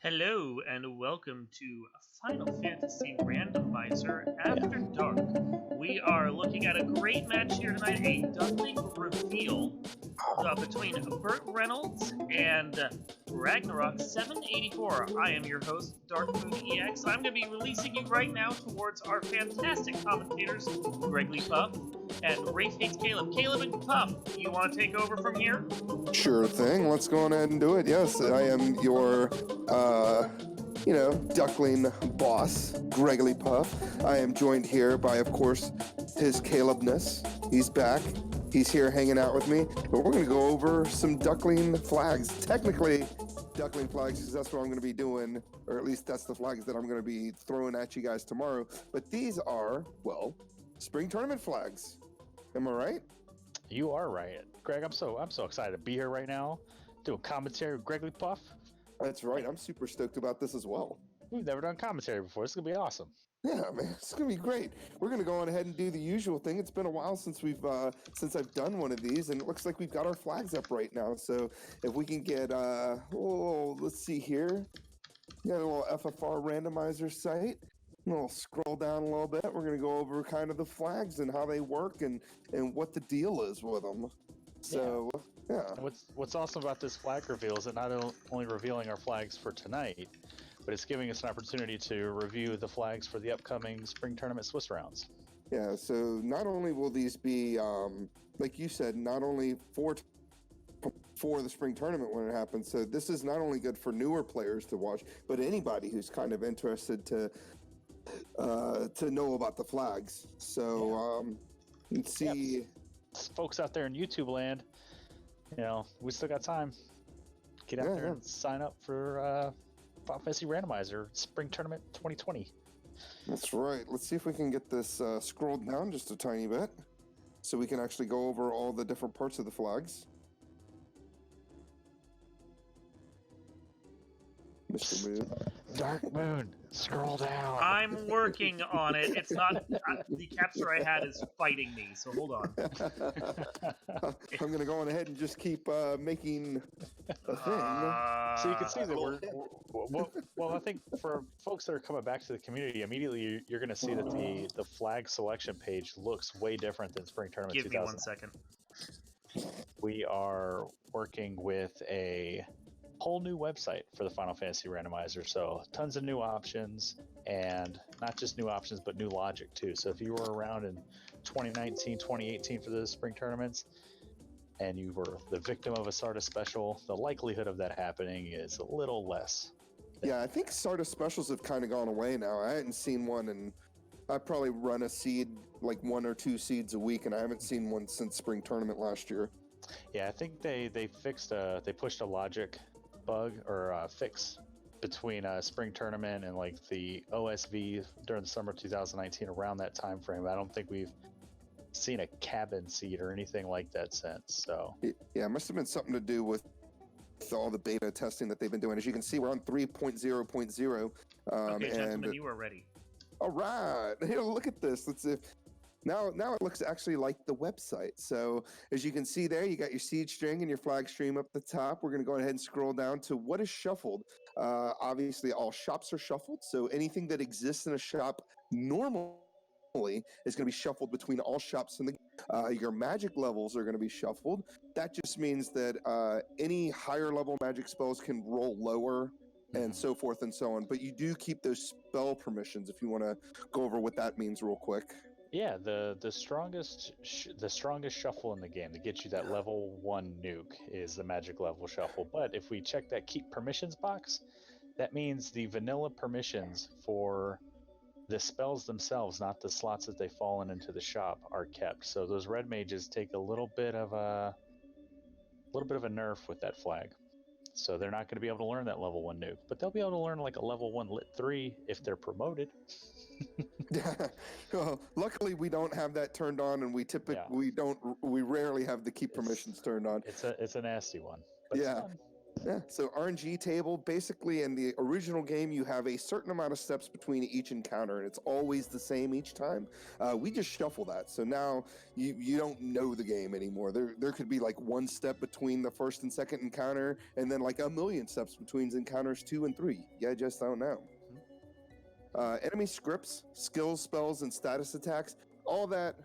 Hello and welcome to Final Fantasy Randomizer After Dark. We are looking at a great match here tonight, a Duckling reveal between BurtReynolds and Ragnarok784. I am your host, Dark Moon EX. I'm going to be releasing you right now towards our fantastic commentators, Gregory Puff and Rafe Hates Caleb. Caleb and Puff, you want to take over from here? Sure thing. Let's go on ahead and do it. Yes, I am your, duckling boss, Gregory Puff. I am joined here by, of course, his Calebness. He's back. He's here hanging out with me. But we're going to go over some duckling flags. Technically, duckling flags, because that's what I'm going to be doing, or at least that's the flags that I'm going to be throwing at you guys tomorrow. But these are, well, spring tournament flags. Am I right? You are right, Greg. I'm so excited to be here right now, doing commentary with Gregory Puff. That's right. I'm super stoked about this as well. We've never done commentary before. This is gonna be awesome. Yeah, man, it's gonna be great. We're gonna go on ahead and do the usual thing. It's been a while since since I've done one of these, and it looks like we've got our flags up right now. So if we can get let's see here. Got a little FFR randomizer site. We'll scroll down a little bit. We're going to go over kind of the flags and how they work and what the deal is with them. So, yeah. What's awesome about this flag reveal is that not only revealing our flags for tonight, but it's giving us an opportunity to review the flags for the upcoming Spring Tournament Swiss rounds. Yeah, so not only will these be, like you said, not only for the spring tournament when it happens, so this is not only good for newer players to watch, but anybody who's kind of interested to know about the flags. So let's see. Yep. Folks out there in YouTube land, we still got time. Get out there and sign up for Fantasy Randomizer Spring Tournament 2020. That's right. Let's see if we can get this scrolled down just a tiny bit so we can actually go over all the different parts of the flags. Mr. Moon. Dark Moon, scroll down. I'm working on it. It's not the capture I had is fighting me, so hold on. I'm going to go on ahead and just keep making a thing. So you can see that well, I think for folks that are coming back to the community, immediately you're going to see that the flag selection page looks way different than Spring Tournament 2000. Give me 1 second. We are working with a whole new website for the Final Fantasy Randomizer, so tons of new options, and not just new options but new logic too. So if you were around in 2019 2018 for the spring tournaments and you were the victim of a Stardust special, the likelihood of that happening is a little less. Yeah, I think Stardust specials have kind of gone away now. I hadn't seen one, and I probably run a seed, like 1 or 2 seeds a week, and I haven't seen one since spring tournament last year. Yeah, I think they pushed a logic bug or fix between spring tournament and like the OSV during the summer 2019, around that time frame. I don't think we've seen a cabin seed or anything like that since. So yeah, it must have been something to do with all the beta testing that they've been doing. As you can see, we're on 3.0.0. Okay, gentlemen, you are ready. All right, here, look at this. Let's see. Now it looks actually like the website. So as you can see there, you got your seed string and your flag stream up the top. We're going to go ahead and scroll down to what is shuffled. Obviously, all shops are shuffled. So anything that exists in a shop normally is going to be shuffled between all shops in the your magic levels are going to be shuffled. That just means that any higher level magic spells can roll lower and so forth and so on. But you do keep those spell permissions if you want to go over what that means real quick. Yeah, the strongest shuffle in the game to get you that level 1 nuke is the magic level shuffle. But if we check that keep permissions box, that means the vanilla permissions for the spells themselves, not the slots that they fall into the shop, are kept. So those red mages take a little bit of a nerf with that flag. So they're not going to be able to learn that level 1 nuke, but they'll be able to learn like a level 1 lit 3 if they're promoted. Well, luckily we don't have that turned on, and we rarely have the keep permissions turned on. It's a nasty one. But yeah. Yeah, so RNG table, basically in the original game, you have a certain amount of steps between each encounter, and it's always the same each time. We just shuffle that, so now you don't know the game anymore. There could be like one step between the first and second encounter, and then like a million steps between encounters 2 and 3. You just don't know. Enemy scripts, skills, spells, and status attacks, all that,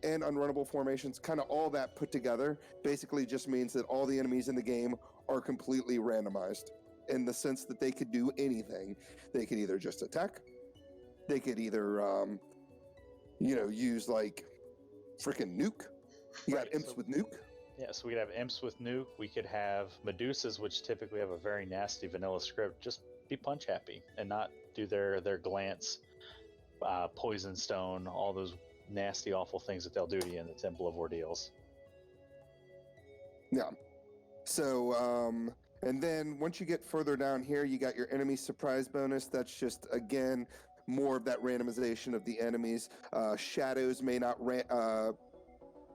and unrunnable formations, kind of all that put together, basically just means that all the enemies in the game are completely randomized in the sense that they could do anything. They could either just attack, they could either, use like freaking nuke. You got imps with nuke. Yeah, so we could have imps with nuke. We could have Medusas, which typically have a very nasty vanilla script. Just be punch happy and not do their glance, poison stone, all those nasty, awful things that they'll do to you in the Temple of Ordeals. Yeah. So, and then once you get further down here, you got your enemy surprise bonus. That's just, again, more of that randomization of the enemies. Shadows may not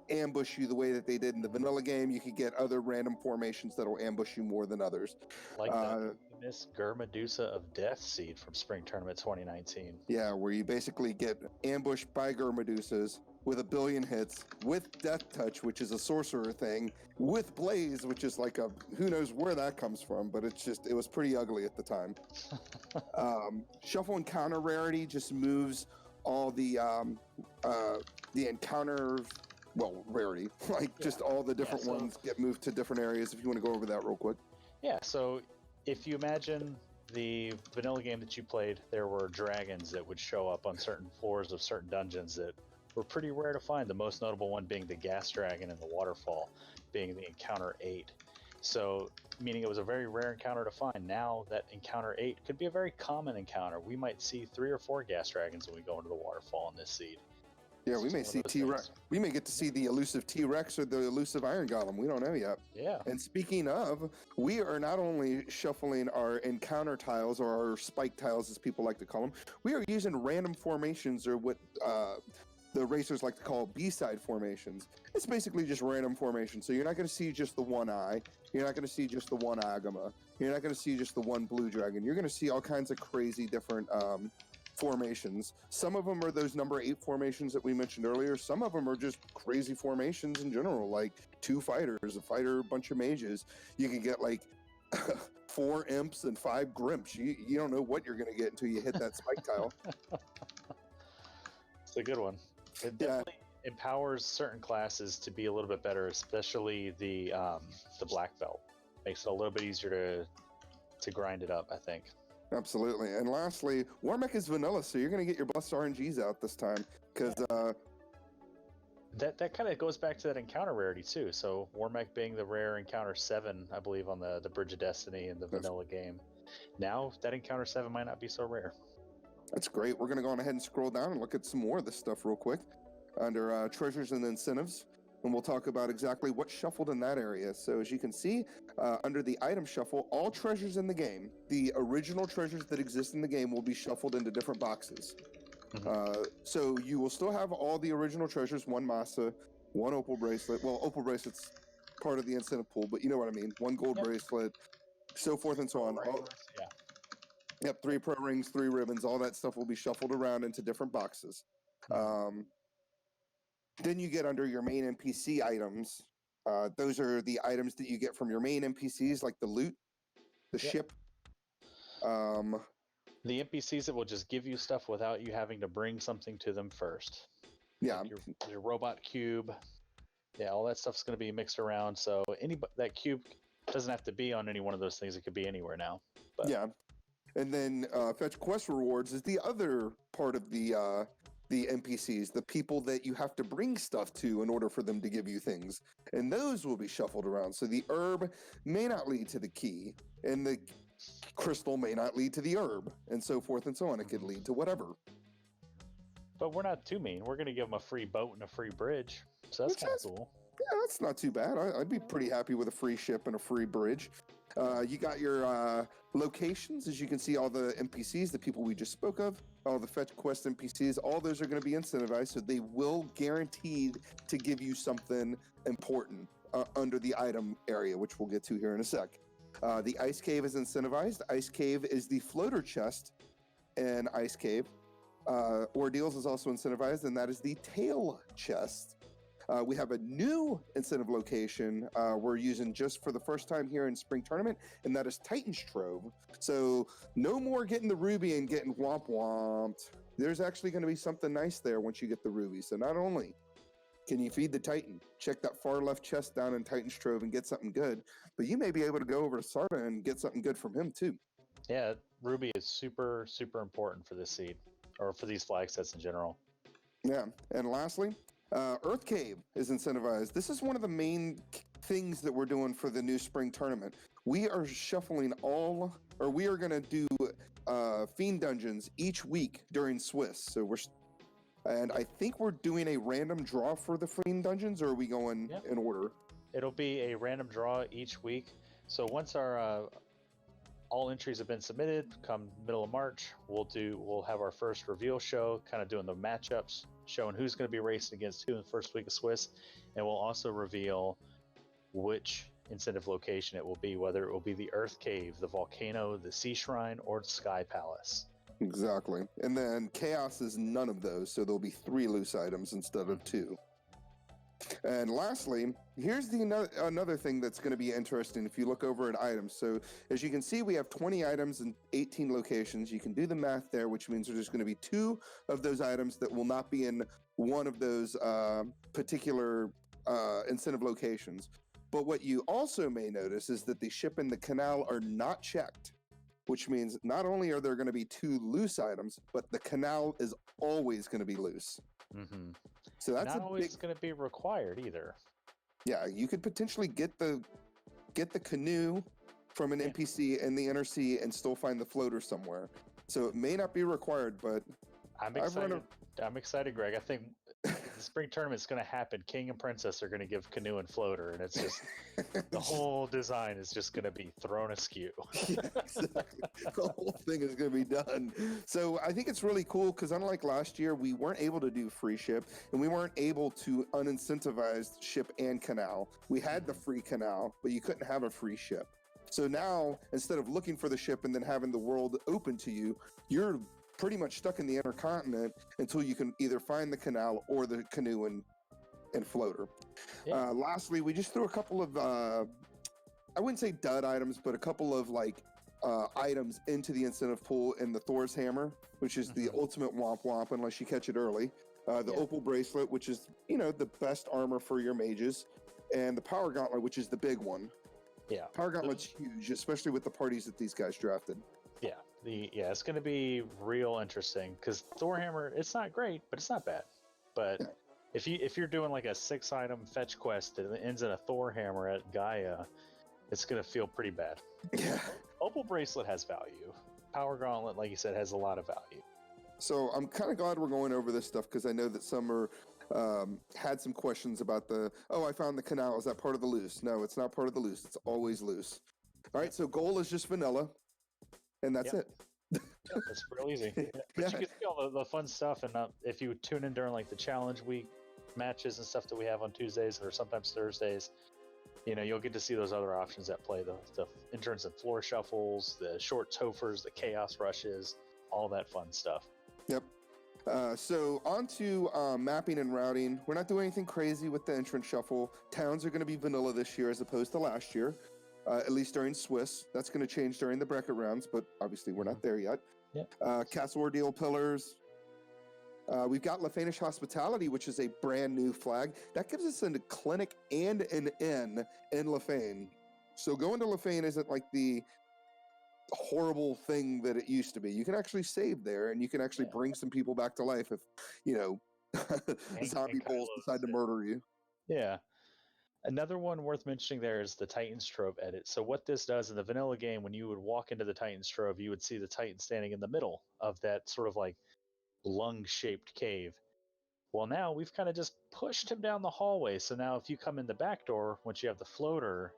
ambush you the way that they did in the vanilla game. You could get other random formations that'll ambush you more than others. Like the famous Medusa of Death Seed from Spring Tournament 2019. Yeah, where you basically get ambushed by Medusas with a billion hits, with Death Touch, which is a sorcerer thing, with Blaze, which is like a, who knows where that comes from, but it was pretty ugly at the time. Shuffle Encounter rarity just moves all the encounter, well, rarity, just all the different ones get moved to different areas. If you want to go over that real quick. Yeah, so if you imagine the vanilla game that you played, there were dragons that would show up on certain floors of certain dungeons that were pretty rare to find. The most notable one being the gas dragon in the waterfall, being the encounter 8. So, meaning it was a very rare encounter to find. Now that encounter 8 could be a very common encounter. We might see 3 or 4 gas dragons when we go into the waterfall in this seed. Yeah, we may see T-Rex. We may get to see the elusive T-Rex or the elusive Iron Golem. We don't know yet. Yeah. And speaking of, we are not only shuffling our encounter tiles, or our spike tiles as people like to call them, we are using random formations, or what the racers like to call B-side formations. It's basically just random formations. So you're not going to see just the one eye. You're not going to see just the one Agama. You're not going to see just the one blue dragon. You're going to see all kinds of crazy different formations. Some of them are those number 8 formations that we mentioned earlier. Some of them are just crazy formations in general, like 2 fighters, a fighter, a bunch of mages. You can get like 4 imps and 5 grimps. You don't know what you're going to get until you hit that spike tile. It's a good one. It definitely empowers certain classes to be a little bit better, especially the black belt. Makes it a little bit easier to grind it up, I think. Absolutely. And lastly, Warmech is vanilla, so you're going to get your blessed RNGs out this time, because that kind of goes back to that encounter rarity too. So Warmech being the rare encounter 7, I believe, on the Bridge of Destiny in the vanilla game. Now that encounter 7 might not be so rare. That's great. We're going to go on ahead and scroll down and look at some more of this stuff real quick under treasures and incentives. And we'll talk about exactly what's shuffled in that area. So as you can see, under the item shuffle, all treasures in the game, the original treasures that exist in the game, will be shuffled into different boxes. Mm-hmm. So you will still have all the original treasures, 1 Masa, 1 Opal Bracelet. Well, Opal Bracelet's part of the incentive pool, but you know what I mean. 1 Gold Bracelet, so forth and so on. Yep, 3 Pro Rings, 3 ribbons, all that stuff will be shuffled around into different boxes. Then you get under your main NPC items. Those are the items that you get from your main NPCs, like the loot, the ship. The NPCs that will just give you stuff without you having to bring something to them first. Yeah. Like your robot cube. Yeah, all that stuff's going to be mixed around. So that cube doesn't have to be on any one of those things. It could be anywhere now. But. Yeah. And then fetch quest rewards is the other part of the NPCs, the people that you have to bring stuff to in order for them to give you things. And those will be shuffled around. So the herb may not lead to the key, and the crystal may not lead to the herb, and so forth and so on. It could lead to whatever. But we're not too mean. We're going to give them a free boat and a free bridge. So that's kind of cool. Yeah, that's not too bad. I'd be pretty happy with a free ship and a free bridge. You got your locations, as you can see, all the NPCs, the people we just spoke of, all the fetch quest NPCs, all those are going to be incentivized, so they will guaranteed to give you something important under the item area, which we'll get to here in a sec. The Ice Cave is incentivized. Ice Cave is the floater chest in Ice Cave. Ordeals is also incentivized, and that is the tail chest. We have a new incentive location we're using just for the first time here in Spring Tournament, and that is Titan's Trove. So no more getting the ruby and getting womp-womped. There's actually going to be something nice there once you get the ruby. So not only can you feed the Titan, check that far left chest down in Titan's Trove and get something good, but you may be able to go over to Sarda and get something good from him too. Yeah, ruby is super, super important for this seed, or for these flag sets in general. Yeah, and lastly, Earth Cave is incentivized. This is one of the main things that we're doing for the new spring tournament. We are shuffling we are going to do Fiend Dungeons each week during Swiss. And I think we're doing a random draw for the Fiend Dungeons, or are we going in order? It'll be a random draw each week. So once our all entries have been submitted, come middle of March, we'll have our first reveal show, kind of doing the matchups, showing who's going to be racing against who in the first week of Swiss, and we'll also reveal which incentive location it will be, whether it will be the Earth Cave, the Volcano, the Sea Shrine, or the Sky Palace. Exactly. And then Chaos is none of those, so there'll be 3 loose items instead of 2. And lastly, here's another thing that's going to be interesting if you look over at items. So as you can see, we have 20 items in 18 locations. You can do the math there, which means there's going to be 2 of those items that will not be in one of those particular incentive locations. But what you also may notice is that the ship and the canal are not checked, which means not only are there going to be 2 loose items, but the canal is always going to be loose. Mm-hmm. So that's not always going to be required either. Yeah, you could potentially get the canoe from an NPC in the inner sea and still find the floater somewhere. So it may not be required, but I'm excited. I'm excited, Greg. I think the spring tournament is going to happen. King and Princess are going to give canoe and floater, and it's just the whole design is just going to be thrown askew. Yeah, exactly. The whole thing is going to be done. So I think it's really cool because unlike last year, we weren't able to do free ship, and we weren't able to unincentivize ship and canal. We had the free canal, but you couldn't have a free ship. So now, instead of looking for the ship and then having the world open to you, you're pretty much stuck in the intercontinent until you can either find the canal or the canoe and floater. Yeah. Lastly, we just threw a couple of, I wouldn't say dud items, but a couple of items into the incentive pool in the Thor's Hammer, which is the ultimate womp womp unless you catch it early. The Opal Bracelet, which is, the best armor for your mages. And the Power Gauntlet, which is the big one. Yeah. Power Gauntlet's huge, especially with the parties that these guys drafted. Yeah. It's going to be real interesting because Thor Hammer, it's not great, but it's not bad. But if you're doing like a 6-item fetch quest that ends in a Thor Hammer at Gaia, it's going to feel pretty bad. Yeah. Opal Bracelet has value. Power Gauntlet, like you said, has a lot of value. So I'm kind of glad we're going over this stuff because I know that some are had some questions about I found the canal. Is that part of the loose? No, it's not part of the loose. It's always loose. All right, so goal is just vanilla, and that's it. It's real easy. But you can see all the fun stuff, and if you tune in during the challenge week matches and stuff that we have on Tuesdays or sometimes Thursdays, you'll get to see those other options at play, the entrance and floor shuffles, the short Tophers, the chaos rushes, all that fun stuff. Yep. So on to mapping and routing. We're not doing anything crazy with the entrance shuffle. Towns are going to be vanilla this year as opposed to last year, at least during Swiss. That's going to change during the bracket rounds, but obviously we're not there yet. Yep. Castle Ordeal Pillars. We've got Lefanish Hospitality, which is a brand new flag. That gives us a clinic and an inn in Lefane. So going to Lefane isn't like the horrible thing that it used to be. You can actually save there, and you can actually bring some people back to life if, zombie bulls decide to murder you. Yeah. Another one worth mentioning there is the Titan's Trove edit. So what this does in the vanilla game, when you would walk into the Titan's Trove, you would see the Titan standing in the middle of that sort of lung-shaped cave. Well, now we've kind of just pushed him down the hallway. So now if you come in the back door, once you have the floater,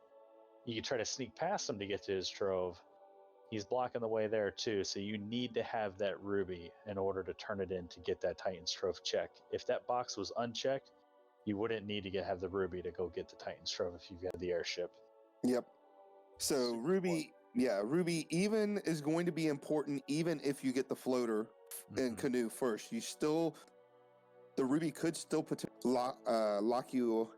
you can try to sneak past him to get to his trove. He's blocking the way there too, so you need to have that ruby in order to turn it in to get that Titan's Trove check. If that box was unchecked, you wouldn't need to have the ruby to go get the Titan's Trove if you've got the airship. Yep. So Super Ruby, yeah, Ruby even is going to be important even if you get the floater and Mhm. canoe first. The Ruby could still lock you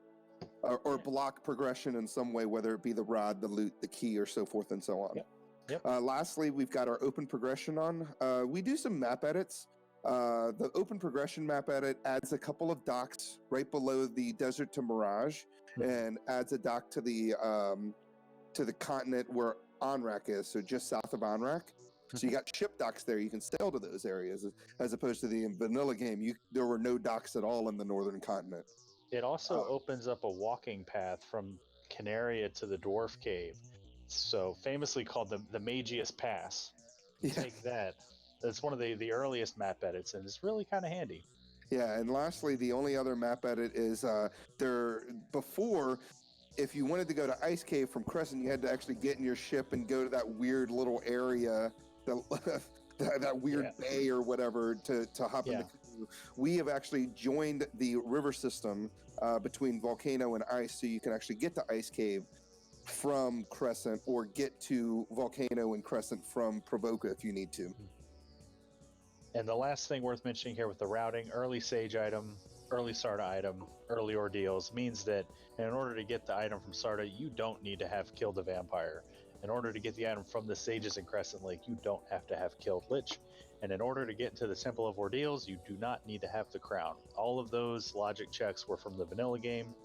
or block progression in some way, whether it be the rod, the loot, the key, or so forth and so on. Yep. Lastly, we've got our open progression on. We do some map edits. The open progression map edit adds a couple of docks right below the desert to Mirage, and adds a dock to the continent where Onrak is, so just south of Onrak. So you got ship docks there. You can sail to those areas, as opposed to the vanilla game. There were no docks at all in the northern continent. It also opens up a walking path from Canaria to the Dwarf Cave, so famously called the Magius Pass. Yeah. Take that. That's one of the earliest map edits, and it's really kind of handy. Yeah, and lastly, the only other map edit is before, if you wanted to go to Ice Cave from Crescent, you had to actually get in your ship and go to that weird little area, that weird bay or whatever to hop in the canoe. We have actually joined the river system between Volcano and Ice, so you can actually get to Ice Cave from Crescent, or get to Volcano and Crescent from Provoca if you need to. And the last thing worth mentioning here with the routing, early Sage item, early Sarda item, early Ordeals, means that in order to get the item from Sarda, you don't need to have killed the vampire. In order to get the item from the Sages in Crescent Lake, you don't have to have killed Lich. And in order to get into the Temple of Ordeals, you do not need to have the crown. All of those logic checks were from the vanilla game,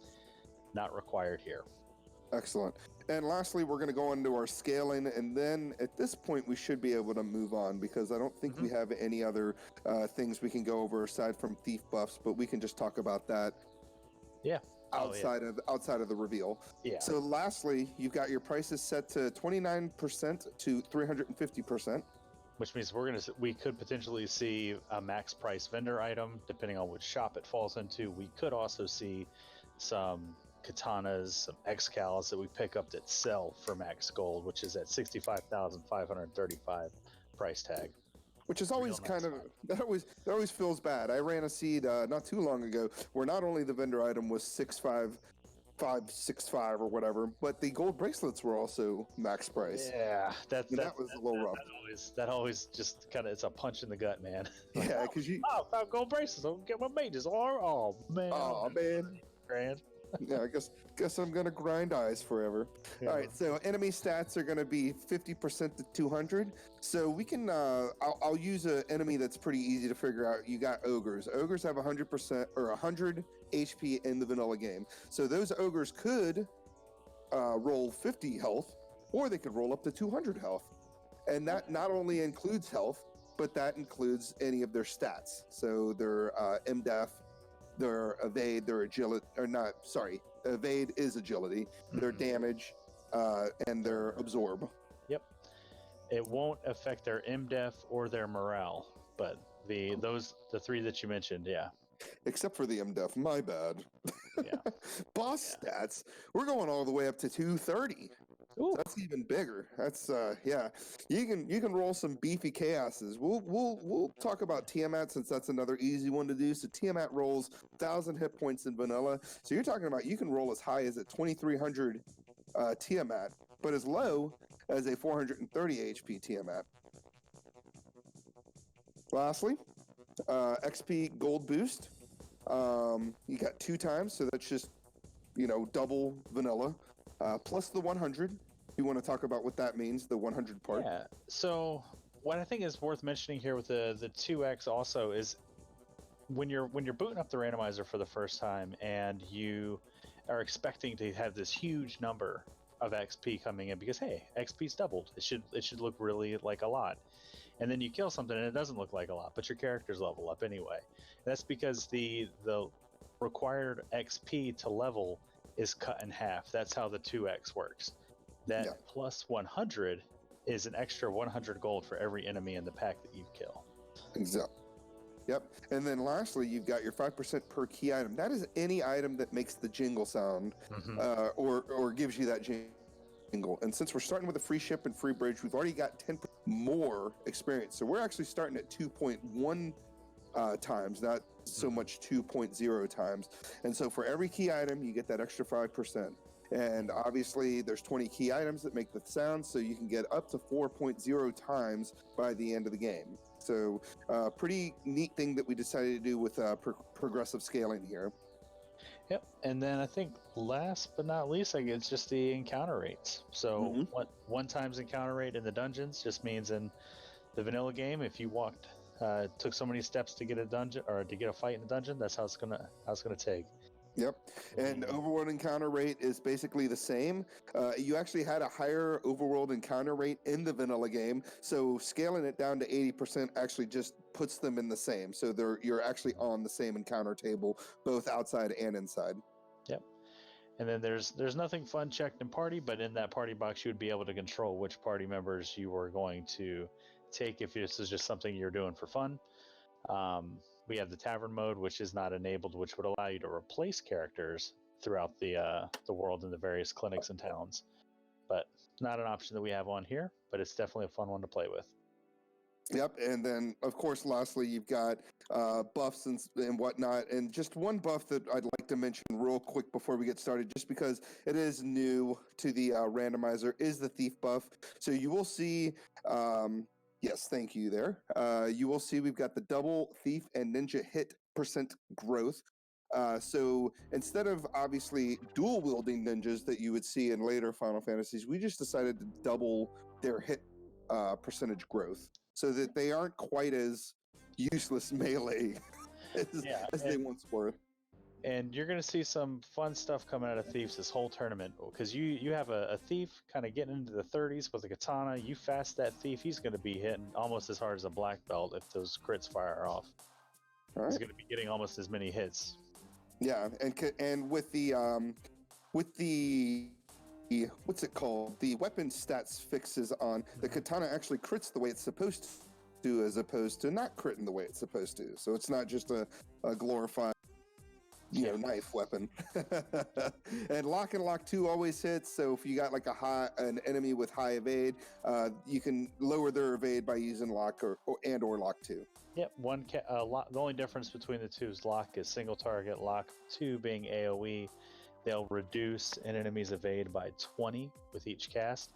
not required here. Excellent. And lastly, we're going to go into our scaling, and then at this point we should be able to move on, because I don't think we have any other things we can go over aside from thief buffs, but we can just talk about that outside of the reveal. Yeah. So lastly, you've got your prices set to 29% to 350%. Which means we could potentially see a max price vendor item, depending on which shop it falls into. We could also see some katanas, some excals that we pick up that sell for max gold, which is at 65,535 price tag. Which is always that always feels bad. I ran a seed not too long ago where not only the vendor item was 65565 or whatever, but the gold bracelets were also max price. Yeah, that was a little rough. That always just kind of, it's a punch in the gut, man. Like, yeah, because I found gold bracelets. I'll get my mages. Oh man. Oh man. Grand. Yeah, I guess I'm gonna grind eyes forever. Yeah. All right, so enemy stats are gonna be 50% to 200. So we can I'll use an enemy that's pretty easy to figure out. You got ogres. Ogres have 100% or 100 HP in the vanilla game. So those ogres could roll 50 health, or they could roll up to 200 health. And that not only includes health, but that includes any of their stats. So their MDEF, their evade, their agility, or not, sorry, evade is agility, their damage, and their absorb. Yep. It won't affect their MDEF or their morale, but the three that you mentioned, yeah. Except for the MDEF, my bad. Yeah. Boss stats, we're going all the way up to 230. Ooh. That's even bigger. That's yeah. You can roll some beefy chaoses. We'll talk about Tiamat, since that's another easy one to do. So Tiamat rolls 1,000 hit points in vanilla. So you're talking about you can roll as high as a 2,300 Tiamat, but as low as a 430 HP Tiamat. Lastly, XP gold boost. You got 2 times, so that's just double vanilla. Plus the 100. You want to talk about what that means, the 100 part? Yeah. So what I think is worth mentioning here with the 2x also is when you're booting up the randomizer for the first time and you are expecting to have this huge number of XP coming in, because hey, XP's doubled. It should look really like a lot. And then you kill something and it doesn't look like a lot, but your character's level up anyway. And that's because the required XP to level is cut in half. That's how the 2x works. That plus 100 is an extra 100 gold for every enemy in the pack that you kill. Exactly. Yep. And then lastly, you've got your 5% per key item. That is any item that makes the jingle sound, or gives you that jingle. And since we're starting with a free ship and free bridge, we've already got 10% more experience. So we're actually starting at 2.1 times, not so much 2.0 times. And so for every key item, you get that extra 5%. And obviously, there's 20 key items that make the sound, so you can get up to 4.0 times by the end of the game. So, pretty neat thing that we decided to do with progressive scaling here. Yep, and then I think last but not least, I guess, it's just the encounter rates. So one times encounter rate in the dungeons just means in the vanilla game, if you took so many steps to get a dungeon or to get a fight in the dungeon, that's how it's gonna take. Yep, and overworld encounter rate is basically the same. You actually had a higher overworld encounter rate in the vanilla game, so scaling it down to 80% actually just puts them in the same. So you're actually on the same encounter table, both outside and inside. Yep, and then there's nothing fun checked in party, but in that party box you would be able to control which party members you were going to take if this is just something you're doing for fun. We have the tavern mode, which is not enabled, which would allow you to replace characters throughout the world in the various clinics and towns. But not an option that we have on here, but it's definitely a fun one to play with. Yep, and then, of course, lastly, you've got buffs and whatnot. And just one buff that I'd like to mention real quick before we get started, just because it is new to the randomizer, is the thief buff. So you will see... yes, thank you there. You will see we've got the double thief and ninja hit % growth. So instead of obviously dual wielding ninjas that you would see in later Final Fantasies, we just decided to double their hit percentage growth so that they aren't quite as useless melee as they once were. And you're going to see some fun stuff coming out of Thieves this whole tournament, because you have a Thief kind of getting into the 30s with a katana. You fast that Thief, he's going to be hitting almost as hard as a black belt if those crits fire off. Right. He's going to be getting almost as many hits. Yeah, and with the what's it called? The weapon stats fixes on the katana actually crits the way it's supposed to, as opposed to not critting the way it's supposed to. So it's not just a glorified knife weapon. And lock and lock 2 always hits. So if you got like an enemy with high evade, you can lower their evade by using lock or lock 2. Yep, the only difference between the two is lock is single target, lock 2 being AoE. They'll reduce an enemy's evade by 20 with each cast.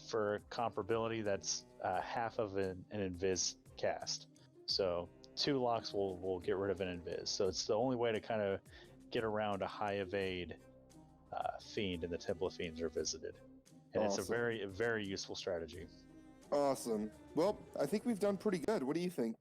For comparability, that's half of an invis cast. So 2 locks will get rid of an invis. So it's the only way to kind of get around a high evade fiend, and the Temple of Fiends are visited. And It's a very, very useful strategy. Awesome. Well, I think we've done pretty good. What do you think?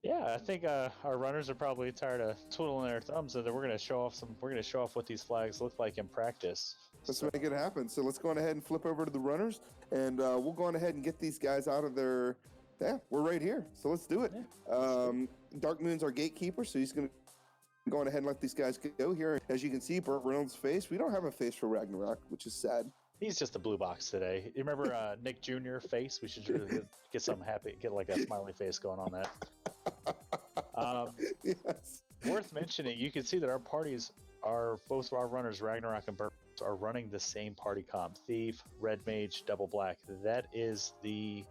Yeah, I think our runners are probably tired of twiddling their thumbs, and we're going to show off what these flags look like in practice. Let's make it happen. So let's go on ahead and flip over to the runners, and we'll go on ahead and get these guys out of their... Yeah, we're right here. So let's do it. Yeah, Dark Moon's our gatekeeper, so he's going to go on ahead and let these guys go here. As you can see, BurtReynolds' face. We don't have a face for Ragnarok, which is sad. He's just a blue box today. You remember Nick Jr. face? We should get something happy, get like a smiley face going on that. Yes. Worth mentioning, you can see that our parties are, both our runners, Ragnarok and Burt, are running the same party comp. Thief, Red Mage, Double Black. That is the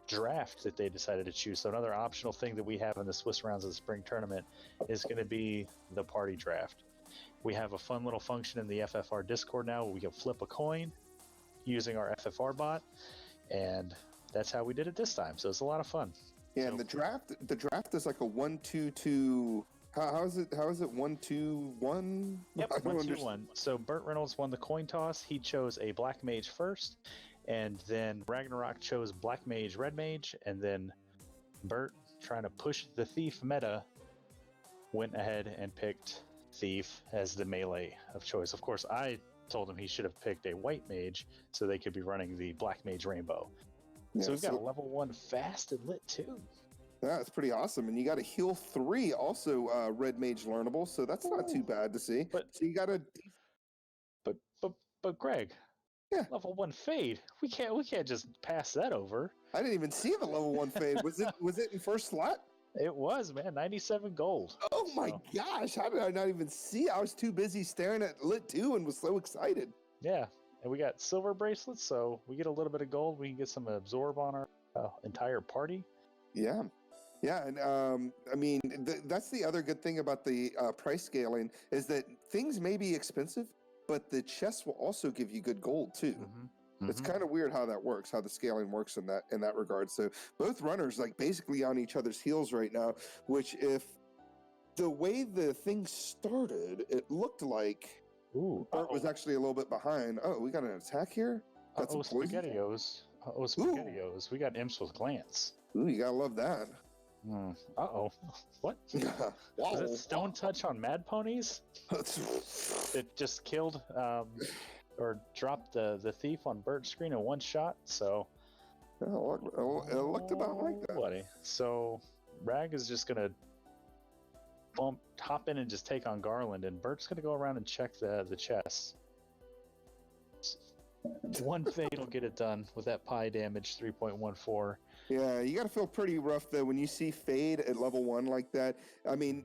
draft that they decided to choose. So another optional thing that we have in the Swiss rounds of the spring tournament is going to be the party draft. We have a fun little function in the FFR Discord now where we can flip a coin using our FFR bot, and that's how we did it this time. So it's a lot of fun. Yeah, and the draft is like a 1-2-2. How is it 1-2-1? Yep, 1-2-1. So BurtReynolds won the coin toss. He chose a Black Mage first, and then Ragnarok chose Black Mage, Red Mage, and then Burt, trying to push the Thief meta, went ahead and picked Thief as the melee of choice. Of course, I told him he should have picked a White Mage so they could be running the Black Mage Rainbow. Yeah, so we've got a level 1 fast and lit too. Yeah, that's pretty awesome. And you got a heal 3 also Red Mage learnable, so that's not too bad to see. But so you got a But Greg, yeah, level 1 fade. We can't just pass that over. I didn't even see the level 1 fade. Was it in first slot? It was, man. 97 gold. Oh my gosh, how did I not even see? I was too busy staring at lit 2 and was so excited. Yeah. And we got silver bracelets, so we get a little bit of gold. We can get some absorb on our entire party. Yeah. Yeah, and I mean, that's the other good thing about the price scaling is that things may be expensive, but the chests will also give you good gold too. It's kind of weird how that works, how the scaling works in that regard. So both runners like basically on each other's heels right now, which if the way the thing started, it looked like Burt was actually a little bit behind. Oh, we got an attack here? Got some poison? SpaghettiOs. SpaghettiOs. We got imps with glance. Ooh, you gotta love that. Uh-oh. What? Was it Stone Touch on Mad Ponies? It just killed or dropped the thief on Burt's screen in one shot, so... it looked about like that. Buddy. So, Rag is just gonna hop in and just take on Garland, and Burt's gonna go around and check the chests. One fade will get it done with that pie damage, 3.14. Yeah, you gotta feel pretty rough though when you see Fade at level 1 like that. I mean,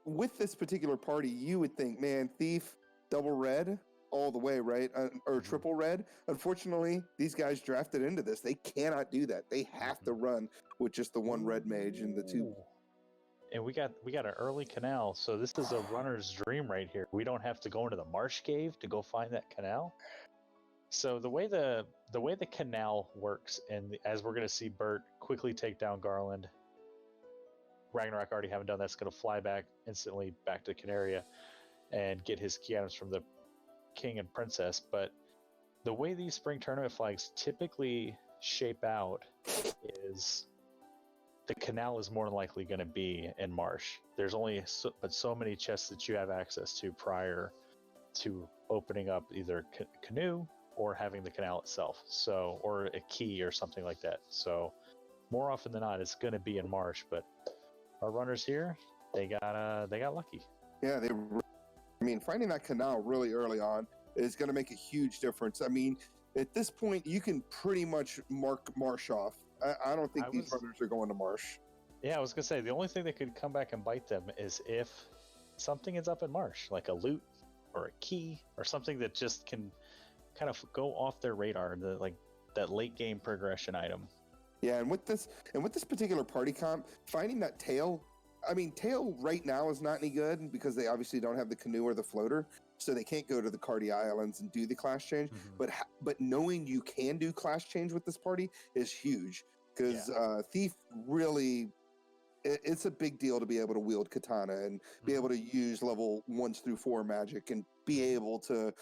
with this particular party, you would think, man, Thief, double red, all the way, right? Or triple red. Unfortunately, these guys drafted into this. They cannot do that. They have to run with just the one red mage and the two. And we got an early canal, so this is a runner's dream right here. We don't have to go into the marsh cave to go find that canal. So the way the canal works, and as we're going to see Burt quickly take down Garland, Ragnarok already haven't done that. It's going to fly back instantly back to Canaria and get his key items from the king and princess. But the way these spring tournament flags typically shape out is the canal is more than likely going to be in marsh. There's only so many chests that you have access to prior to opening up either canoe or having the canal itself, so, or a key or something like that. So more often than not, it's going to be in marsh. But our runners here, they got lucky. Yeah, finding that canal really early on is going to make a huge difference. I mean, at this point, you can pretty much mark marsh off. I don't think these runners are going to marsh. Yeah, I was going to say, the only thing that could come back and bite them is if something ends up in marsh, like a loot or a key or something that just can kind of go off their radar, like that late game progression item. Yeah, and with this particular party comp, finding that tail, I mean, tail right now is not any good because they obviously don't have the canoe or the floater, so they can't go to the Cardi Islands and do the class change. But knowing you can do class change with this party is huge because Thief really, it's a big deal to be able to wield katana and be able to use level 1s through 4 magic and be able to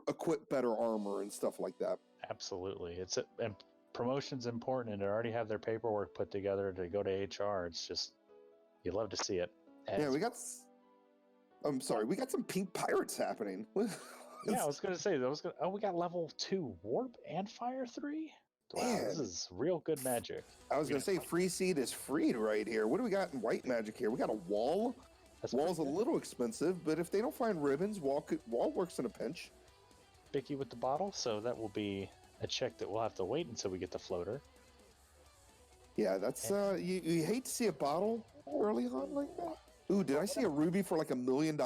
equip better armor and stuff like that. Absolutely. And promotion's important, and they already have their paperwork put together to go to HR. It's just, you love to see it. And yeah, we got some pink pirates happening. Yeah, I was going to say, we got level 2 warp and fire 3? Wow, Man. This is real good magic. I was going to say, free seed is freed right here. What do we got in white magic here? We got a wall. Wall's a little expensive, but if they don't find ribbons, wall works in a pinch. Bicky with the bottle, so that will be a check that we'll have to wait until we get the floater. Yeah, that's you hate to see a bottle early on like that. Ooh, did I see a ruby for like $1 million?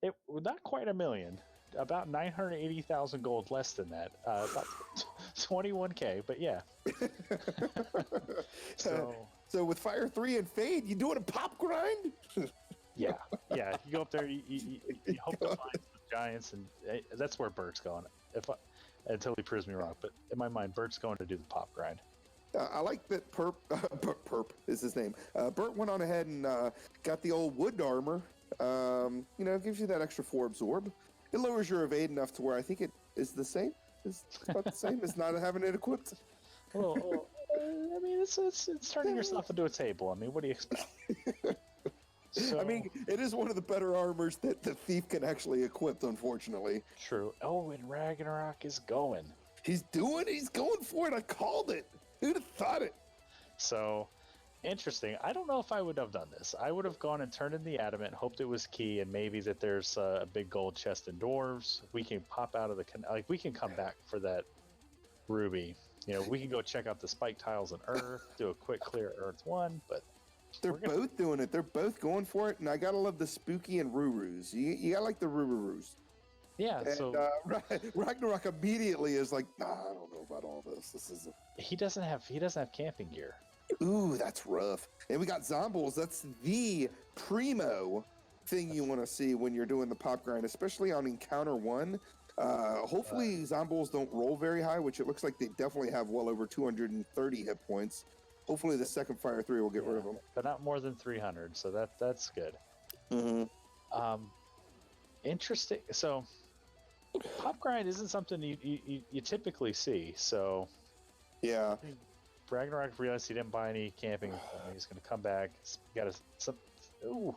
It not quite $1 million, about 980,000 gold less than that, about 21k. But yeah. So with Fire 3 and Fade, you doing a pop grind? Yeah. You go up there, you hope to find some giants, and that's where Burt's going. Until he proves me wrong, but in my mind, Burt's going to do the pop grind. I like that Perp is his name. Burt went on ahead and got the old wood armor. It gives you that extra 4 absorb. It lowers your evade enough to where I think it is the same. It's about the same as not having it equipped. Well, I mean, it's turning yourself into a table. I mean, what do you expect? I mean, it is one of the better armors that the Thief can actually equip, unfortunately. True. Oh, and Ragnarok is going. He's going for it. I called it. Who'd have thought it? So, interesting. I don't know if I would have done this. I would have gone and turned in the adamant, hoped it was key, and maybe that there's a big gold chest in dwarves. We can pop out of we can come back for that ruby. We can go check out the spike tiles in Earth, do a quick clear Earth 1, but they're both doing it. They're both going for it, and I gotta love the spooky and Rurus. You gotta like the Rurus. Yeah, and, so Ragnarok immediately is like, nah, I don't know about all this. This is he doesn't have camping gear. Ooh, that's rough. And we got Zombles. That's the primo thing you want to see when you're doing the pop grind, especially on encounter 1. Hopefully Zombies don't roll very high, which it looks like they definitely have well over 230 hit points. Hopefully the second Fire 3 will get rid of them. But not more than 300, so that's good. Mm-hmm. Interesting. So pop grind isn't something you typically see. So yeah, Ragnarok realized he didn't buy any camping. He's going to come back. He's got ooh.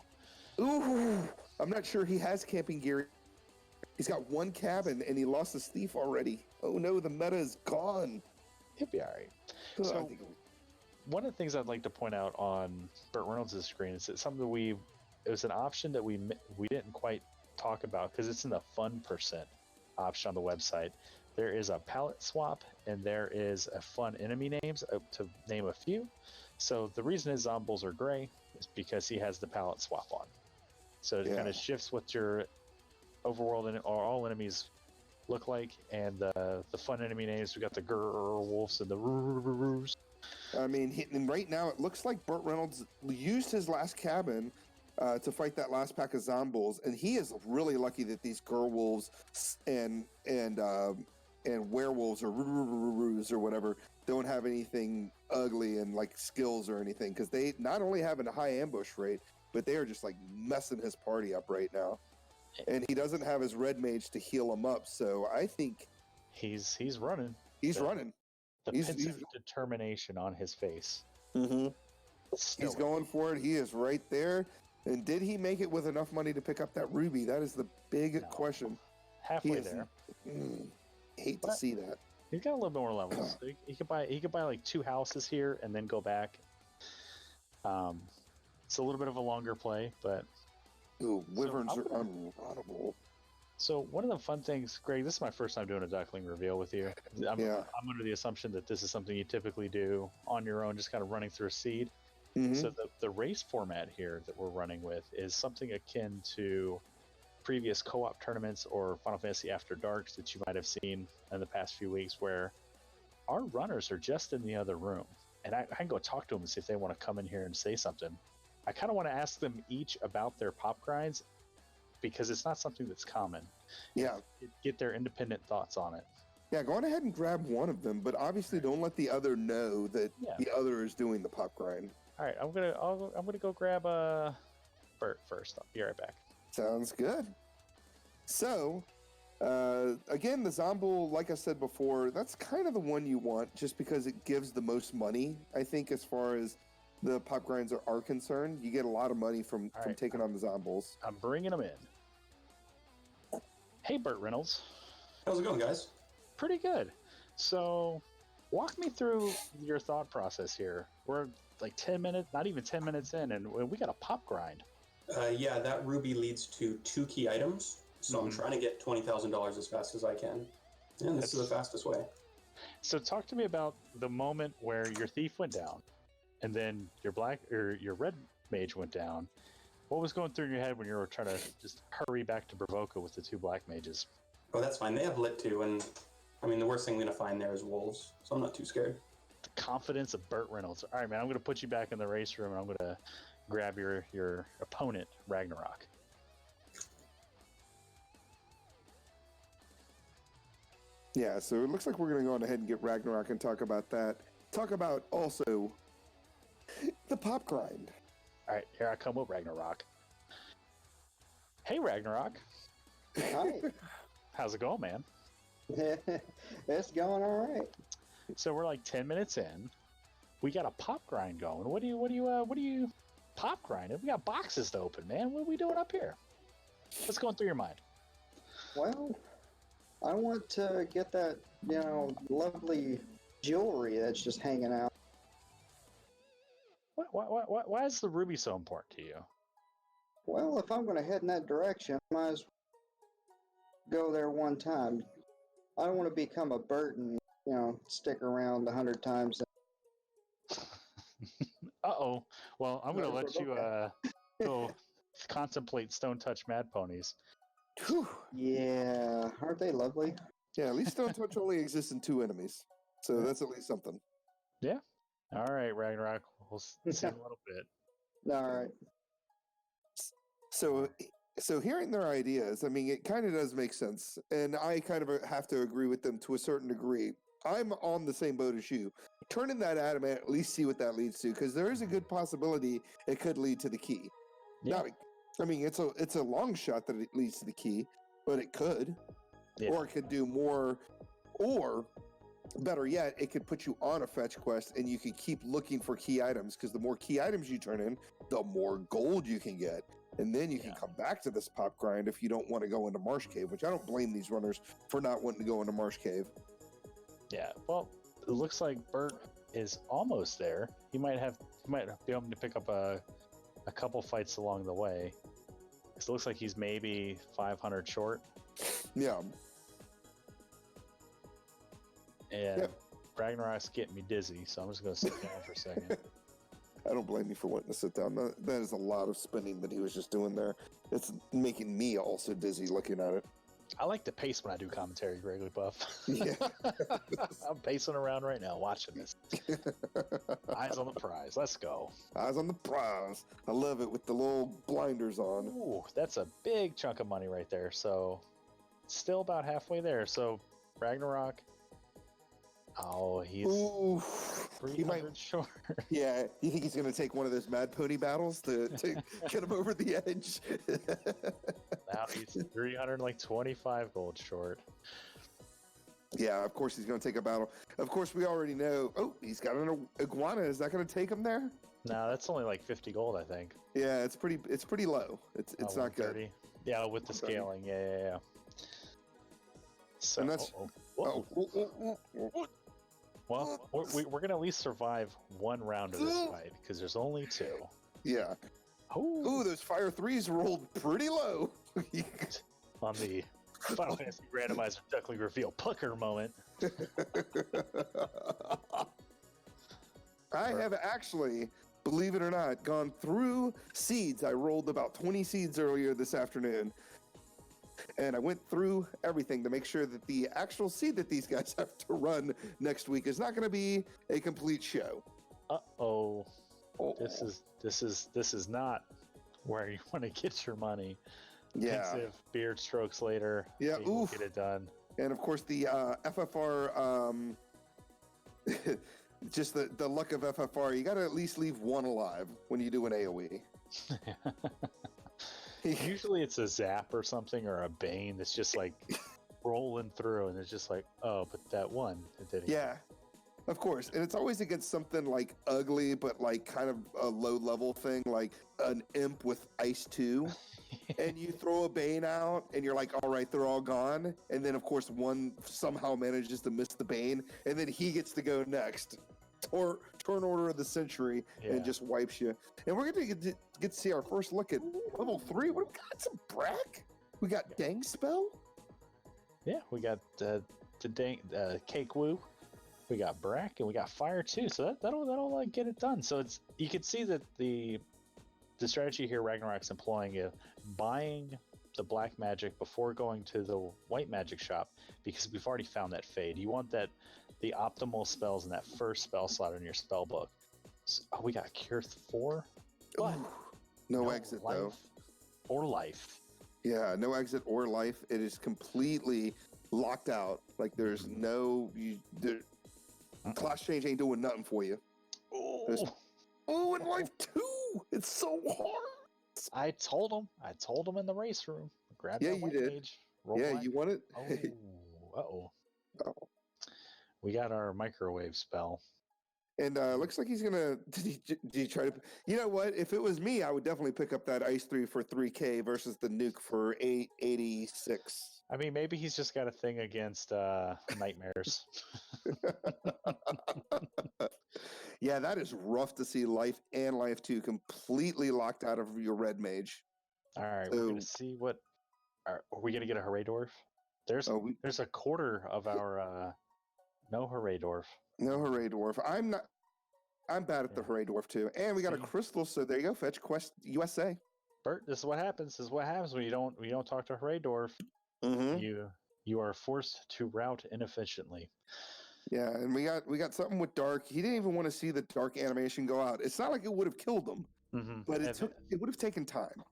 I'm not sure he has camping gear. He's got one cabin and he lost his thief already. Oh no, the meta is gone. He'll be all right. So one of the things I'd like to point out on BurtReynolds' screen is that it was an option that we didn't quite talk about because it's in the fun percent option on the website. There is a palette swap and there is a fun enemy names, to name a few. So the reason his zombies are gray is because he has the palette swap on. So it kind of shifts what your overworld or all enemies look like, and the fun enemy names. We got the wolves and the roos. I mean, and right now it looks like BurtReynolds used his last cabin to fight that last pack of zombies, and he is really lucky that these wolves and werewolves or roos or whatever don't have anything ugly and like skills or anything, because they not only have a high ambush rate, but they are just like messing his party up right now. And he doesn't have his red mage to heal him up, so I think he's running. He's running. He's determination on his face. Mm-hmm. He's going for it. He is right there. And did he make it with enough money to pick up that ruby? That is the big question. Halfway there. Hate to see that. He's got a little more levels. He could buy like 2 houses here and then go back. It's a little bit of a longer play, but wyverns are unrunnable. So one of the fun things, Greg, this is my first time doing a Duckling reveal with you. I'm under the assumption that this is something you typically do on your own, just kind of running through a seed. Mm-hmm. So the race format here that we're running with is something akin to previous co-op tournaments or Final Fantasy After Darks that you might have seen in the past few weeks, where our runners are just in the other room. And I can go talk to them and see if they want to come in here and say something. I kind of want to ask them each about their pop grinds, because it's not something that's common. Yeah. Get their independent thoughts on it. Yeah, go on ahead and grab one of them, but obviously don't let the other know that the other is doing the pop grind. All right, I'm gonna go grab Burt first. I'll be right back. Sounds good. So, again, the zombie, like I said before, that's kind of the one you want, just because it gives the most money. I think as far as the pop grinds are concerned, you get a lot of money from taking on the zombies. I'm bringing them in. Hey, BurtReynolds. How's it going, guys? Pretty good. So, walk me through your thought process here. We're like 10 minutes, not even 10 minutes in, and we got a pop grind. Yeah, that ruby leads to 2 key items, so I'm trying to get $20,000 as fast as I can. And this is the fastest way. So talk to me about the moment where your thief went down, and then your red mage went down. What was going through your head when you were trying to just hurry back to Bravoka with the 2 black mages? Oh, that's fine. They have lit too, and I mean, the worst thing I'm going to find there is wolves, so I'm not too scared. The confidence of BurtReynolds. All right, man, I'm going to put you back in the race room, and I'm going to grab your opponent, Ragnarok. Yeah, so it looks like we're going to go on ahead and get Ragnarok and talk about that. Talk about also the pop grind. All right, here I come with Ragnarok. Hey, Ragnarok. Hi. How's it going, man? It's going all right. So we're like 10 minutes in. We got a pop grind going. What do you pop grinding? We got boxes to open, man. What are we doing up here? What's going through your mind? Well, I want to get that, lovely jewelry that's just hanging out. Why is the ruby so important to you? Well, if I'm going to head in that direction, I might as well go there one time. I don't want to become a Burt and, stick around 100 times. Uh-oh. Well, I'm going to let you go contemplate Stone Touch Mad Ponies. Whew. Yeah, aren't they lovely? Yeah, at least Stone Touch only exists in 2 enemies, so that's at least something. Yeah. All right, Ragnarok. We'll see in a little bit. All right. So hearing their ideas, I mean, it kind of does make sense, and I kind of have to agree with them to a certain degree. I'm on the same boat as you. Turn in that adamant, at least see what that leads to, because there is a good possibility it could lead to the key. Yeah. I mean, it's a long shot that it leads to the key, but it could, or it could do more, or better yet, it could put you on a fetch quest, and you could keep looking for key items, because the more key items you turn in, the more gold you can get. And then you can come back to this pop grind if you don't want to go into Marsh Cave, which I don't blame these runners for not wanting to go into Marsh Cave. Yeah, well, it looks like Burt is almost there. He might be able to pick up a couple fights along the way. It looks like he's maybe 500 short. Yeah. And Ragnarok's getting me dizzy, so I'm just going to sit down for a second. I don't blame you for wanting to sit down. That is a lot of spinning that he was just doing there. It's making me also dizzy looking at it. I like to pace when I do commentary, Gregory Buff. Yeah. I'm pacing around right now watching this. Eyes on the prize. Let's go. Eyes on the prize. I love it with the little blinders on. Ooh, that's a big chunk of money right there. So, still about halfway there. So, Ragnarok. Oh, he's 300 short. Yeah, you think he's going to take one of those Mad Pony battles to get him over the edge? Now he's 325 gold short. Yeah, of course he's going to take a battle. Of course, we already know. Oh, he's got an iguana. Is that going to take him there? No, that's only like 50 gold, I think. Yeah, it's pretty low. It's not good. Yeah, with the scaling. Yeah. So, and that's. Well, we're going to at least survive one round of this fight, because there's only two. Yeah. Ooh, those Fire 3s rolled pretty low. On the Final Fantasy Randomizer Duckling Reveal pucker moment. I have actually, believe it or not, gone through seeds. I rolled about 20 seeds earlier this afternoon. And I went through everything to make sure that the actual seed that these guys have to run next week is not going to be a complete show. Uh-oh. This is not where you want to get your money. Yeah. Pensive beard strokes later. Yeah. Oof. Get it done. And of course the FFR, just the luck of FFR. You got to at least leave one alive when you do an AOE. Usually it's a zap or something, or a bane that's just like rolling through, and it's just like, oh, but that one, it didn't. Yeah, of course. And it's always against something like ugly, but like kind of a low level thing, like an imp with Ice 2. And you throw a bane out, and you're like, all right, they're all gone. And then, of course, one somehow manages to miss the bane, and then he gets to go next. Turn order of the century, and just wipes you. And we're going to get to see our first look at level 3. We got some Brack. We got Dang Spell. Yeah, we got the Dang Cake Woo. We got Brack, and we got Fire too. So that'll like get it done. So you can see that the strategy here Ragnarok's employing is buying the black magic before going to the white magic shop, because we've already found that fade. You want the optimal spells in that first spell slot in your spell book. So, we got Cure 4, but no exit life though, or life. Yeah, no exit or life. It is completely locked out. Like there's no class change ain't doing nothing for you. And life 2. It's so hard. I told him in the race room. Grab that you did. Mage, You want it? Oh. We got our microwave spell. And looks like he's gonna. Did he try to? You know what? If it was me, I would definitely pick up that Ice 3 for 3K versus the nuke for 886. I mean, maybe he's just got a thing against nightmares. Yeah, that is rough to see life and life 2 completely locked out of your red mage. All right, we're gonna see what. Are we gonna get a Hooray Dwarf? There's a quarter of our no Hooray Dwarf. No Hooray Dwarf. I'm bad at the Hooray Dwarf too. And we got a crystal, so there you go. Fetch Quest USA. Burt, this is what happens. This is what happens when you don't talk to Hooray Dwarf. Mm-hmm. You are forced to route inefficiently. Yeah, and we got something with Dark. He didn't even want to see the Dark animation go out. It's not like it would have killed him, but it would have taken time.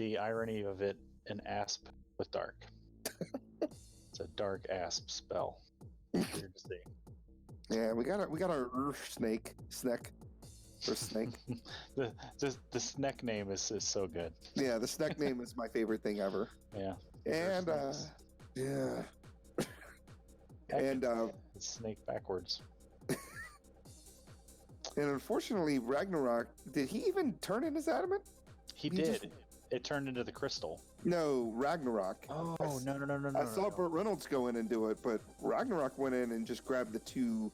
the irony of it, an asp with dark. It's a dark asp spell. Weird to see. Yeah, we got our snake, or snake. the snack name is so good. Yeah, the snack name is my favorite thing ever. Yeah. And yeah. And it's snake backwards. And unfortunately, Ragnarok, did he even turn in his adamant? He did. It turned into the crystal. No, Ragnarok. Oh, no. I saw BurtReynolds go in and do it, but Ragnarok went in and just grabbed the two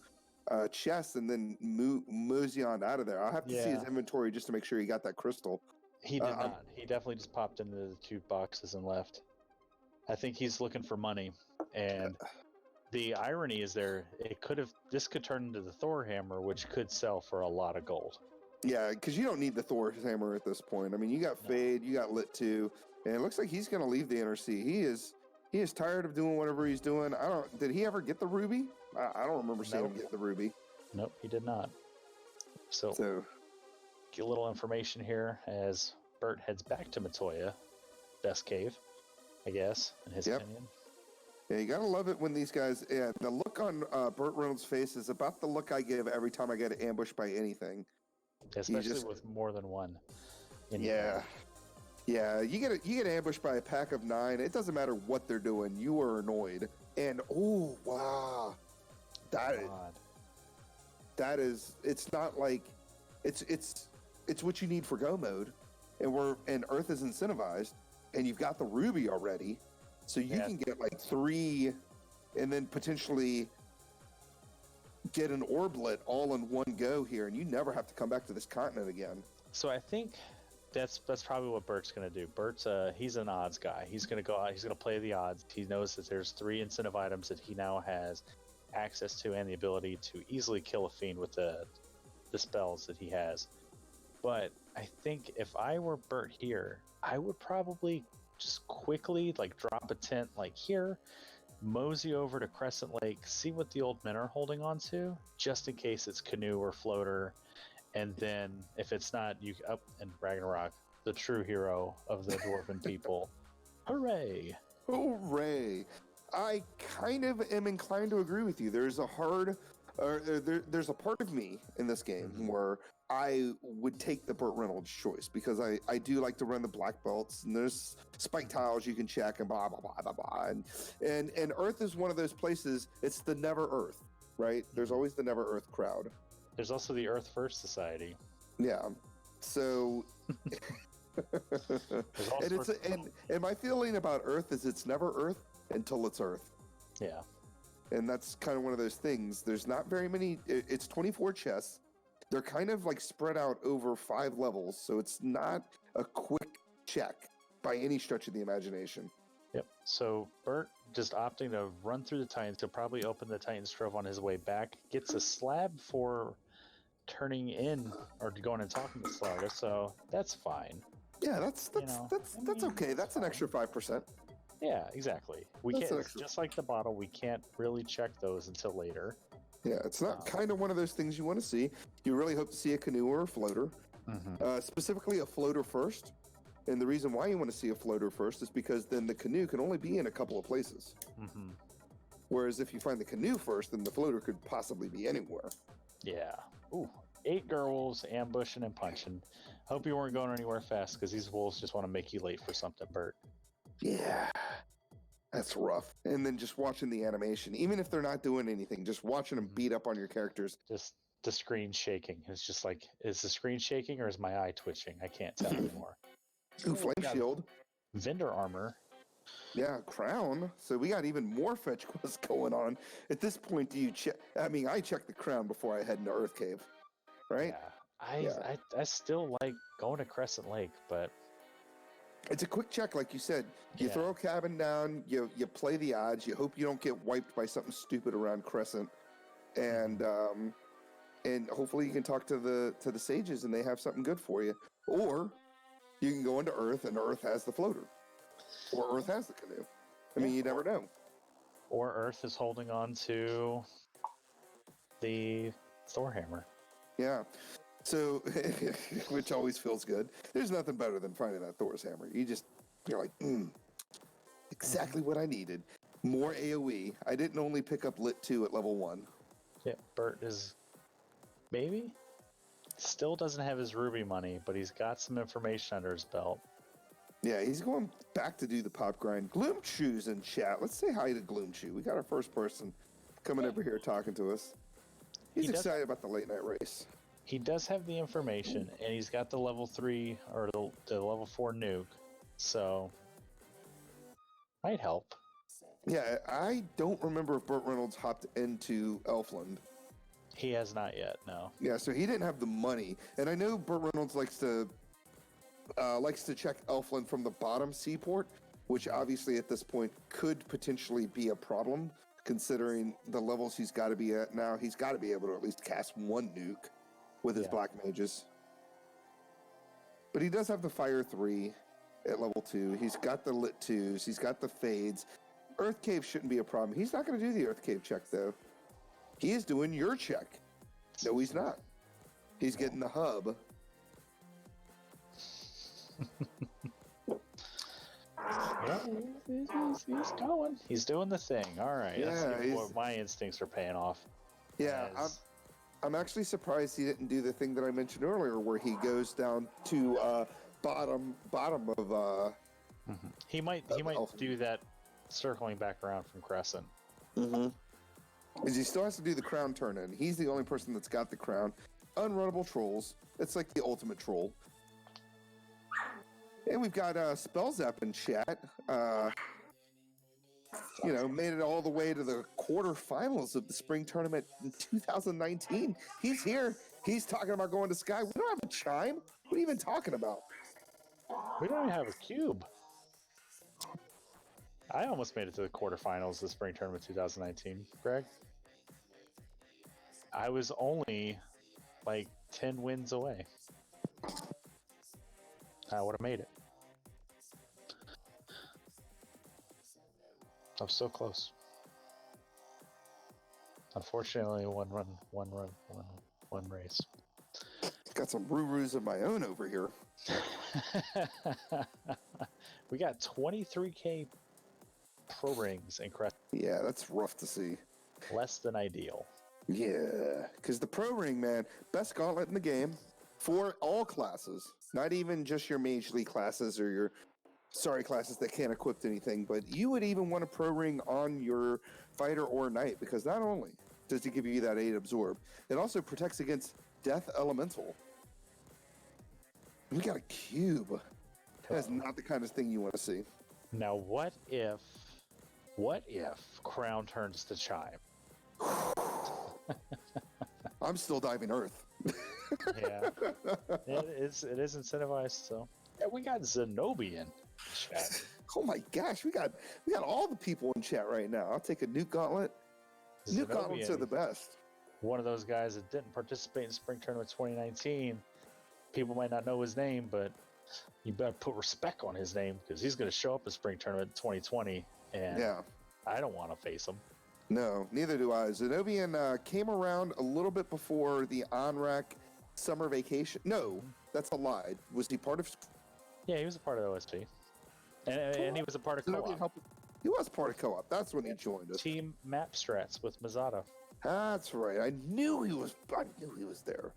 chests and then mosey on out of there. I'll have to see his inventory just to make sure he got that crystal. He did not. He definitely just popped into the two boxes and left. I think he's looking for money, and the irony is this could turn into the Thor hammer, which could sell for a lot of gold. Yeah, because you don't need the Thor hammer at this point. I mean, you got Fade, you got Lit 2, and it looks like he's going to leave the NRC. He is tired of doing whatever he's doing. Did he ever get the ruby? I don't remember seeing him get the ruby. Nope, he did not. So get a little information here as Burt heads back to Matoya, best cave, I guess, in his opinion. Yeah, you gotta love it when these guys. Yeah, the look on BurtReynolds' face is about the look I give every time I get ambushed by anything. Especially with more than one. Yeah, you get ambushed by a pack of 9. It doesn't matter what they're doing. You are annoyed. And oh wow, that is. It's not like it's what you need for go mode, and Earth is incentivized, and you've got the ruby already. So you can get like 3 and then potentially get an orblet all in one go here, and you never have to come back to this continent again. So I think that's probably what Bert's going to do. Bert's he's an odds guy. He's going to go out, he's going to play the odds. He knows that there's 3 incentive items that he now has access to and the ability to easily kill a fiend with the spells that he has. But I think if I were Bert here, I would probably just quickly drop a tent here, mosey over to Crescent Lake, see what the old men are holding on to, just in case it's canoe or floater, and then if it's not, you up and Ragnarok, the true hero of the dwarven people. Hooray! I kind of am inclined to agree with you. There's a part of me in this game where I would take the BurtReynolds choice because I do like to run the black belts, and there's spike tiles you can check and blah blah blah blah blah, and Earth is one of those places. It's the Never Earth, right? There's always the Never Earth crowd. There's also the Earth First Society. Yeah, so and my feeling about Earth is it's never Earth until it's Earth. Yeah, and that's kind of one of those things. There's not very many. It's 24 chests. They're kind of spread out over 5 levels, so it's not a quick check by any stretch of the imagination. Yep. So Bert just opting to run through the Titans. He'll probably open the Titan's Trove on his way back. Gets a slab for turning in or going and talking to Slarda, so that's fine. Yeah, that's okay. That's an extra 5%. Yeah, exactly. It's just like the bottle. We can't really check those until later. Yeah, it's not kind of one of those things you want to see. You really hope to see a canoe or a floater. Specifically a floater first. And the reason why you want to see a floater first is because then the canoe can only be in a couple of places. Whereas if you find the canoe first, then the floater could possibly be anywhere. Yeah. Ooh, 8 girls ambushing and punching. Hope you weren't going anywhere fast because these wolves just want to make you late for something, Bert. Yeah. That's rough. And then just watching the animation, even if they're not doing anything, just watching them beat up on your characters. Just the screen shaking. It's just is the screen shaking or is my eye twitching? I can't tell anymore. Ooh, flame shield. Vendor armor. Yeah, crown. So we got even more fetch quests going on. At this point, do you check? I mean, I check the crown before I head into Earth Cave, right? Yeah. I still like going to Crescent Lake, but it's a quick check, like you said. You throw a cabin down, you play the odds, you hope you don't get wiped by something stupid around Crescent, and hopefully you can talk to the sages and they have something good for you. Or you can go into Earth and Earth has the floater, or Earth has the canoe. I mean, you never know. Or Earth is holding on to the Thor hammer. Yeah. So, which always feels good. There's nothing better than finding that Thor's hammer. You're like, exactly what I needed. More AoE. I didn't only pick up Lit 2 at level 1. Yeah, Burt is maybe still doesn't have his ruby money, but he's got some information under his belt. Yeah, he's going back to do the pop grind. Gloomchew's in chat. Let's say hi to Gloomchew. We got our first person coming over here talking to us. He's excited about the late night race. He does have the information, and he's got the level 3 or the level 4 nuke, so might help. Yeah, I don't remember if BurtReynolds hopped into Elfland. He has not yet, no. Yeah, so he didn't have the money, and I know BurtReynolds likes to check Elfland from the bottom seaport, which obviously at this point could potentially be a problem, considering the levels he's got to be at now. He's got to be able to at least cast one nuke with his black mages. But he does have the Fire 3 at level 2. He's got the Lit 2s. He's got the Fades. Earth Cave shouldn't be a problem. He's not going to do the Earth Cave check, though. He is doing your check. No, he's not. He's getting the hub. Yeah, he's going. He's doing the thing. All right. Yeah, my instincts are paying off. Yeah, I'm actually surprised he didn't do the thing that I mentioned earlier, where he goes down to bottom of. He might do that, circling back around from Crescent. Because he still has to do the crown turn in. He's the only person that's got the crown. Unrunnable trolls. It's like the ultimate troll. And we've got Spellzap in chat. Made it all the way to the quarterfinals of the spring tournament in 2019. He's here. He's talking about going to Sky. We don't have a chime. What are you even talking about? We don't even have a cube. I almost made it to the quarterfinals of the spring tournament 2019, Greg. I was only like 10 wins away. I would have made it. I was so close. Unfortunately, one race. Got some roo-roos of my own over here. We got 23k pro rings in Crescent. Yeah, that's rough to see. Less than ideal. Yeah, because the pro ring, man, best gauntlet in the game for all classes. Not even just your Mage League classes or your classes that can't equip anything, but you would even want a pro ring on your fighter or knight, because not only does it give you that 8 absorb, it also protects against Death Elemental. We got a cube. That's not the kind of thing you want to see. Now, what if Crown turns to Chime? I'm still diving Earth. Yeah, it is incentivized. So, yeah, we got Zenobia in chat. Oh my gosh, we got all the people in chat right now. I'll take a Nuke Gauntlet. Nuke Gauntlets are the best. One of those guys that didn't participate in Spring Tournament 2019. People might not know his name, but you better put respect on his name, because he's going to show up in Spring Tournament 2020, and I don't want to face him. No, neither do I. Zenobian came around a little bit before the OnRack summer vacation. No, that's a lie. Was he part of? Yeah, he was a part of OSP, and he was a part of Co-op. He was part of Co-op. That's when he joined us. Team Map Strats with Mazada. That's right. I knew he was there.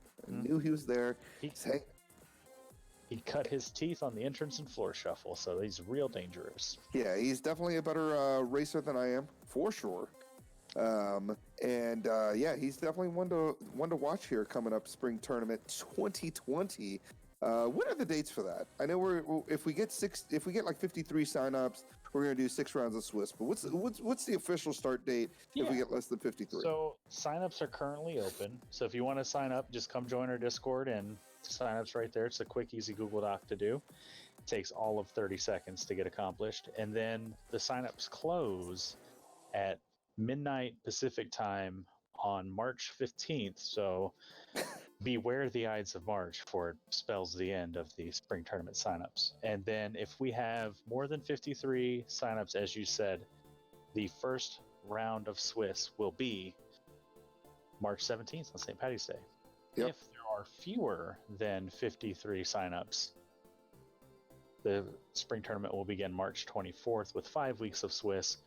He cut his teeth on the entrance and floor shuffle, so he's real dangerous. Yeah, he's definitely a better racer than I am, for sure. He's definitely one to watch here coming up spring tournament 2020. What are the dates for that? I know if we get like 53 signups, we're gonna do 6 rounds of Swiss. But what's the official start date if we get less than 53? So signups are currently open. So if you want to sign up, just come join our Discord, and signups right there. It's a quick, easy Google Doc to do. It takes all of 30 seconds to get accomplished, and then the signups close at midnight Pacific time on March 15th. So beware the Ides of March, for it spells the end of the spring tournament signups. And then if we have more than 53 signups, as you said, the first round of Swiss will be March 17th on St. Patty's Day. Yep. If there are are fewer than 53 signups, the spring tournament will begin March 24th with 5 weeks of Swiss.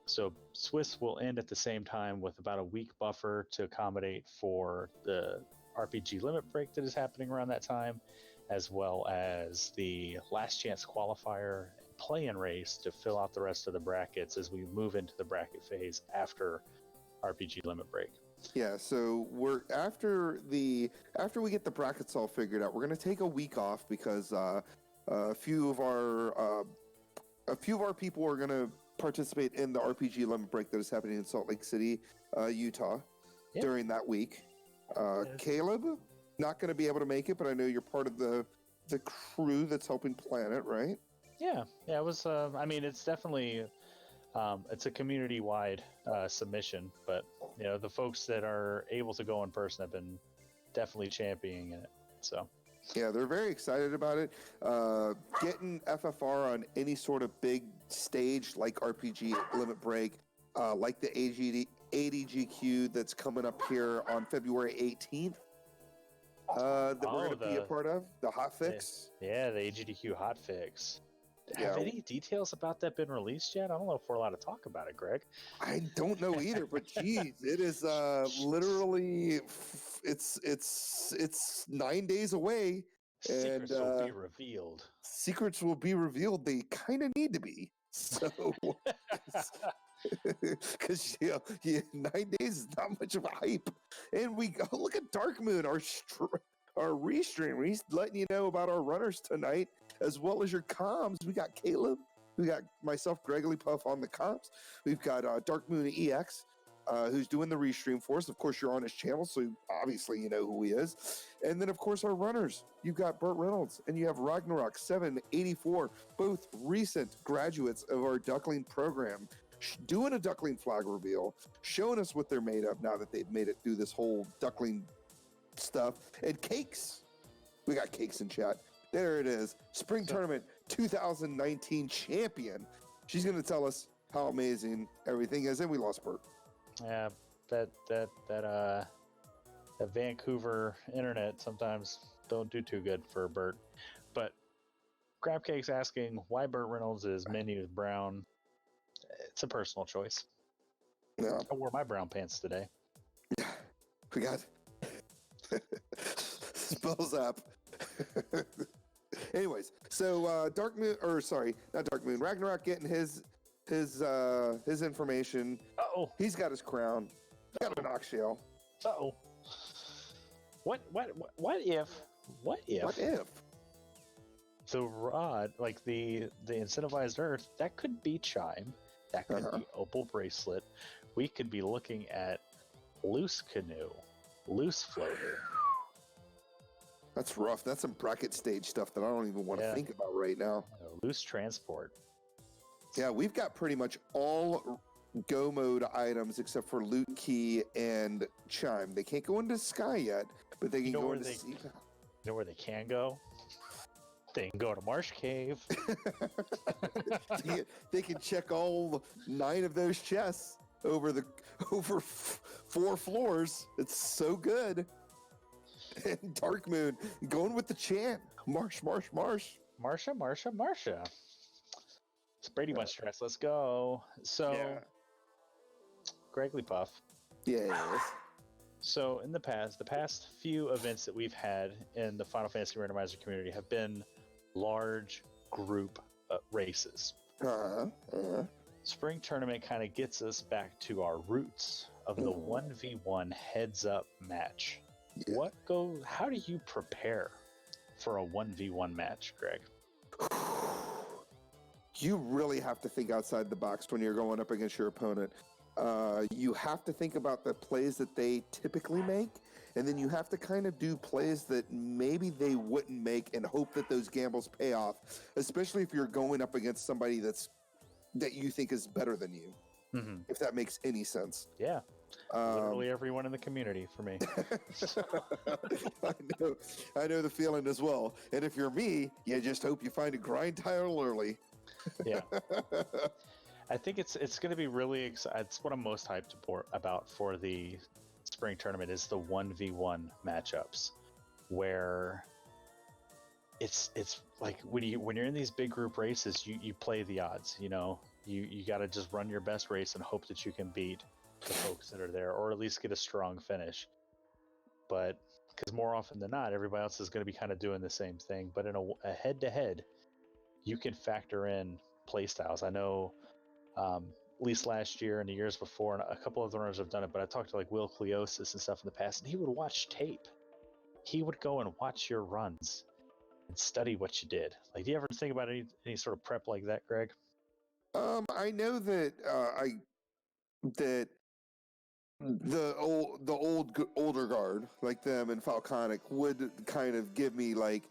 So Swiss will end at the same time with about a week buffer to accommodate for the RPG limit break that is happening around that time, as well as the last chance qualifier play-in race to fill out the rest of the brackets as we move into the bracket phase after RPG limit break. Yeah, so we're after we get the brackets all figured out, we're going to take a week off because a few of our people are going to participate in the RPG limit break that is happening in Salt Lake City, Utah, during that week. Caleb, not going to be able to make it, but I know you're part of the crew that's helping plan it, right? Yeah, it was. I mean, it's definitely it's a community-wide submission, but the folks that are able to go in person have been definitely championing it. So. Yeah, they're very excited about it. Getting FFR on any sort of big stage like RPG Limit Break, like the ADGQ that's coming up here on February 18th, that we're going to be a part of, the hotfix. Yeah, the AGDQ hotfix. Yeah. Have any details about that been released yet? I don't know if we're allowed to talk about it, Greg. I don't know either, but geez, it is literally it's 9 days away. Secrets will be revealed. Secrets will be revealed. They kind of need to be. So, because 9 days is not much of a hype. And we go look at Dark Moon, our restream. He's letting you know about our runners tonight, as well as your comms. We got Caleb. We got myself, Gregory Puff, on the comms. We've got Dark Moon EX, who's doing the restream for us. Of course, you're on his channel, so obviously you know who he is. And then, of course, our runners. You've got BurtReynolds, and you have Ragnarok784, both recent graduates of our Duckling program, doing a Duckling flag reveal, showing us what they're made of now that they've made it through this whole Duckling stuff. And Cakes. We got Cakes in chat. There it is. Spring Tournament 2019 champion. She's going to tell us how amazing everything is. And we lost Bert. Yeah, that Vancouver internet sometimes don't do too good for Bert. But Crabcake's asking why BurtReynolds' menu is brown. It's a personal choice. Yeah. I wore my brown pants today. Yeah. We got Spells up. Anyways, so Dark Moon, or sorry, not Dark Moon, Ragnarok getting his information. Uh-oh. He's got his crown. He's got an ox shell. Uh-oh. What if the rod, like the incentivized earth, that could be chime, that could be opal bracelet. We could be looking at loose canoe, loose floater. That's rough. That's some bracket stage stuff that I don't even want to think about right now. Loose transport. Yeah, we've got pretty much all go mode items except for loot key and chime. They can't go into sky yet, but they can go into sea. You know where they can go? They can go to Marsh Cave. They can check all 9 of those chests over 4 floors. It's so good. And Dark Moon going with the chant. Marsh. Marsha. It's Brady Bunch stress. Let's go. So, Gregory Puff. Yes. So in the past few events that we've had in the Final Fantasy Randomizer community have been large group races. Spring Tournament kind of gets us back to our roots of the 1v1 heads-up match. Yeah. How do you prepare for a 1v1 match, Greg? You really have to think outside the box when you're going up against your opponent. You have to think about the plays that they typically make, and then you have to kind of do plays that maybe they wouldn't make and hope that those gambles pay off, especially if you're going up against somebody that you think is better than you, if that makes any sense. Yeah. Literally everyone in the community for me. I know the feeling as well. And if you're me, you just hope you find a grind tile early. Yeah. I think it's going to be really exciting. It's what I'm most hyped about for the spring tournament is the 1v1 matchups. where it's like when you're in these big group races, you play the odds. You got to just run your best race and hope that you can beat the folks that are there, or at least get a strong finish. But because more often than not, everybody else is going to be kind of doing the same thing. But in a head-to-head, you can factor in play styles. I know, at least last year and the years before, and a couple of the runners have done it, but I talked to like Will Cleosis and stuff in the past, and he would watch tape. He would go and watch your runs and study what you did. Like, do you ever think about any sort of prep like that, Greg? I know that that the older guard, like them and Falconic, would kind of give me like,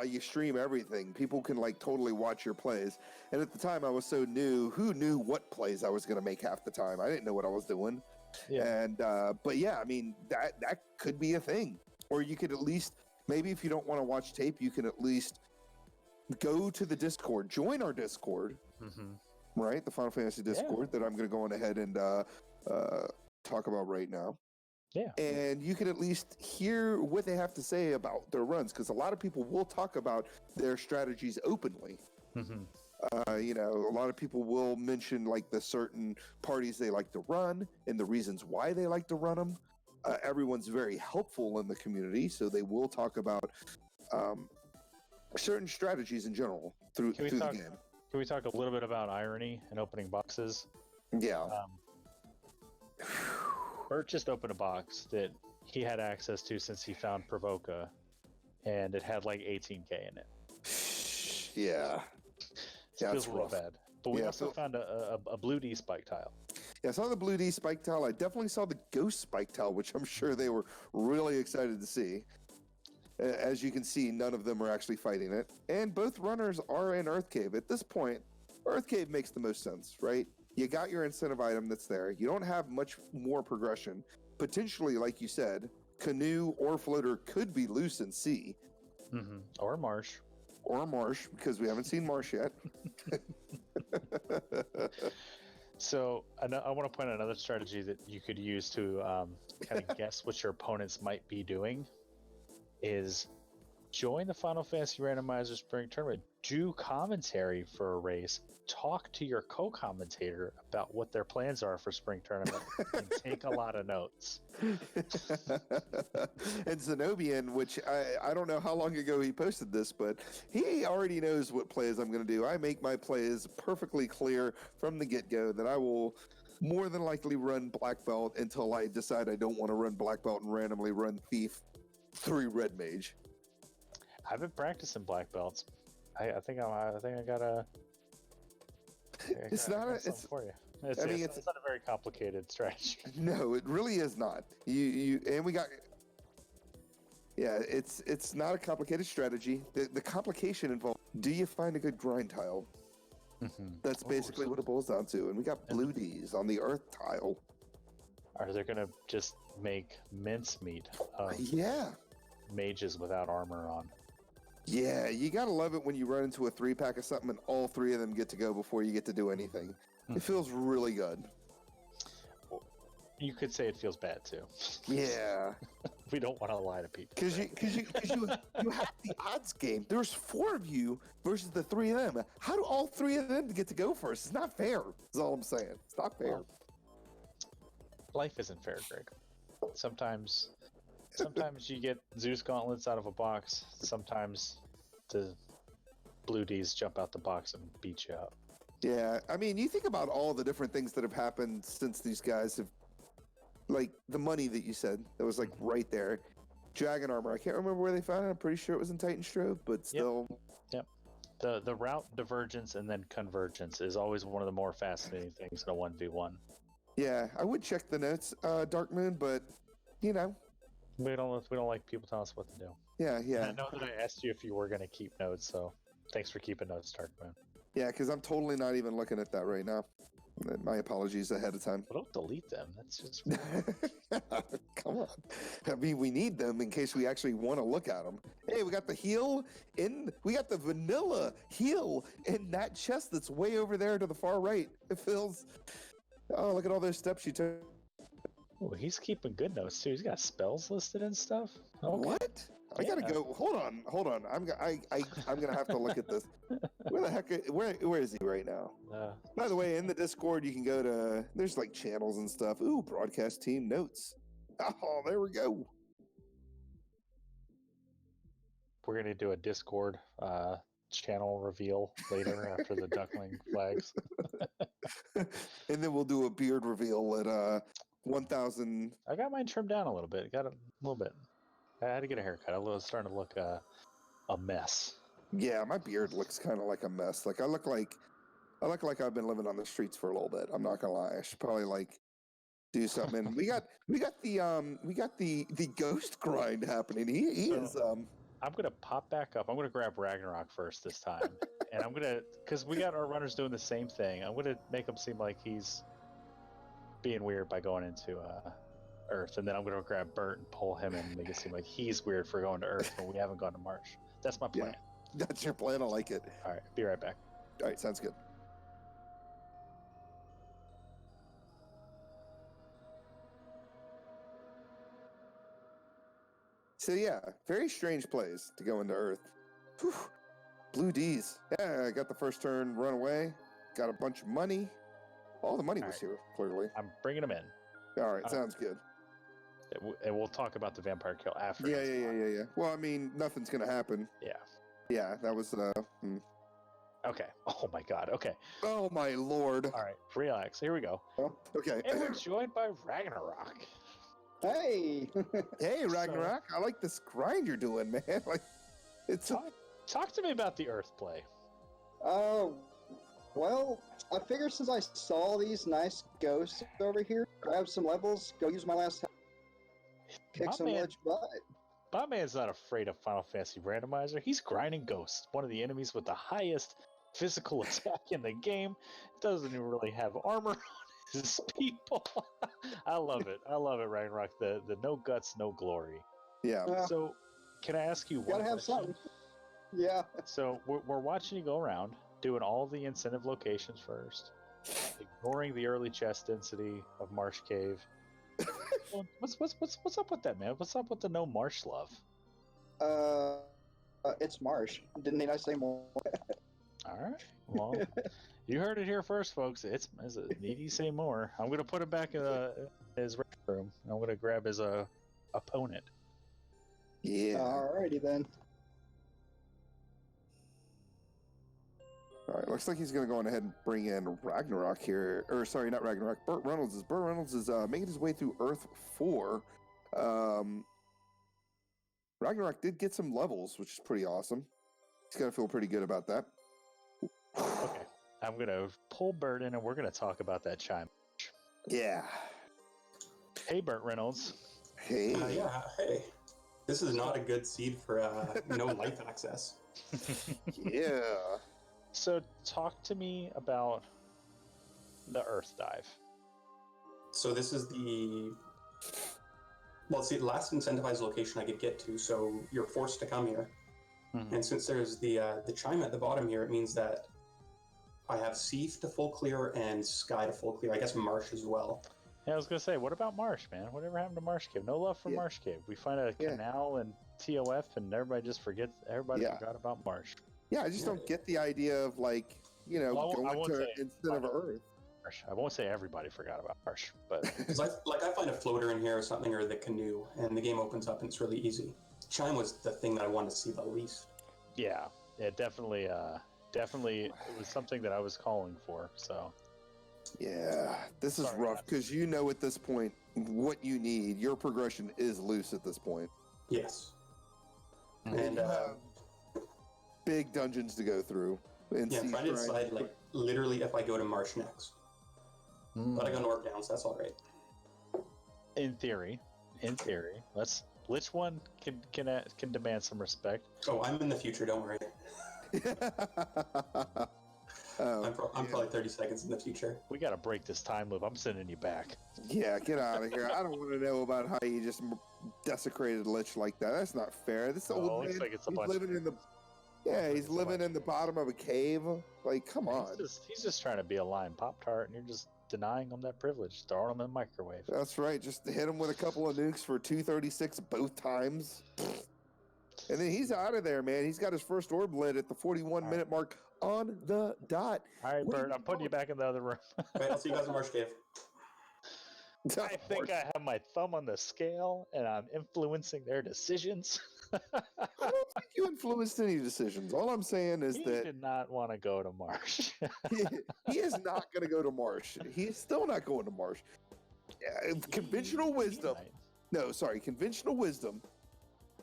you stream everything. People can like totally watch your plays. And at the time I was so new, who knew what plays I was going to make half the time? I didn't know what I was doing. Yeah. And, but yeah, I mean, that could be a thing. Or you could at least, maybe if you don't want to watch tape, you can at least go to the Discord, join our Discord, right? The Final Fantasy Discord that I'm going to go on ahead and talk about right now. Yeah. And you can at least hear what they have to say about their runs, because a lot of people will talk about their strategies openly. A lot of people will mention like the certain parties they like to run and the reasons why they like to run them. Everyone's very helpful in the community, so they will talk about certain strategies in general through the game. Can we talk a little bit about irony and opening boxes? Yeah. Burt just opened a box that he had access to since he found Provoca, and it had like 18K in it. Yeah. It feels real bad. But we also found a Blue D spike tile. Yeah, I saw the Blue D spike tile. I definitely saw the Ghost spike tile, which I'm sure they were really excited to see. As you can see, none of them are actually fighting it. And both runners are in Earth Cave. At this point, Earth Cave makes the most sense, right? You got your incentive item that's there. You don't have much more progression. Potentially, like you said, Canoe or Floater could be loose in sea. Or Marsh. Or Marsh, because we haven't seen Marsh yet. So I want to point out another strategy that you could use to kind of guess what your opponents might be doing is join the Final Fantasy Randomizer Spring Tournament, do commentary for a race, talk to your co-commentator about what their plans are for Spring Tournament, and take a lot of notes. And Zenobian, which I don't know how long ago he posted this, but he already knows what plays I'm going to do. I make my plays perfectly clear from the get-go that I will more than likely run Black Belt until I decide I don't want to run Black Belt and randomly run Thief 3 Red Mage. I've been practicing black belts. I think I got a. It's not a very complicated strategy. No, it really is not. It's not a complicated strategy. The complication involved. Do you find a good grind tile? That's basically what it boils down to. And we got Blue Ds on the Earth tile. Are they gonna just make mincemeat of mages without armor on? Yeah, you gotta love it when you run into a 3-pack of something and all 3 of them get to go before you get to do anything. It feels really good. You could say it feels bad too. Yeah. We don't want to lie to people. Because you have the odds game. There's 4 of you versus the 3 of them. How do all 3 of them get to go first? It's not fair. That's all I'm saying. It's not fair. Life isn't fair, Greg. Sometimes you get Zeus gauntlets out of a box. Sometimes the Blue Ds jump out the box and beat you up. Yeah, I mean, you think about all the different things that have happened since these guys have, like the money that you said that was like right there. Dragon armor. I can't remember where they found it. I'm pretty sure it was in Titan Strove, but still. Yep. The route divergence and then convergence is always one of the more fascinating things in a 1v1. Yeah, I would check the notes, Dark Moon, but you know. We don't like people telling us what to do. Yeah. And I know that I asked you if you were going to keep notes, so thanks for keeping notes, Dark Moon. Yeah, because I'm totally not even looking at that right now. My apologies ahead of time. Well, don't delete them. That's just come on. I mean, we need them in case we actually want to look at them. Hey, we got the heal we got the vanilla heal in that chest that's way over there to the far right. It feels. Oh, look at all those steps you took. Oh, he's keeping good notes too. He's got spells listed and stuff. Okay. What? I gotta go. Hold on. I'm gonna have to look at this. Where the heck? Where is he right now? By the way, in the Discord, you can go to. There's like channels and stuff. Ooh, broadcast team notes. Oh, there we go. We're gonna do a Discord channel reveal later after the Duckling flags. And then we'll do a beard reveal at 1,000. I got mine trimmed down a little bit. Got a little bit. I had to get a haircut. I was starting to look a mess. Yeah, my beard looks kind of like a mess. Like I look like I've been living on the streets for a little bit. I'm not gonna lie. I should probably like do something. And we got the ghost grind happening. He is I'm gonna pop back up. I'm gonna grab Ragnarok first this time, and I'm gonna because we got our runners doing the same thing. I'm gonna make him seem like he's being weird by going into Earth, and then I'm gonna grab Burt and pull him in and make it seem like he's weird for going to Earth, but we haven't gone to Marsh. That's my plan. Yeah, that's your plan. I like it. All right, be right back. All right, sounds good. So yeah, very strange place to go into Earth. Whew. Blue D's. Yeah, I got the first turn, run away. Got a bunch of money. All the money was here, clearly. I'm bringing him in. All right, sounds good. And we'll talk about the vampire kill after. Yeah. Well, I mean, nothing's gonna happen. Yeah, that was Okay. Oh my God. Okay. Oh my lord. All right. Relax. Here we go. Okay. And we're joined by Ragnarok. Hey! Hey, Ragnarok. I like this grind you're doing, man. Like, it's Talk to me about the Earth play. Well, I figured since I saw these nice ghosts over here, grab some levels, go use my last health, kick some ledge butt. My man's not afraid of Final Fantasy Randomizer. He's grinding ghosts, one of the enemies with the highest physical attack in the game. Doesn't even really have armor on his people. I love it, Ragnarok. The no guts, no glory. Yeah. So, can I ask you one Gotta have question? something. Yeah. So, we're watching you go around, doing all the incentive locations first, ignoring the early chest density of Marsh Cave. What's up with that, man? What's up with the no marsh love? It's marsh. Didn't I say more? All right. Well, you heard it here first, folks. It's need you say more? I'm gonna put him back in his room. I'm gonna grab his opponent. Yeah. Alrighty then. All right, looks like he's going to go on ahead and bring in Ragnarok here. Or, sorry, not Ragnarok. BurtReynolds. BurtReynolds is making his way through Earth 4. Ragnarok did get some levels, which is pretty awesome. He's got to feel pretty good about that. Okay. I'm going to pull Burt in, and we're going to talk about that chime. Yeah. Hey, BurtReynolds. Hey. Yeah, hey. This is not a good seed for no life access. Yeah. So, talk to me about the Earth Dive. So this is the last incentivized location I could get to. So you're forced to come here, and since there's the chime at the bottom here, it means that I have sea to full clear and sky to full clear. I guess marsh as well. Yeah, I was gonna say, what about Marsh, man? Whatever happened to Marsh Cave? No love for Marsh Cave. We find a canal and TOF, and everybody just forgets. Everybody forgot about Marsh. Yeah, I just don't get the idea of, like, you know, going to instead of Earth. I won't say everybody forgot about Marsh, but Because I find a floater in here or something, or the canoe, and the game opens up and it's really easy. Chime was the thing that I wanted to see the least. yeah, it definitely it was something that I was calling for. So Yeah, this is rough because you know at this point what you need. Your progression is loose at this point. Yes. And big dungeons to go through. And I'm trying to decide, like, literally if I go to Marsh next. But I go north down, so that's all right. in theory, which one can demand some respect? Oh, I'm in the future, don't worry. I'm probably 30 seconds in the future. We gotta break this time loop. I'm sending you back. Yeah, get out of here. I don't want to know about how you just desecrated Lich like that. That's not fair. This old man, like it's a he's bunch living in the... Yeah, he's living in the bottom of a cave. Like, come on. He's just trying to be a lion Pop-Tart, and you're just denying him that privilege, throwing him in the microwave. That's right. Just hit him with a couple of nukes for 236 both times. And then he's out of there, man. He's got his first orb lit at the 41-minute mark on the dot. All right, Bert, I'm putting you back in the other room. Right, I'll see you guys in Marsh Cave. I think I have my thumb on the scale, and I'm influencing their decisions. I don't think you influenced any decisions. All I'm saying is He that did not want to go to Marsh. he is not going to go to Marsh. He's still not going to Marsh. Conventional wisdom. Conventional wisdom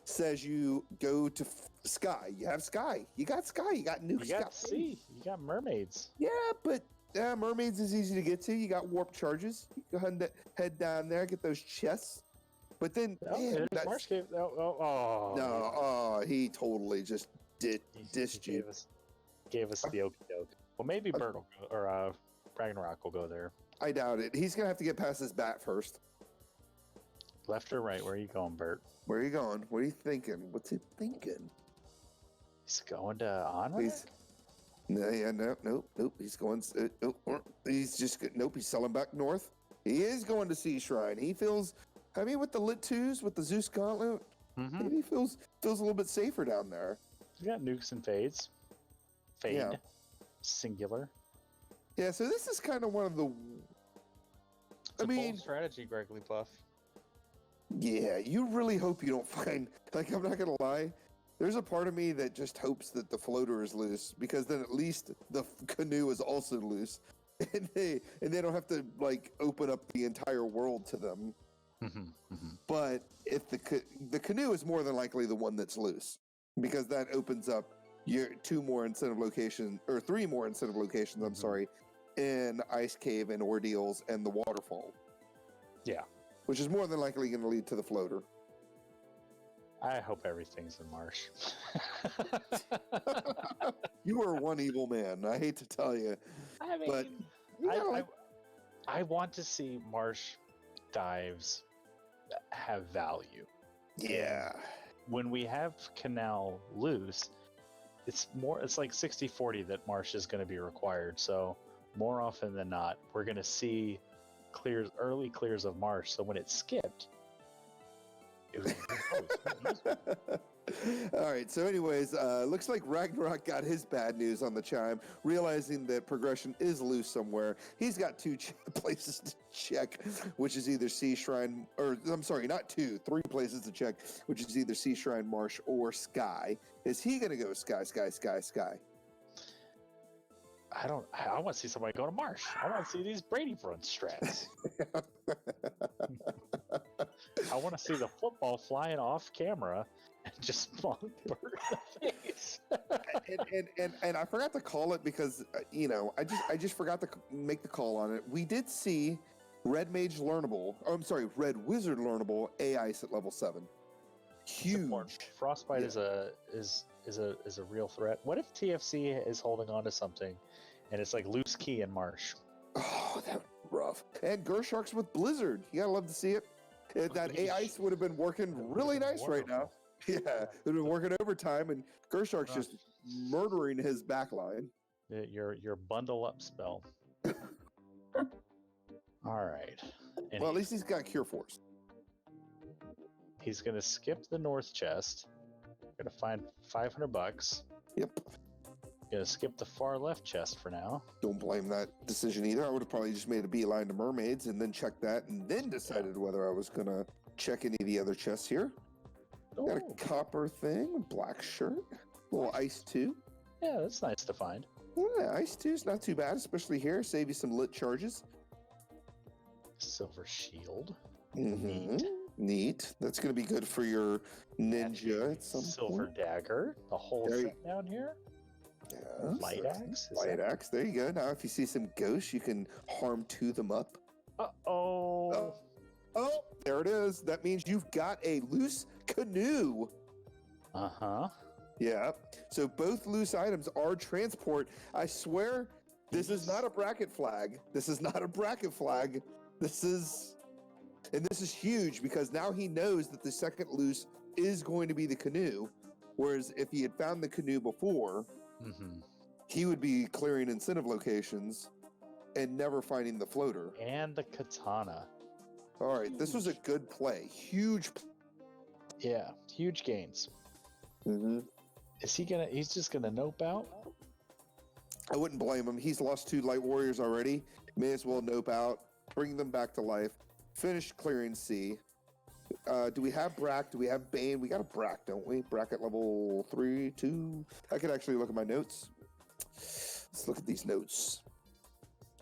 says you go to Sky. You have Sky. You got Sky. You got Nuke Sky. You got Sea. You got mermaids. Yeah, but mermaids is easy to get to. You got warp charges. You go ahead and head down there, get those chests. But then, man, there's Marsh Cave. He totally just dissed you. Gave us the okie doke. Well, maybe Bert will go, or Ragnarok will go there. I doubt it. He's gonna have to get past his bat first. Left or right? Where are you going, Bert? Where are you going? What are you thinking? What's he thinking? He's going to Onward? Nope. He's going. He's selling back north. He is going to Sea Shrine. He feels. I mean, with the Lit 2s, with the Zeus Gauntlet, maybe he feels a little bit safer down there. You got nukes and fades. Fade. Singular. Yeah, so this is kind of one of the. It's a bold strategy, Gregory Puff. Yeah, you really hope you don't find. Like, I'm not gonna lie. There's a part of me that just hopes that the floater is loose, because then at least the canoe is also loose, and they don't have to like open up the entire world to them. But if the canoe is more than likely the one that's loose, because that opens up your 3 more incentive locations. I'm sorry, in Ice Cave and Ordeals and the Waterfall. Yeah, which is more than likely going to lead to the floater. I hope everything's in Marsh. You are one evil man. I hate to tell you. I mean, but, I want to see Marsh dives have value. Yeah. When we have Canal loose, it's like 60-40 that Marsh is going to be required. So more often than not, we're going to see early clears of Marsh. So when it's skipped, it was All right, so anyways, looks like Ragnarok got his bad news on the chime, realizing that progression is loose somewhere. He's got 2 places to check, which is either Sea Shrine, or I'm sorry, not 2, 3 places to check, which is either Sea Shrine, Marsh, or Sky. Is he going to go Sky? I want to see somebody go to Marsh. I want to see these Brady Front strats. I want to see the football flying off camera and just plunk Bert in the face. and I forgot to call it because I just forgot to make the call on it. We did see Red Wizard learnable A-Ice at level 7. Huge. Frostbite is a real threat. What if TFC is holding on to something and it's like loose key in Marsh? Oh, that would be rough. And Gersharks with Blizzard. You gotta love to see it. That A-Ice would have been working really nice right now. Yeah, it would have been working overtime, and Gershark's just murdering his backline. Your bundle up spell. All right. Well, at least he's got Cure Force. He's gonna skip the north chest. Gonna find $500. Yep. Gonna skip the far left chest for now. Don't blame that decision either. I would have probably just made a beeline to mermaids and then checked that and then decided whether I was gonna check any of the other chests here. Got a copper thing, black shirt, little Ice 2. Yeah, that's nice to find. Yeah, Ice 2's not too bad, especially here. Save you some lit charges. Silver shield. Neat. That's going to be good for your ninja at some Silver point. dagger. The whole set down here. Yeah. Light axe. Light axe. There you go. Now, if you see some ghosts, you can harm 2 them up. Oh, there it is. That means you've got a loose canoe. Yeah. So both loose items are transport. I swear, this is not a bracket flag. This is huge because now he knows that the second loose is going to be the canoe. Whereas if he had found the canoe before, he would be clearing incentive locations and never finding the floater. And the katana. All right, this was a good play. Huge. Yeah, huge gains. Mm-hmm. Is he gonna? He's just gonna nope out. I wouldn't blame him. He's lost 2 light warriors already. May as well nope out, bring them back to life, finish clearing C. Do we have Brack? Do we have Bane? We got a Brack, don't we? Brack at level 3, 2. I could actually look at my notes. Let's look at these notes.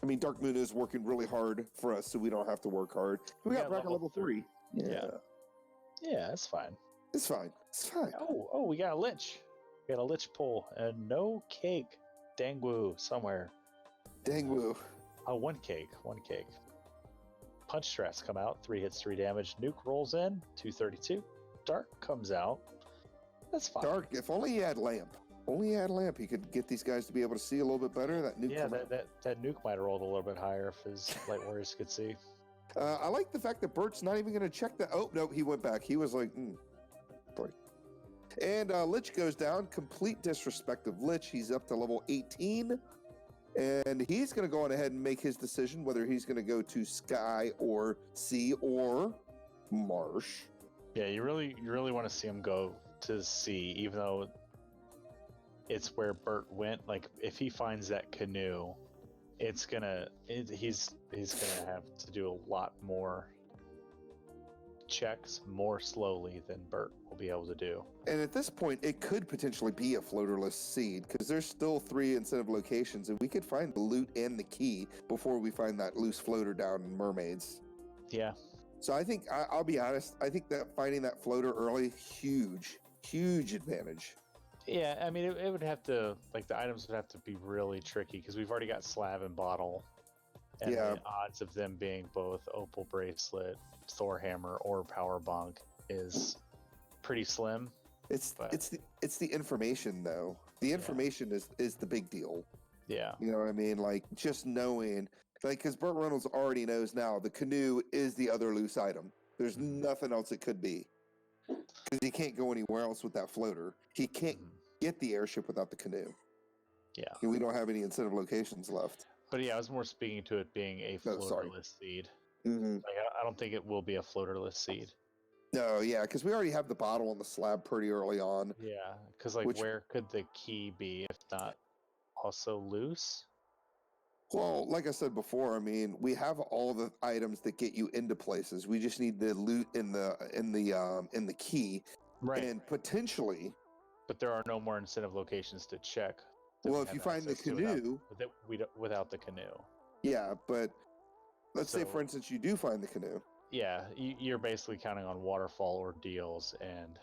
I mean, Dark Moon is working really hard for us, so we don't have to work hard. We got Brack at level 3. Yeah, that's fine. It's fine. It's fine. Oh, we got a Lich. We got a Lich pull and no cake. Dangwoo somewhere. Dangwoo. Oh, one cake. Punch strats come out. 3 hits, 3 damage. Nuke rolls in. 232. Dark comes out. That's fine. Dark. If only he had Lamp. Only he had Lamp, he could get these guys to be able to see a little bit better. That nuke. Yeah, that nuke might have rolled a little bit higher if his light warriors could see. I like the fact that Bert's not even going to check that. Oh, no, he went back. He was like, boy. And Lich goes down. Complete disrespect of Lich. He's up to level 18. And he's going to go on ahead and make his decision whether he's going to go to Sky or Sea or Marsh. Yeah, you really want to see him go to Sea, even though it's where Burt went. Like, if he finds that canoe, he's gonna have to do a lot more checks more slowly than Burt will be able to do. And at this point, it could potentially be a floaterless seed because there's still 3 incentive locations, and we could find the loot and the key before we find that loose floater down in Mermaids. Yeah. So I think, I'll be honest, I think that finding that floater early, huge advantage. Yeah, I mean, it would have to, like, the items would have to be really tricky because we've already got Slab and Bottle. And the odds of them being both Opal Bracelet, Thor Hammer, or Power Bunk is pretty slim. It's the information, though. The information is the big deal. Yeah. You know what I mean? Like, just knowing, like, because BurtReynolds already knows now the canoe is the other loose item. There's nothing else it could be. Because he can't go anywhere else with that floater. He can't get the airship without the canoe. Yeah. And we don't have any incentive locations left. But yeah, I was more speaking to it being a floaterless seed. Mm-hmm. Like, I don't think it will be a floaterless seed. No, yeah, because we already have the bottle on the slab pretty early on. Yeah, because, like, where could the key be if not also loose? Well, like I said before, I mean, we have all the items that get you into places. We just need the loot in the key, right? And potentially, but there are no more incentive locations to check. Well, if you find the canoe, without the canoe, yeah. But let's say, for instance, you do find the canoe. Yeah, you're basically counting on waterfall ordeals and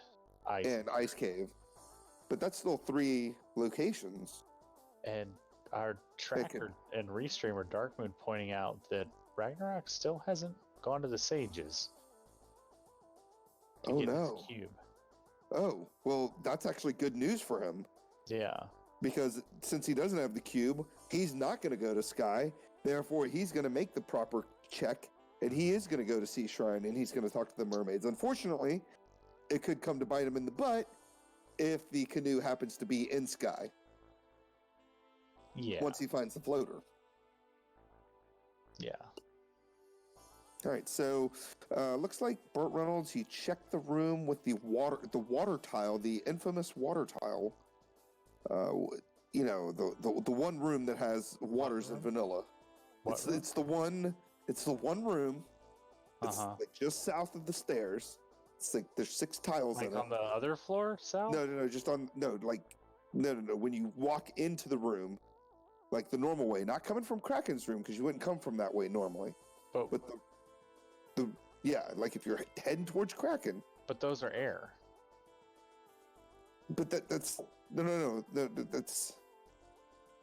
ice cave, but that's still 3 locations. And our tracker and restreamer Darkmoon pointing out that Ragnarok still hasn't gone to the Sages to get his cube. Oh, well, that's actually good news for him. Yeah. Because since he doesn't have the cube, he's not going to go to Sky. Therefore, he's going to make the proper check, and he is going to go to Sea Shrine, and he's going to talk to the mermaids. Unfortunately, it could come to bite him in the butt if the canoe happens to be in Sky. Yeah. Once he finds the floater. Yeah. All right, so looks like BurtReynolds, he checked the room with the water tile, the infamous water tile. You know, the one room that has waters and vanilla. It's the one room. It's like just south of the stairs. It's like there's 6 tiles in it. Like on the other floor, south? No, just on no. When you walk into the room, like the normal way, not coming from Kraken's room because you wouldn't come from that way normally. But like if you're heading towards Kraken. But those are air. But that's no.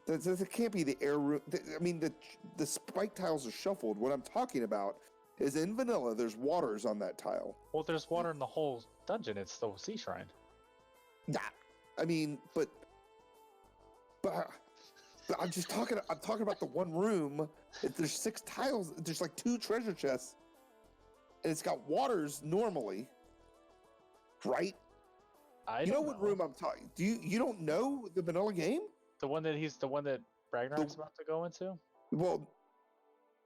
That can't be the air room. I mean, the spike tiles are shuffled. What I'm talking about is in vanilla. There's waters on that tile. Well, there's water in the whole dungeon. It's the Sea Shrine. Nah, I mean, but I'm just talking. I'm talking about the one room. There's 6 tiles. There's like 2 treasure chests, and it's got waters normally, right? I don't know what room I'm talking. You don't know the vanilla game? The one that Ragnarok's about to go into? Well,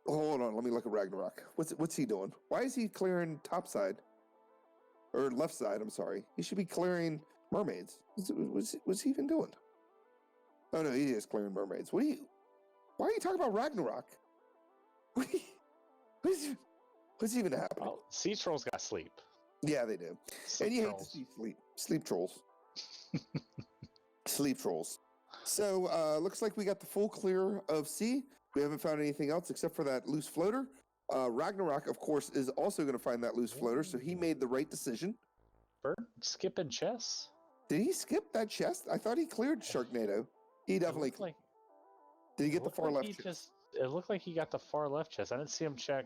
hold on. Let me look at Ragnarok. What's he doing? Why is he clearing top side? Or left side, I'm sorry. He should be clearing Mermaids. What's he even doing? Oh no, he is clearing mermaids. Why are you talking about Ragnarok? What's even happening? Oh, sea trolls got sleep. Yeah, they do. Sleep and you trolls. hate to see sleep trolls. Sleep trolls. So looks like we got the full clear of sea. We haven't found anything else except for that loose floater. Ragnarok, of course, is also going to find that loose floater, so he made the right decision. Bert skipping chess? Did he skip that chest? I thought he cleared Sharknado. He definitely. Did he get the far left chest? It looked like he got the far left chest. I didn't see him check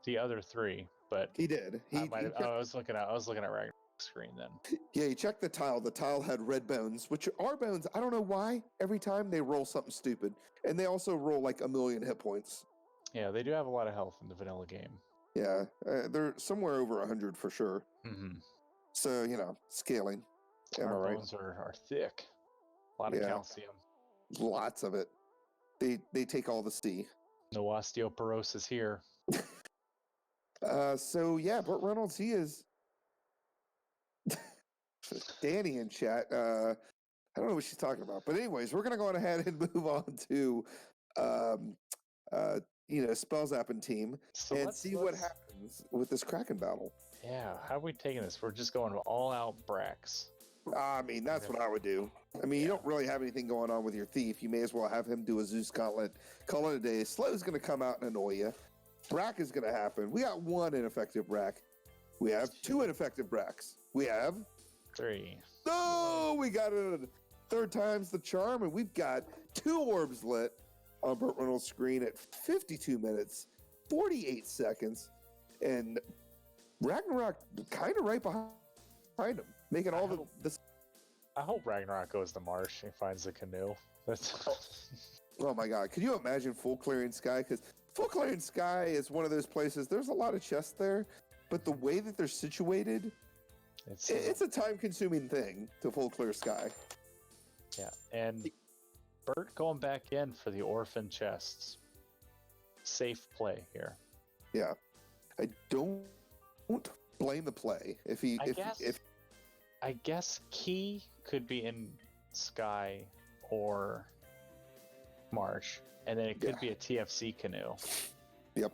the other three, but he did. I was looking at Ragnarok's screen then. Yeah, he checked the tile. The tile had red bones, which are bones. I don't know why. Every time they roll something stupid, and they also roll like 1,000,000 hit points. Yeah, they do have a lot of health in the vanilla game. Yeah, they're somewhere over 100 for sure. Mm-hmm. So scaling. Our bones are thick. A lot of calcium. Lots of it. They take all the C. No osteoporosis here. So BurtReynolds, he is. Danny in chat. I don't know what she's talking about, but anyways, we're gonna go on ahead and move on to, Spell Zapping team and see what happens with this Kraken battle. Yeah, how are we taking this? We're just going all out Brax. I mean, that's what I would do. I mean, you don't really have anything going on with your thief. You may as well have him do a Zeus Gauntlet. Call it a day. Slow's going to come out and annoy you. Brack is going to happen. We got one ineffective Brack. We have two ineffective Bracks. We have 3. No, we got it. Third time's the charm, and we've got 2 orbs lit on BurtReynolds' screen at 52 minutes, 48 seconds, and Ragnarok kind of right behind him, making all this. I hope Ragnarok goes to Marsh and finds a canoe. Oh my God! Could you imagine full clearing sky? Because full clearing sky is one of those places. There's a lot of chests there, but the way that they're situated, it's a time-consuming thing to full clear sky. Yeah, and Bert going back in for the orphan chests. Safe play here. Yeah, I don't blame the play I guess Key could be in Sky or Marsh, and then it could be a TFC canoe. Yep.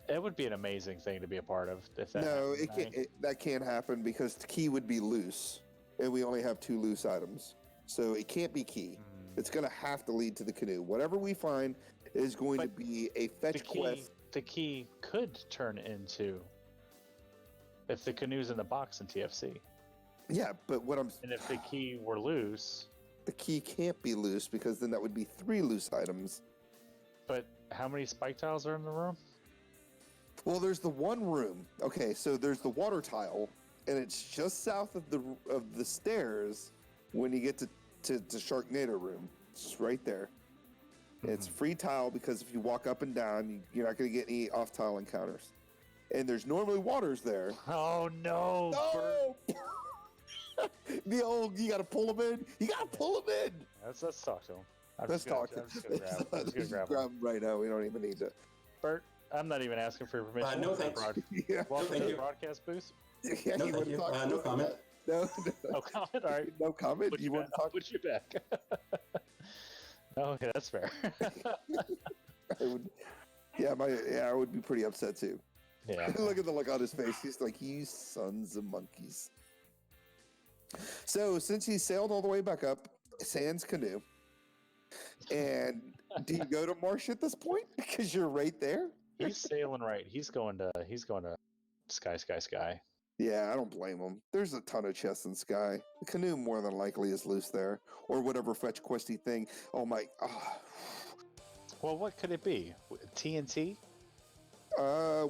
It would be an amazing thing to be a part of. If that that can't happen because the Key would be loose, and we only have 2 loose items, so it can't be Key. It's going to have to lead to the canoe. Whatever we find is going to be a fetch quest. The Key could turn into if the canoe's in the box in TFC. Yeah, but and if the Key were loose, the Key can't be loose because then that would be 3 loose items. But how many spike tiles are in the room? Well, there's the one room. Okay, so there's the water tile, and it's just south of the stairs when you get to Sharknado room. It's right there. Mm-hmm. It's free tile because if you walk up and down, you're not going to get any off tile encounters. And there's normally waters there. Oh no! No! The old, you got to pull them in. You got to pull them in. Let's talk to him. Let's talk to him. I'm just gonna grab him right now. We don't even need to. Bert, I'm not even asking for your permission. No thanks. Welcome to the broadcast booth. Yeah, no, thank you. No comment. No comment. All right. No comment. You want to talk? Put you back. Okay, that's fair. I would be pretty upset too. Yeah. Look at the look on his face. He's like, "You sons of monkeys." So since he sailed all the way back up, sans canoe, and do you go to Marsh at this point because you're right there? He's sailing right. He's going to Sky. Yeah, I don't blame him. There's a ton of chests in Sky. The canoe more than likely is loose there, or whatever fetch questy thing. Oh my! Well, what could it be? TNT?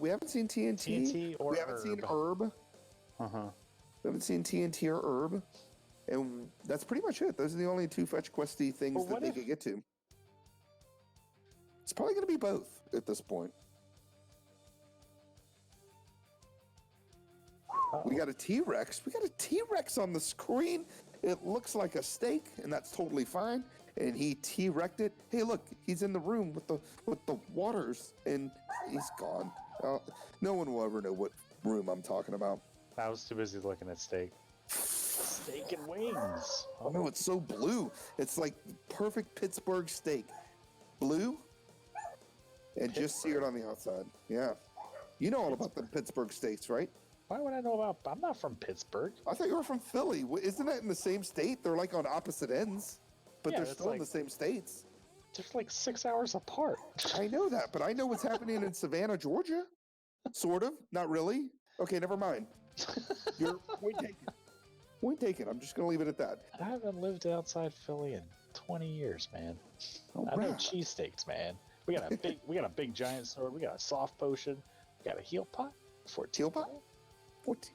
We haven't seen TNT. Or we haven't seen herb. We haven't seen TNT or herb, and that's pretty much it. Those are the only 2 fetch questy things that they could get to. It's probably going to be both at this point. We got a T-Rex. We got a T-Rex on the screen. It looks like a steak, and that's totally fine. And he T-Rexed it. Hey, look, he's in the room with the waters, and he's gone. No one will ever know what room I'm talking about. I was too busy looking at steak. steak and wings. Oh no, it's so blue. It's like perfect Pittsburgh steak. Blue and just seared on the outside. Yeah. You know all about the Pittsburgh steaks, right? Why would I know about? I'm not from Pittsburgh. I thought you were from Philly. Isn't that in the same state? They're like on opposite ends, but Yeah, they're that's still in like- the same states. They're like 6 hours apart. I know that, but I know what's happening in Savannah, Georgia. Sort of. Not really. Okay, never mind. Your point taken. Point taken. I'm just going to leave it at that. I haven't lived outside Philly in 20 years, man. All I know right. cheesesteaks, man. We got a big giant sword. We got a soft potion. We got a heal pot. 14 Heal pot? 14.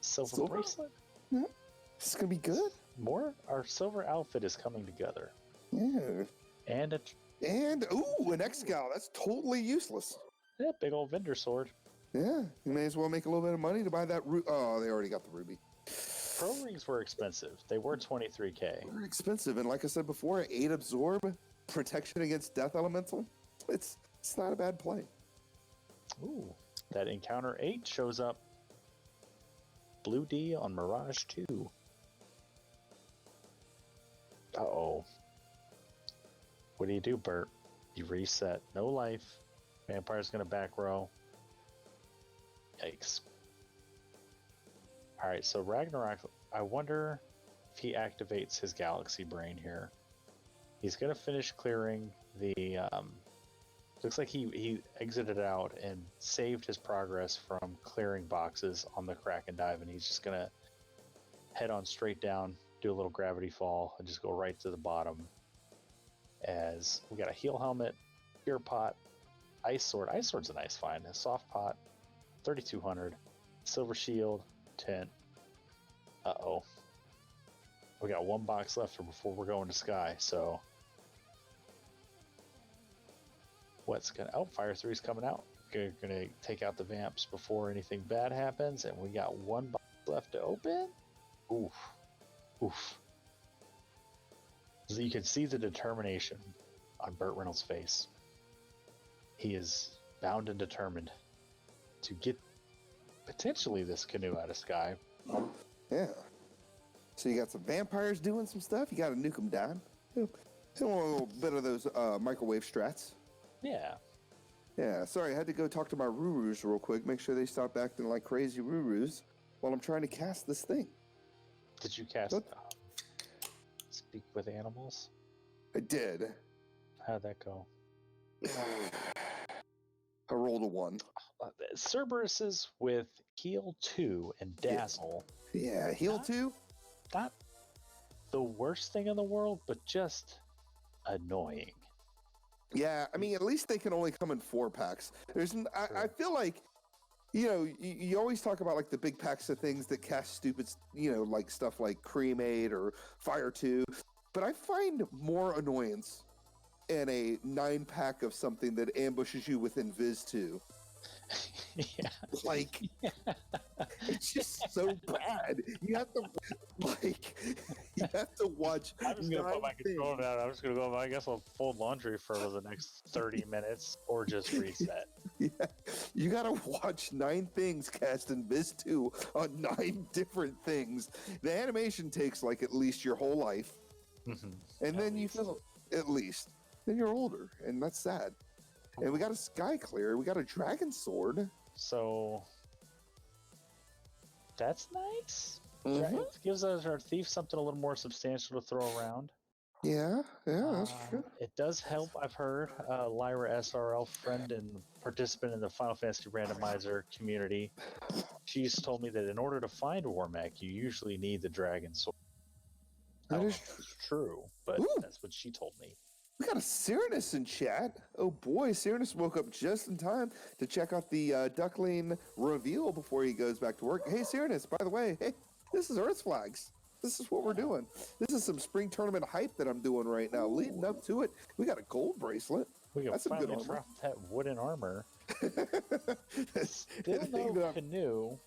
silver Silver? bracelet. This is going to be good. More. Our silver outfit is coming together. Yeah. And a And, ooh, an Excal. That's totally useless. big old vendor sword. Yeah. You may as well make a little bit of money to buy that. Oh, they already got the ruby. Pro rings were expensive. They were 23K. They're expensive. And like I said before, 8 absorb, protection against death elemental. It's not a bad play. Ooh, that encounter 8 shows up. Blue D on Mirage 2. Uh-oh. What do, Bert? You reset. No life. Vampire's gonna back row. Yikes. Alright, so Ragnarok, I wonder if he activates his Galaxy Brain here. He's gonna finish clearing the, looks like he exited out and saved his progress from clearing boxes on the Kraken Dive, and he's just gonna head on straight down, do a little gravity fall, and just go right to the bottom. As we got a heal helmet, pure pot, ice sword. Ice sword's a nice find. A soft pot, 3,200. Silver shield, 10. Uh-oh. We got 1 box left before we're going to Sky, so... What's gonna... Oh, Fire 3's coming out. We're gonna take out the Vamps before anything bad happens, and we got 1 box left to open? Oof. Oof. So you can see the determination on BurtReynolds' face. He is bound and determined to get potentially this canoe out of Sky. Yeah. So you got some vampires doing some stuff. You got to nuke them down. You know, a little bit of those microwave strats. Yeah. Yeah. Sorry, I had to go talk to my Rurus real quick. Make sure they stop acting like crazy Rurus while I'm trying to cast this thing. Did you cast Speak with Animals? I did. How'd that go? I rolled a 1. Cerberus's with Heal 2 and Dazzle. Yeah, heal 2. Not the worst thing in the world, but just annoying. Yeah, I mean, at least they can only come in 4 packs. I feel like, you know, you always talk about like the big packs of things that cast stupid, you know, like stuff like Cremate or Fire 2. But I find more annoyance in a 9-pack of something that ambushes you within Viz 2. Yeah. Like, it's just so bad. You have to, you have to watch. I'm just gonna put my 9 controller things. down. I'm just gonna go. I guess I'll fold laundry for the next 30 minutes, or just reset. Yeah, you gotta watch 9 things cast in Viz 2 on 9 different things. The animation takes like at least your whole life, and then you feel at least. Then you're older, and that's sad. And we got a Sky Clear. We got a Dragon Sword. So that's nice. Mhm. Right? Gives us our thief something a little more substantial to throw around. Yeah, that's true. It does help, I've heard. Lyra SRL, friend and participant in the Final Fantasy Randomizer community, she's told me that in order to find Warmac, you usually need the Dragon Sword. I That don't is know if it's true, but Ooh. that's what she told me. We got a Cyranus in chat. Oh boy, Cyranus woke up just in time to check out the Duckling reveal before he goes back to work. Hey Cyranus, by the way, hey, this is Earth Flags. This is what we're doing. This is some spring tournament hype that I'm doing right now. Leading up to it, we got a gold bracelet. We can That's a good finally armor. drop that wooden armor. Still Thing no that I'm canoe.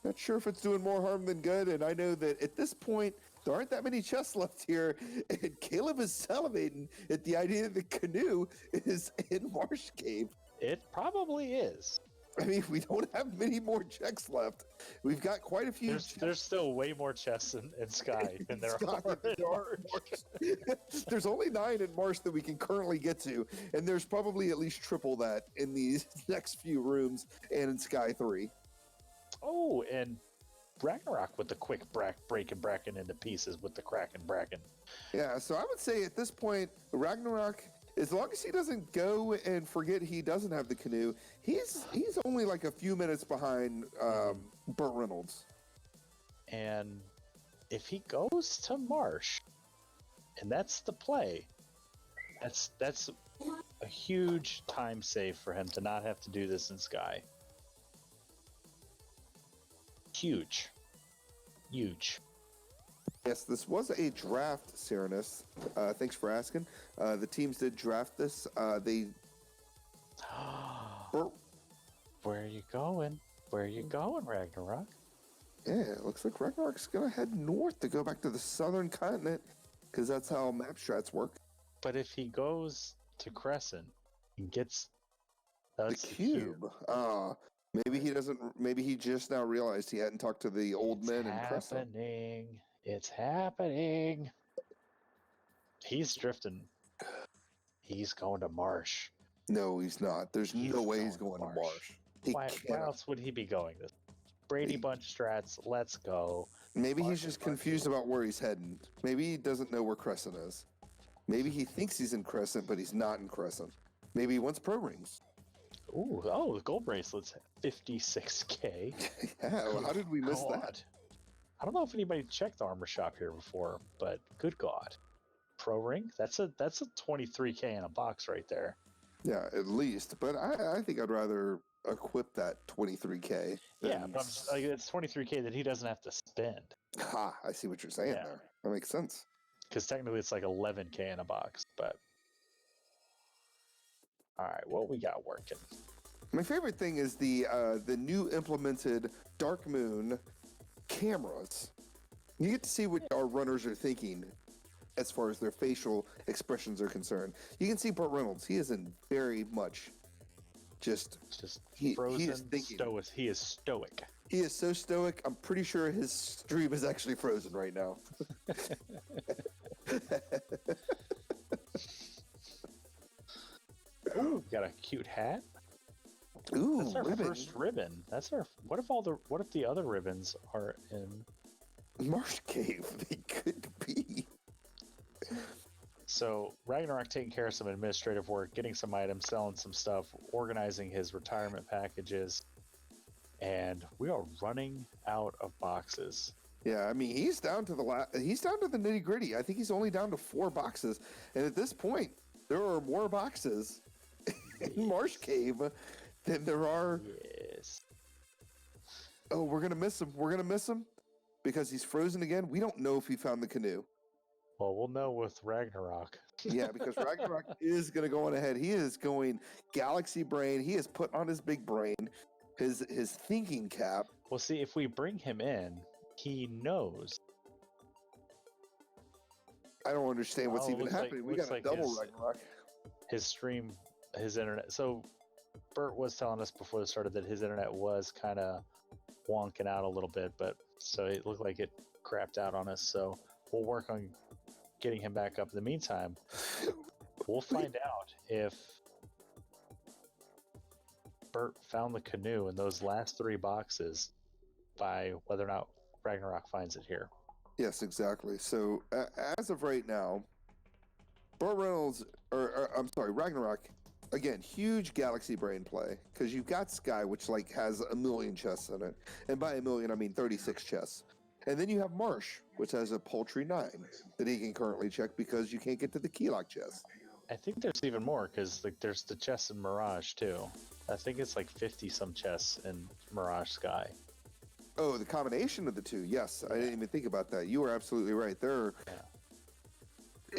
not sure if it's doing more harm than good, and I know that at this point, there aren't that many chests left here, and Caleb is salivating at the idea that the canoe is in Marsh Cave. It probably is. I mean, we don't have many more checks left. We've got quite a few. There's still way more chests in Sky than there are in March. There's only 9 in March that we can currently get to, and there's probably at least triple that in these next few rooms and in Sky 3. Oh, and Ragnarok with the quick breaking Bracken into pieces with the Kraken Bracken. Yeah, so I would say at this point, Ragnarok, as long as he doesn't go and forget he doesn't have the canoe, he's only like a few minutes behind BurtReynolds. And if he goes to Marsh, and that's the play, that's a huge time save for him to not have to do this in Sky. Huge. Yes, this was a draft, Serenus. Thanks for asking. The teams did draft this. Where are you going? Where are you going, Ragnarok? Yeah, it looks like Ragnarok's going to head north to go back to the southern continent, because that's how map strats work. But if he goes to Crescent and gets The cube. Maybe he doesn't. Maybe he just now realized he hadn't talked to the old men in Crescent. It's happening. He's drifting. He's going to Marsh. No, he's not. There's no way he's going to Marsh. Why else would he be going? This Brady Bunch strats. Let's go. Maybe he's just confused about where he's heading. Maybe he doesn't know where Crescent is. Maybe he thinks he's in Crescent, but he's not in Crescent. Maybe he wants pro rings. Ooh, the gold bracelets, 56K. Yeah, well, how did we miss that? I don't know if anybody checked the armor shop here before, but good God. Pro ring? That's a 23K in a box right there. Yeah, at least. But I think I'd rather equip that 23K. Yeah, but it's 23K that he doesn't have to spend. Ha, I see what you're saying there. That makes sense. Because technically it's like 11K in a box, but... Alright, what we got working? My favorite thing is the new implemented Dark Moon cameras. You get to see what our runners are thinking as far as their facial expressions are concerned. You can see BurtReynolds. He is in very much just frozen, he is thinking. Stoic. He is stoic. He is so stoic, I'm pretty sure his stream is actually frozen right now. Ooh, got a cute hat. Ooh, that's our ribbon. first ribbon. That's our. What if the other ribbons are in Marsh Cave? They could be. So Ragnarok taking care of some administrative work, getting some items, selling some stuff, organizing his retirement packages, and we are running out of boxes. Yeah, I mean he's down to the nitty gritty. I think he's only down to 4 boxes, and at this point, there are more boxes in Marsh Cave than there are. Yes. Oh, we're gonna miss him. We're gonna miss him because he's frozen again. We don't know if he found the canoe. Well, we'll know with Ragnarok. Yeah, because Ragnarok is going to go on ahead. He is going galaxy brain. He has put on his big brain, his thinking cap. Well, see, if we bring him in, he knows. I don't understand what's even happening. We got a double Ragnarok. His stream, his internet. So, Burt was telling us before the started that his internet was kind of wonking out a little bit, but so it looked like it crapped out on us. So we'll work on getting him back up. In the meantime, we'll find out if Burt found the canoe in those last 3 boxes by whether or not Ragnarok finds it here. Yes, exactly. So as of right now, BurtReynolds, Ragnarok, again, huge galaxy brain play because you've got Sky, which has 1 million chests in it, and by 1 million I mean 36 chests. And then you have Marsh, which has a paltry 9 that he can currently check because you can't get to the Keylock chest. I think there's even more because there's the chests in Mirage too. I think it's 50 some chests in Mirage Sky. Oh, the combination of the two. Yes, I didn't even think about that. You are absolutely right. There are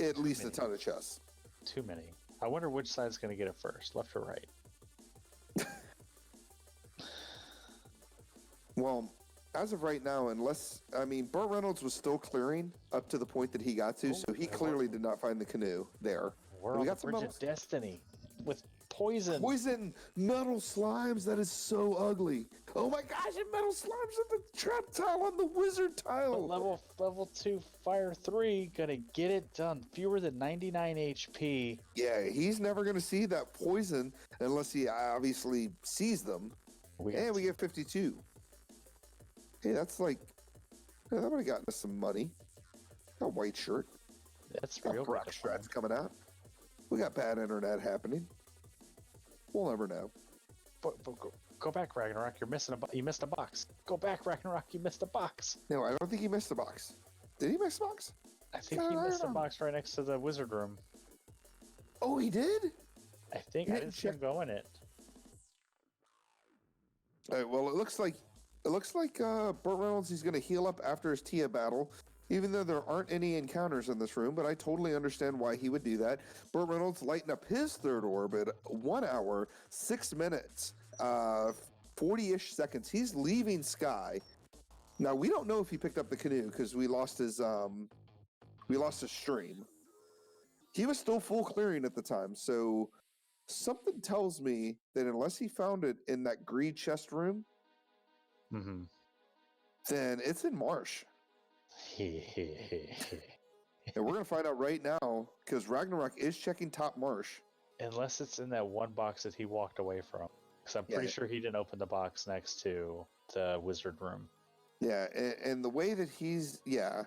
at least a ton of chests. Too many. I wonder which side's going to get it first, left or right. Well, as of right now, BurtReynolds was still clearing up to the point that he got to, so he clearly did not find the canoe there. We're on the Bridge of Destiny with Poison. Poison metal slimes. That is so ugly. Oh my gosh! And metal slimes at the trap tile on the wizard tile. But level 2 fire 3 gonna get it done. Fewer than 99 HP. Yeah, he's never gonna see that poison unless he obviously sees them. We get 52. Hey, that's like that would have gotten us some money. A white shirt. That's Got real. Brock strats coming out. We got bad internet happening. We'll never know. But go back, Ragnarok. You missed a box. Go back, Ragnarok. You missed a box. No, I don't think he missed the box. Did he miss the box? I think he missed a box right next to the wizard room. Oh, he did? I think I didn't see him go in it. All right, well, it looks like BurtReynolds, he's going to heal up after his Tia battle, even though there aren't any encounters in this room, but I totally understand why he would do that. BurtReynolds lighting up his third orbit, 1 hour, 6 minutes, 40-ish seconds. He's leaving Sky. Now, we don't know if he picked up the canoe because we lost his stream. He was still full clearing at the time, so something tells me that unless he found it in that greed chest room, then it's in Marsh. And we're going to find out right now because Ragnarok is checking top Marsh. Unless it's in that one box that he walked away from. Because I'm pretty sure he didn't open the box next to the wizard room. Yeah, and the way that he's... Yeah,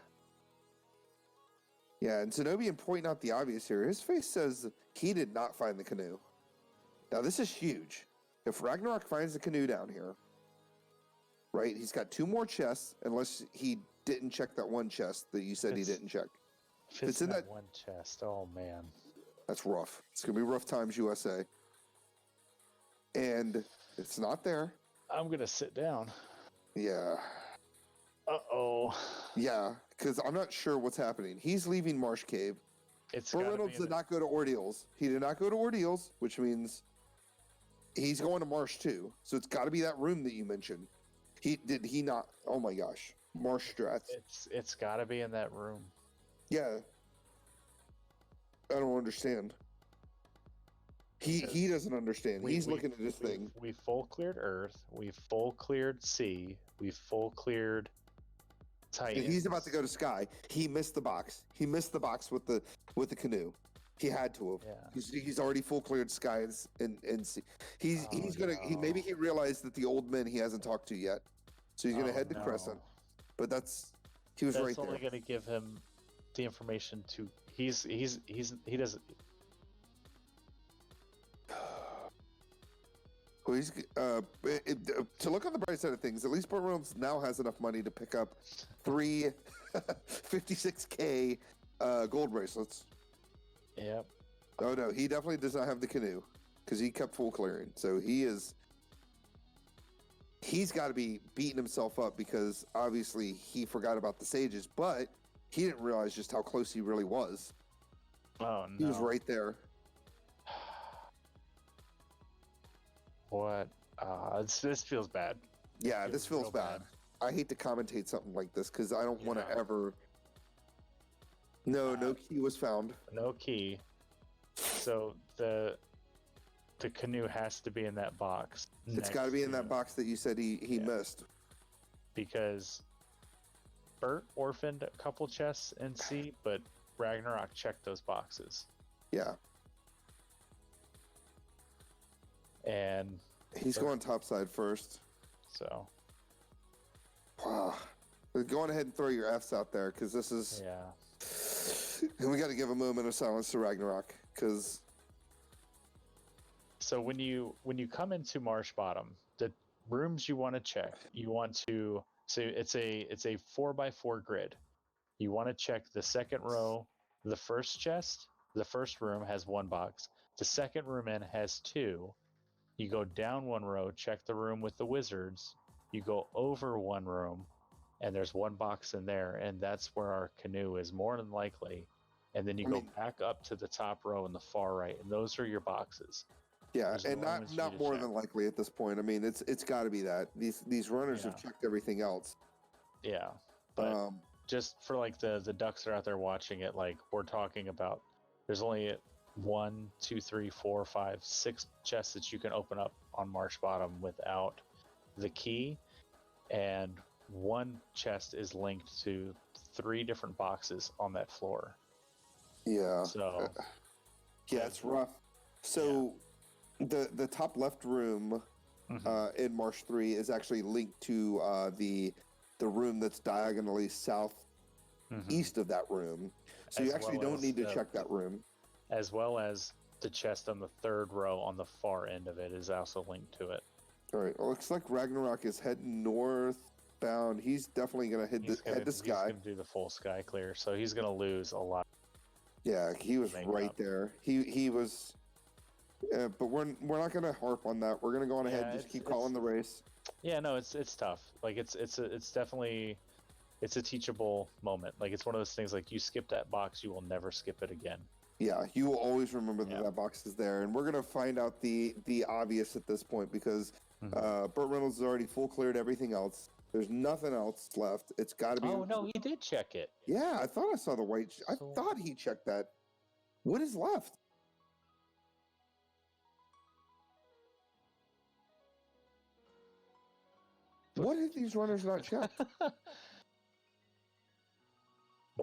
and Zenobian pointing out the obvious here. His face says he did not find the canoe. Now, this is huge. If Ragnarok finds the canoe down here, right, he's got 2 more chests, unless he didn't check that one chest that you said he didn't check. If it's in that one chest, oh man. That's rough. It's going to be rough times, USA. And it's not there. I'm going to sit down. Yeah. Uh-oh. Yeah, because I'm not sure what's happening. He's leaving Marsh Cave. BurtReynolds did not go to Ordeals. He did not go to Ordeals, which means he's going to Marsh too. So it's got to be that room that you mentioned. Did he not? Oh my gosh. Marsh strats. It's got to be in that room. Yeah. I don't understand. He doesn't understand. He's looking at this thing. We full cleared Earth. We full cleared Sea. We full cleared Titan. He's about to go to Sky. He missed the box. He missed the box with the canoe. He had to have. Yeah. He's already full cleared Sky and Sea. He's gonna. Maybe he realized that the old men he hasn't talked to yet, so he's gonna head to Crescent. But he was right there. That's only gonna give him the information to. He doesn't. Well, to look on the bright side of things, at least BurtReynolds now has enough money to pick up 3 56K gold bracelets. Yep. Oh no, he definitely does not have the canoe because he kept full clearing. So he's got to be beating himself up because obviously he forgot about the sages, but he didn't realize just how close he really was. Oh no. He was right there. What? This feels bad. Yeah, this feels bad. I hate to commentate something like this because I don't want to ever. No key was found. No key. So the canoe has to be in that box. It's got to be in that box that you said he missed. Because Burt orphaned a couple chests in Sea, but Ragnarok checked those boxes. Yeah. And he's going topside first. So. Wow. Go on ahead and throw your Fs out there because this is. Yeah. And we got to give a moment of silence to Ragnarok because. So when you come into Marsh Bottom, the rooms you want to check, so it's a 4x4 grid. You want to check the second row, the first chest. The first room has 1 box. The second room in has 2. You go down 1 row, check the room with the wizards. You go over 1 room, and there's 1 box in there, and that's where our canoe is more than likely. And then you go back up to the top row in the far right, and those are your boxes. Yeah, and not more than likely at this point. I mean, it's got to be that these runners have checked everything else. Yeah, but just for like the ducks that are out there watching it, like we're talking about, there's only 1, 2, 3, 4, 5, 6 chests that you can open up on Marsh Bottom without the key, and one chest is linked to 3 different boxes on that floor. Yeah. So yeah, it's rough. So the top left room in Marsh 3 is actually linked to the room that's diagonally southeast of that room. So you actually don't need to check that room. As well as the chest on the 3rd row on the far end of it is also linked to it. All right. Well, looks like Ragnarok is heading northbound. He's definitely going to head the sky. He's going to do the full sky clear, so he's going to lose a lot. Yeah, he was right there. He was... but we're not going to harp on that. We're going to go on ahead and just keep calling the race. Yeah, no, it's tough. Like, it's definitely... It's a teachable moment. Like, it's one of those things, like, you skip that box, you will never skip it again. Yeah, you will always remember that box is there. And we're going to find out the obvious at this point because BurtReynolds has already full cleared everything else. There's nothing else left. It's got to be... Oh, no, he did check it. Yeah, I thought I saw the white... I thought he checked that. What is left? What have these runners not checked?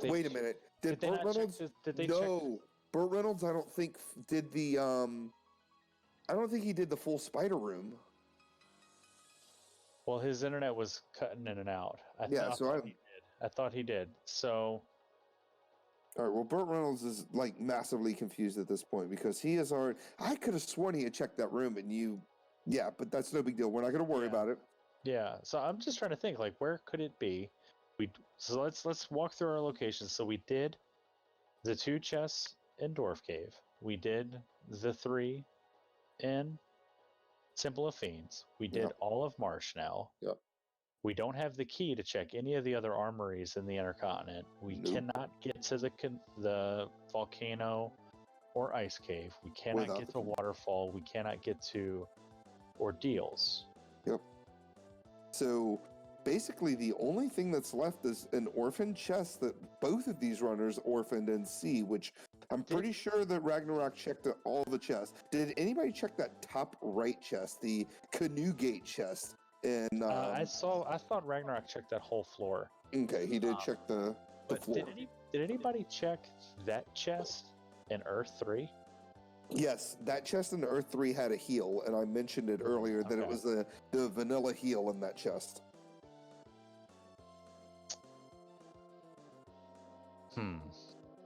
Wait a minute. Did BurtReynolds? No. BurtReynolds, I don't think did the. I don't think he did the full spider room. Well, his internet was cutting in and out. I thought he did. So. All right. Well, BurtReynolds is like massively confused at this point because he has already. I could have sworn he had checked that room, and you. Yeah, but that's no big deal. We're not going to worry about it. Yeah. So I'm just trying to think, like, where could it be? So let's walk through our locations. So we did the 2 chests in Dwarf Cave. We did the 3 in Temple of Fiends. We did all of Marsh now. Yep. We don't have the key to check any of the other armories in the Intercontinent. We cannot get to the volcano or ice cave. We cannot get to Waterfall. We cannot get to Ordeals. Yep. So basically, the only thing that's left is an orphan chest that both of these runners orphaned in C, which I'm pretty sure that Ragnarok checked all the chests. Did anybody check that top right chest, the Canoe Gate chest? And I thought Ragnarok checked that whole floor. Okay, he did check the floor. Did anybody check that chest in Earth 3? Yes, that chest in Earth 3 had a heal, and I mentioned it earlier that it was the vanilla heal in that chest.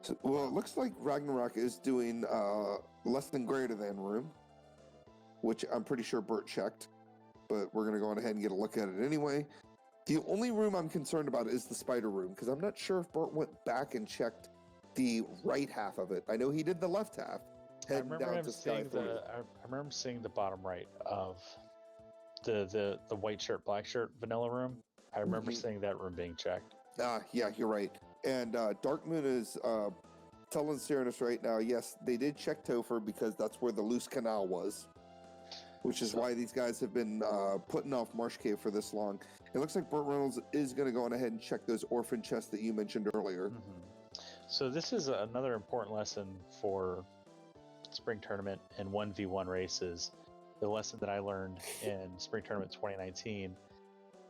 So, well, it looks like Ragnarok is doing less than greater than room, which I'm pretty sure Burt checked, but we're going to go on ahead and get a look at it anyway. The only room I'm concerned about is the spider room, because I'm not sure if Burt went back and checked the right half of it. I know he did the left half, heading down to Sky 3. I remember seeing the bottom right of the white shirt, black shirt vanilla room. I remember seeing that room being checked. Yeah, you're right. And Dark Moon is telling Serenus right now, yes, they did check Topher because that's where the loose canal was, which is why these guys have been putting off Marsh Cave for this long. It looks like BurtReynolds is going to go on ahead and check those orphan chests that you mentioned earlier. So this is another important lesson for Spring Tournament and 1v1 races. The lesson that I learned in Spring Tournament 2019,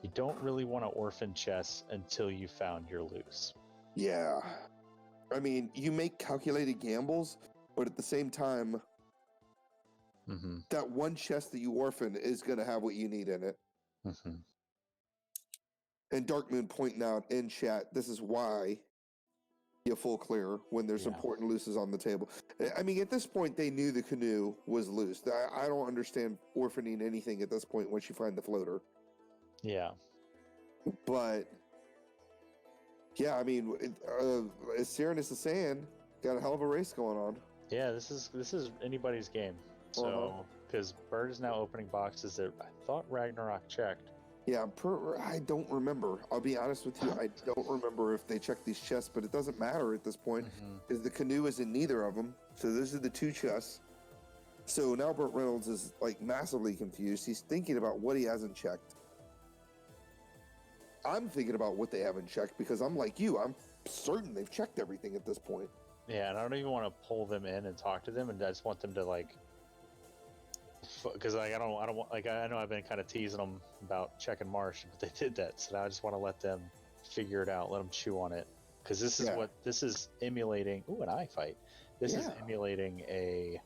you don't really want to orphan chests until you found your loose. Yeah. I mean, you make calculated gambles, but at the same time, that one chest that you orphan is going to have what you need in it. And Dark Moon pointing out in chat, this is why you full clear when there's important looses on the table. I mean, at this point, they knew the canoe was loose. I don't understand orphaning anything at this point once you find the floater. Yeah. But, yeah, I mean, as Serenus is saying, got a hell of a race going on. Yeah, this is anybody's game. So, because Bird is now opening boxes that I thought Ragnarok checked. Yeah, I don't remember. I'll be honest with you. I don't remember if they checked these chests, but it doesn't matter at this point because the canoe is in neither of them. So those are the 2 chests. So now BurtReynolds is like massively confused. He's thinking about what he hasn't checked. I'm thinking about what they haven't checked because I'm like you. I'm certain they've checked everything at this point. Yeah, and I don't even want to pull them in and talk to them, and I just want them to like, because like I don't want, like, I know I've been kind of teasing them about checking Marsh, but they did that, so now I just want to let them figure it out, let them chew on it, because this is what this is emulating. Ooh, an eye fight. This is emulating a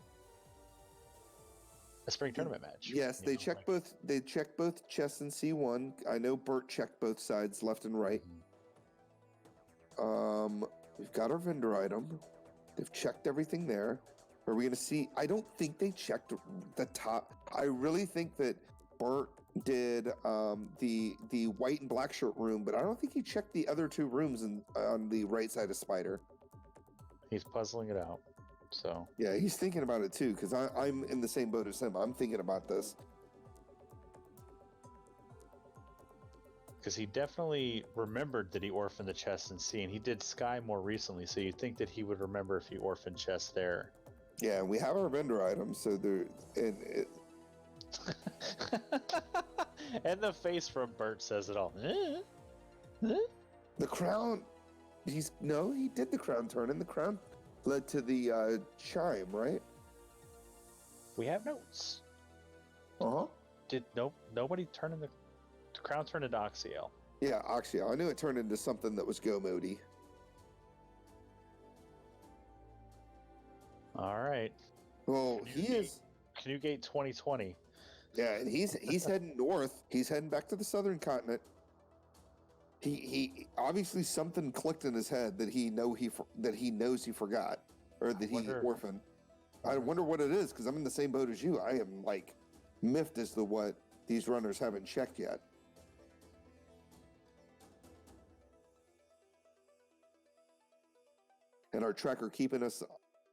spring tournament match. Yes, they check both. They check both chests in C1. I know Burt checked both sides, left and right. We've got our vendor item. They've checked everything there. Are we going to see? I don't think they checked the top. I really think that Burt did the white and black shirt room, but I don't think he checked the other two rooms on the right side of Spider. He's puzzling it out. So yeah, he's thinking about it too, because I'm in the same boat as him. I'm thinking about this. Because he definitely remembered that he orphaned the chest in C, and he did Sky more recently, so you'd think that he would remember if he orphaned chest there. Yeah, and we have our vendor items, so there. And the face from Burt says it all. The crown. He did the crown turn, and the crown led to the chime, right? We have notes. Uh-huh. Did nobody turn in the crown turned into Oxiel? Yeah, Oxiel. I knew it turned into something that was go modi. All right. Well, he is Canugate 2020. Yeah, and he's heading north. He's heading back to the southern continent. He obviously something clicked in his head that he knows he forgot, or that he orphaned. I wonder what it is, because I'm in the same boat as you. I am like miffed as to what these runners haven't checked yet. And our tracker keeping us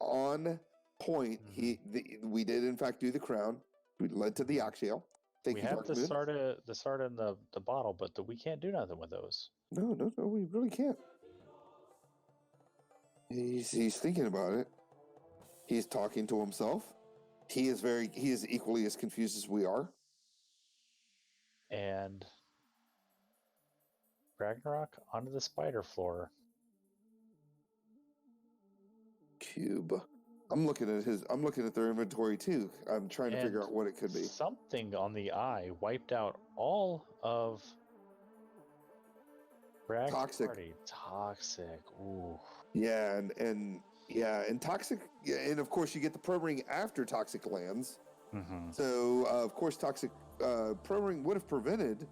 on point. We did in fact do the crown. We led to the Oxiel. We have the Sarda and the bottle, but we can't do nothing with those. No, we really can't. He's thinking about it. He's talking to himself. He is equally as confused as we are. And Ragnarok onto the spider floor. Cube. I'm looking at their inventory too. I'm trying to figure out what it could be. Something on the eye wiped out all of Brag's party. Toxic. Ooh. Yeah, and toxic. Yeah, and of course you get the pro ring after toxic lands. Mm-hmm. So of course toxic pro ring would have prevented.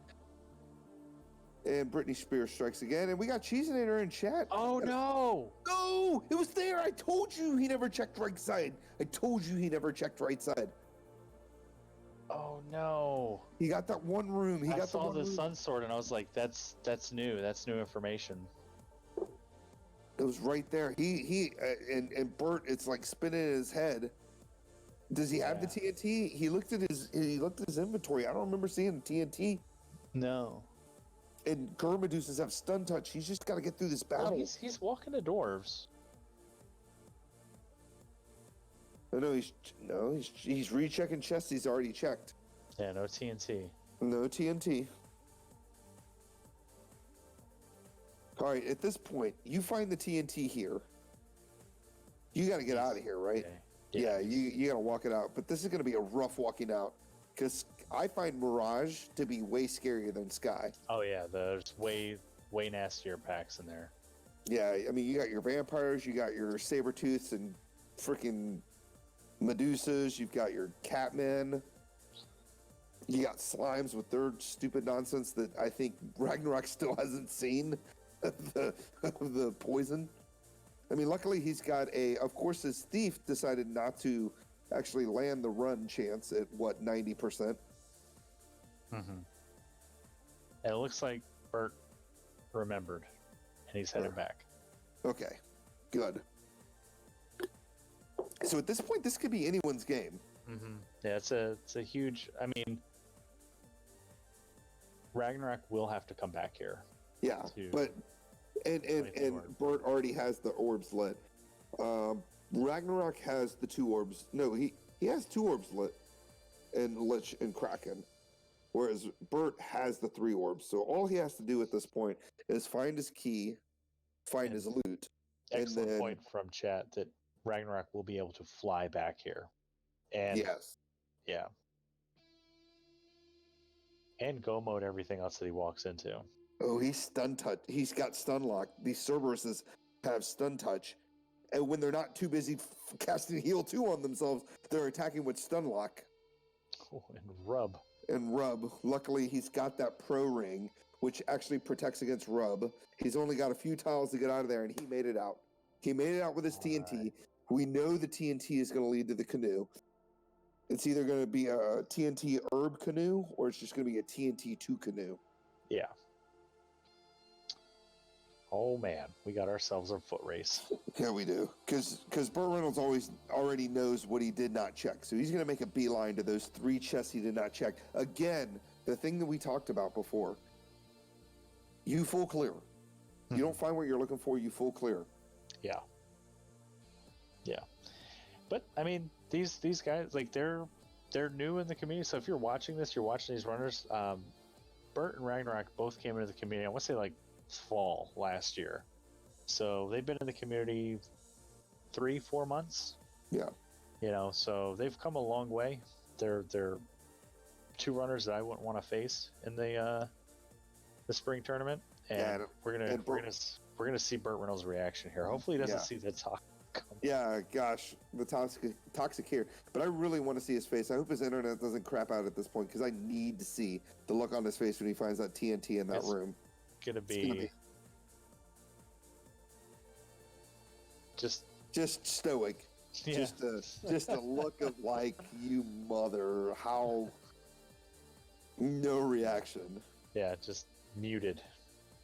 And Britney Spears strikes again, and we got Cheesinator in chat. Oh no! No, it was there. I told you he never checked right side. Oh no! He got that one room. I saw the sun sword, and I was like, "That's new. That's new information." It was right there. And Burt, it's like spinning in his head. Does he have the TNT? He looked at his inventory. I don't remember seeing TNT. No. And Gurmadeuses have stun touch. He's just got to get through this battle. Well, he's walking to dwarves. He's rechecking chests he's already checked. Yeah, no TNT. No TNT. All right, at this point, you find the TNT here. You got to get out of here, right? Okay. Yeah, you got to walk it out. But this is going to be a rough walking out, because I find Mirage to be way scarier than Sky. Oh yeah, there's way nastier packs in there. Yeah, I mean, you got your vampires, you got your saber-tooths and freaking Medusas, you've got your catmen, you got slimes with their stupid nonsense that I think Ragnarok still hasn't seen, the poison. I mean, luckily he's got of course his thief decided not to actually land the run chance at 90%. Mm-hmm. And it looks like Burt remembered, and he's headed back. Okay, good. So at this point, this could be anyone's game. Mm-hmm. Yeah, it's a huge. I mean, Ragnarok will have to come back here. Yeah, but and Burt already has the orbs lit. Ragnarok has the 2 orbs. No, he has 2 orbs lit, and Lich and Kraken. Whereas Burt has the 3 orbs. So all he has to do at this point is find his key, find his loot. Excellent point from chat that Ragnarok will be able to fly back here. And yes. yeah. And go mode everything else that he walks into. Oh, he's stun touch. He's got stun lock. These Cerberuses have stun touch. And when they're not too busy casting heal 2 on themselves, they're attacking with stun lock. Oh, and rub. And rub. Luckily, he's got that pro ring, which actually protects against rub. He's only got a few tiles to get out of there, and he made it out. He made it out with his TNT. Right. We know the TNT is going to lead to the canoe. It's either going to be a TNT herb canoe, or it's just going to be a TNT 2 canoe. Yeah. Oh man, we got ourselves a foot race. Yeah, we do. Because BurtReynolds already knows what he did not check. So he's going to make a beeline to those 3 chests he did not check. Again, the thing that we talked about before. You full clear. You don't find what you're looking for, you full clear. Yeah. Yeah. But, I mean, these guys, like, they're new in the community. So if you're watching this, you're watching these runners. Burt and Ragnarok both came into the community, I want to say, like, fall last year. So they've been in the community 3-4 months. Yeah. You know, so they've come a long way. They're 2 runners that I wouldn't want to face in the spring tournament. And we're gonna see BurtReynolds' reaction here. Hopefully he doesn't see the talk. Yeah, gosh, the toxic here. But I really want to see his face. I hope his internet doesn't crap out at this point, because I need to see the look on his face when he finds that TNT in that room. Gonna be just stoic. Yeah. Just a look of like, you mother, how no reaction. Yeah, just muted.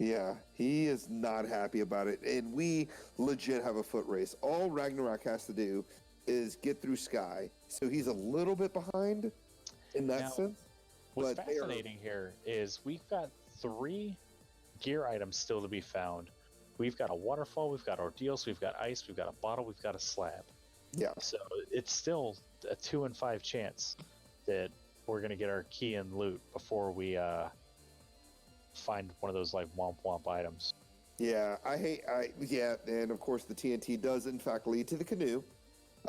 Yeah, he is not happy about it, and we legit have a foot race. All Ragnarok has to do is get through Sky, so he's a little bit behind in that sense. What's fascinating here is we've got 3 gear items still to be found. We've got a waterfall, we've got ordeals, we've got ice, we've got a bottle, we've got a slab. Yeah. So it's still a 2 in 5 chance that we're gonna get our key and loot before we find one of those like womp womp items. Yeah, and of course the TNT does in fact lead to the canoe.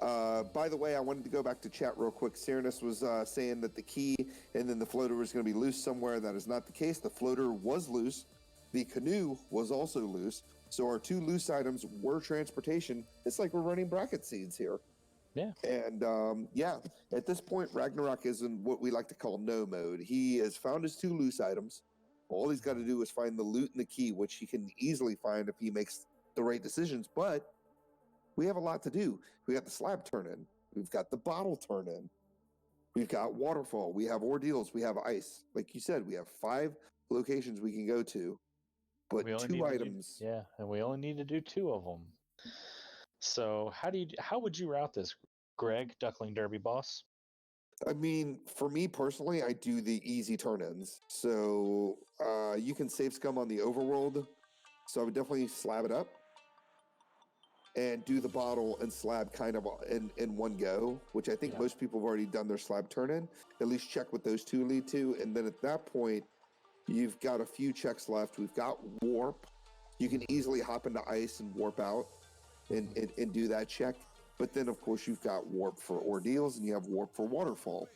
By the way, I wanted to go back to chat real quick. Cyranus was saying that the key and then the floater was going to be loose somewhere. That is not the case. The floater was loose. The canoe was also loose. So our 2 loose items were transportation. It's like we're running bracket seeds here. Yeah. And at this point, Ragnarok is in what we like to call no mode. He has found his 2 loose items. All he's got to do is find the loot and the key, which he can easily find if he makes the right decisions. But we have a lot to do. We got the slab turn in. We've got the bottle turn in. We've got waterfall. We have ordeals. We have ice. Like you said, we have 5 locations we can go to, but 2 items. And we only need to do 2 of them. So how would you route this, Greg, Duckling Derby boss? I mean, for me personally, I do the easy turn-ins. So you can save scum on the overworld. So I would definitely slab it up and do the bottle and slab kind of in one go, which I think most people have already done their slab turn-in. At least check what those 2 lead to. And then at that point, you've got a few checks left. We've got warp. You can easily hop into ice and warp out and do that check. But then, of course, you've got warp for ordeals and you have warp for waterfall.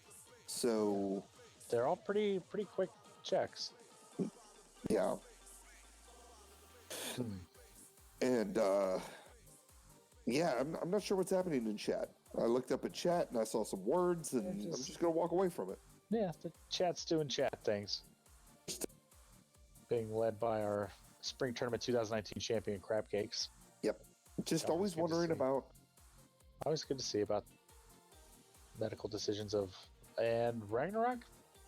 So they're all pretty quick checks. Yeah. And I'm not sure what's happening in chat. I looked up at chat and I saw some words, and I'm just gonna walk away from it. Yeah, the chat's doing chat things. Being led by our Spring Tournament 2019 champion Crab Cakes. Yep. Just always wondering about. Always good to see about medical decisions and Ragnarok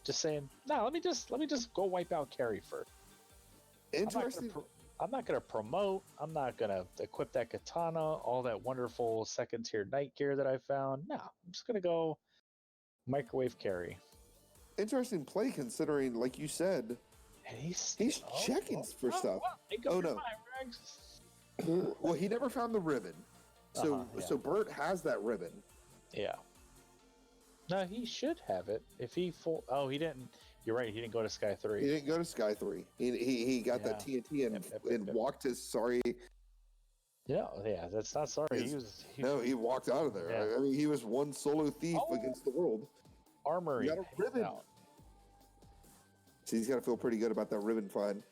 just saying, no, let me just go wipe out Carrie first. Interesting. I'm not gonna promote. I'm not gonna equip that katana, all that wonderful 2nd tier night gear that I found. No, I'm just gonna go microwave Carrie. Interesting play considering, like you said, and he's checking for stuff. No. Well, he never found the ribbon. So Burt has that ribbon. Yeah. No, he should have it. If he he didn't. You're right. He didn't go to Sky 3. He didn't go to Sky 3. He got that TNT and walked his Yeah, that's not sorry. He walked out of there. Yeah. I mean, he was one solo thief against the world. Armory. You got a ribbon. So he's got to feel pretty good about that ribbon find.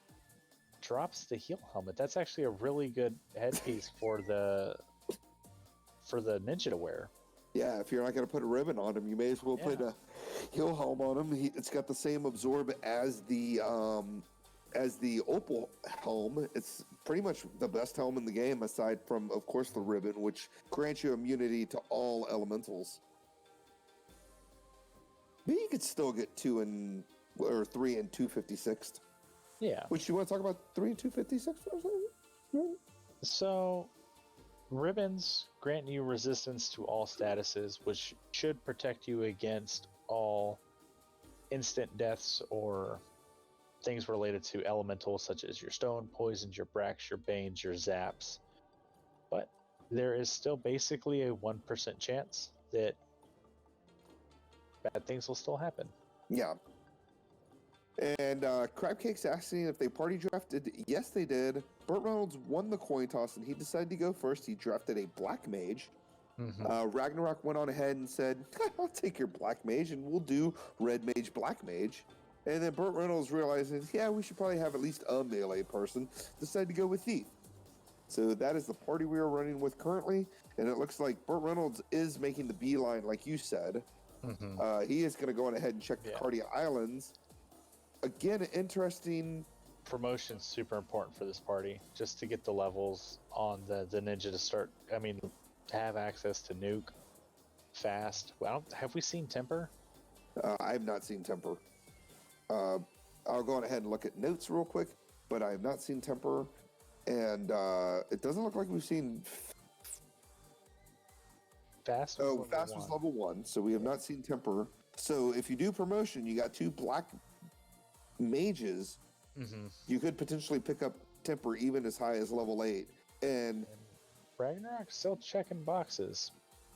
Drops the heel helmet. That's actually a really good headpiece for the ninja to wear. Yeah, if you're not going to put a ribbon on him, you may as well put a heel helm on him. It's got the same absorb as the opal helm. It's pretty much the best helm in the game, aside from, of course, the ribbon, which grants you immunity to all elementals. But you could still get 3 and 256th. Yeah. Which, you want to talk about 3 and 256th or something? So, ribbons grant you resistance to all statuses, which should protect you against all instant deaths or things related to elementals such as your stone, poisons, your bracks, your banes, your zaps. But there is still basically a 1% chance that bad things will still happen. Yeah. And Crabcake's asking if they party drafted. Yes, they did. BurtReynolds won the coin toss, and he decided to go first. He drafted a black mage. Mm-hmm. Ragnarok went on ahead and said, I'll take your black mage, and we'll do red mage, black mage. And then BurtReynolds realizes, we should probably have at least a melee person. Decided to go with Thief. So that is the party we are running with currently. And it looks like BurtReynolds is making the beeline, like you said. Mm-hmm. He is going to go on ahead and check the Cardia Islands. Again, interesting. Promotion's super important for this party, just to get the levels on the ninja to start. I mean, to have access to nuke fast. Well, have we seen Temper? I have not seen Temper. I'll go on ahead and look at notes real quick, but I have not seen Temper, and it doesn't look like we've seen. Fast. Fast was level 1, so we have not seen Temper. So if you do promotion, you got 2 black mages. Mm-hmm. You could potentially pick up Temper even as high as level 8. And Ragnarok's still checking boxes.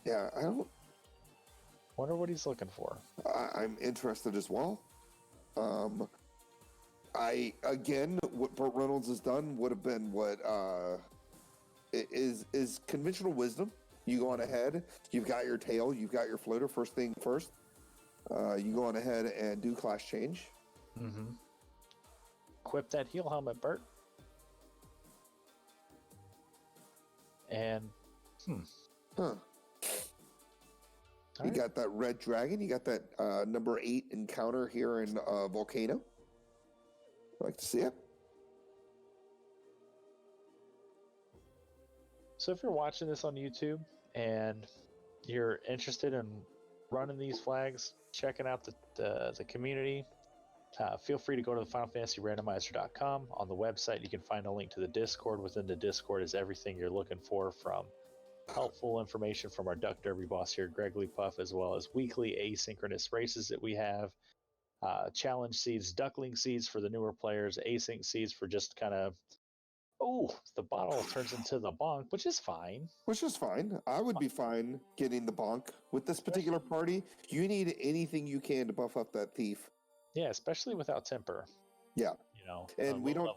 Yeah, I don't. Wonder what he's looking for. I'm interested as well. What BurtReynolds has done would have been what is conventional wisdom. You go on ahead, you've got your tail, you've got your floater, first thing first. You go on ahead and do class change. Mm-hmm. Equip that heel helmet, Burt. And, You got that red dragon, you got that number 8 encounter here in Volcano. I'd like to see it. So if you're watching this on YouTube and you're interested in running these flags, checking out the community, feel free to go to the FinalFantasyRandomizer.com. On the website, you can find a link to the Discord. Within the Discord is everything you're looking for, from helpful information from our Duck Derby boss here, Greg Lee Puff, as well as weekly asynchronous races that we have, challenge seeds, Duckling Seeds for the newer players, async seeds for just kind of, the bottle turns into the bonk, which is fine. I would be fine getting the bonk. With this particular party, you need anything you can to buff up that thief. Yeah, especially without Temper. Yeah. And we don't.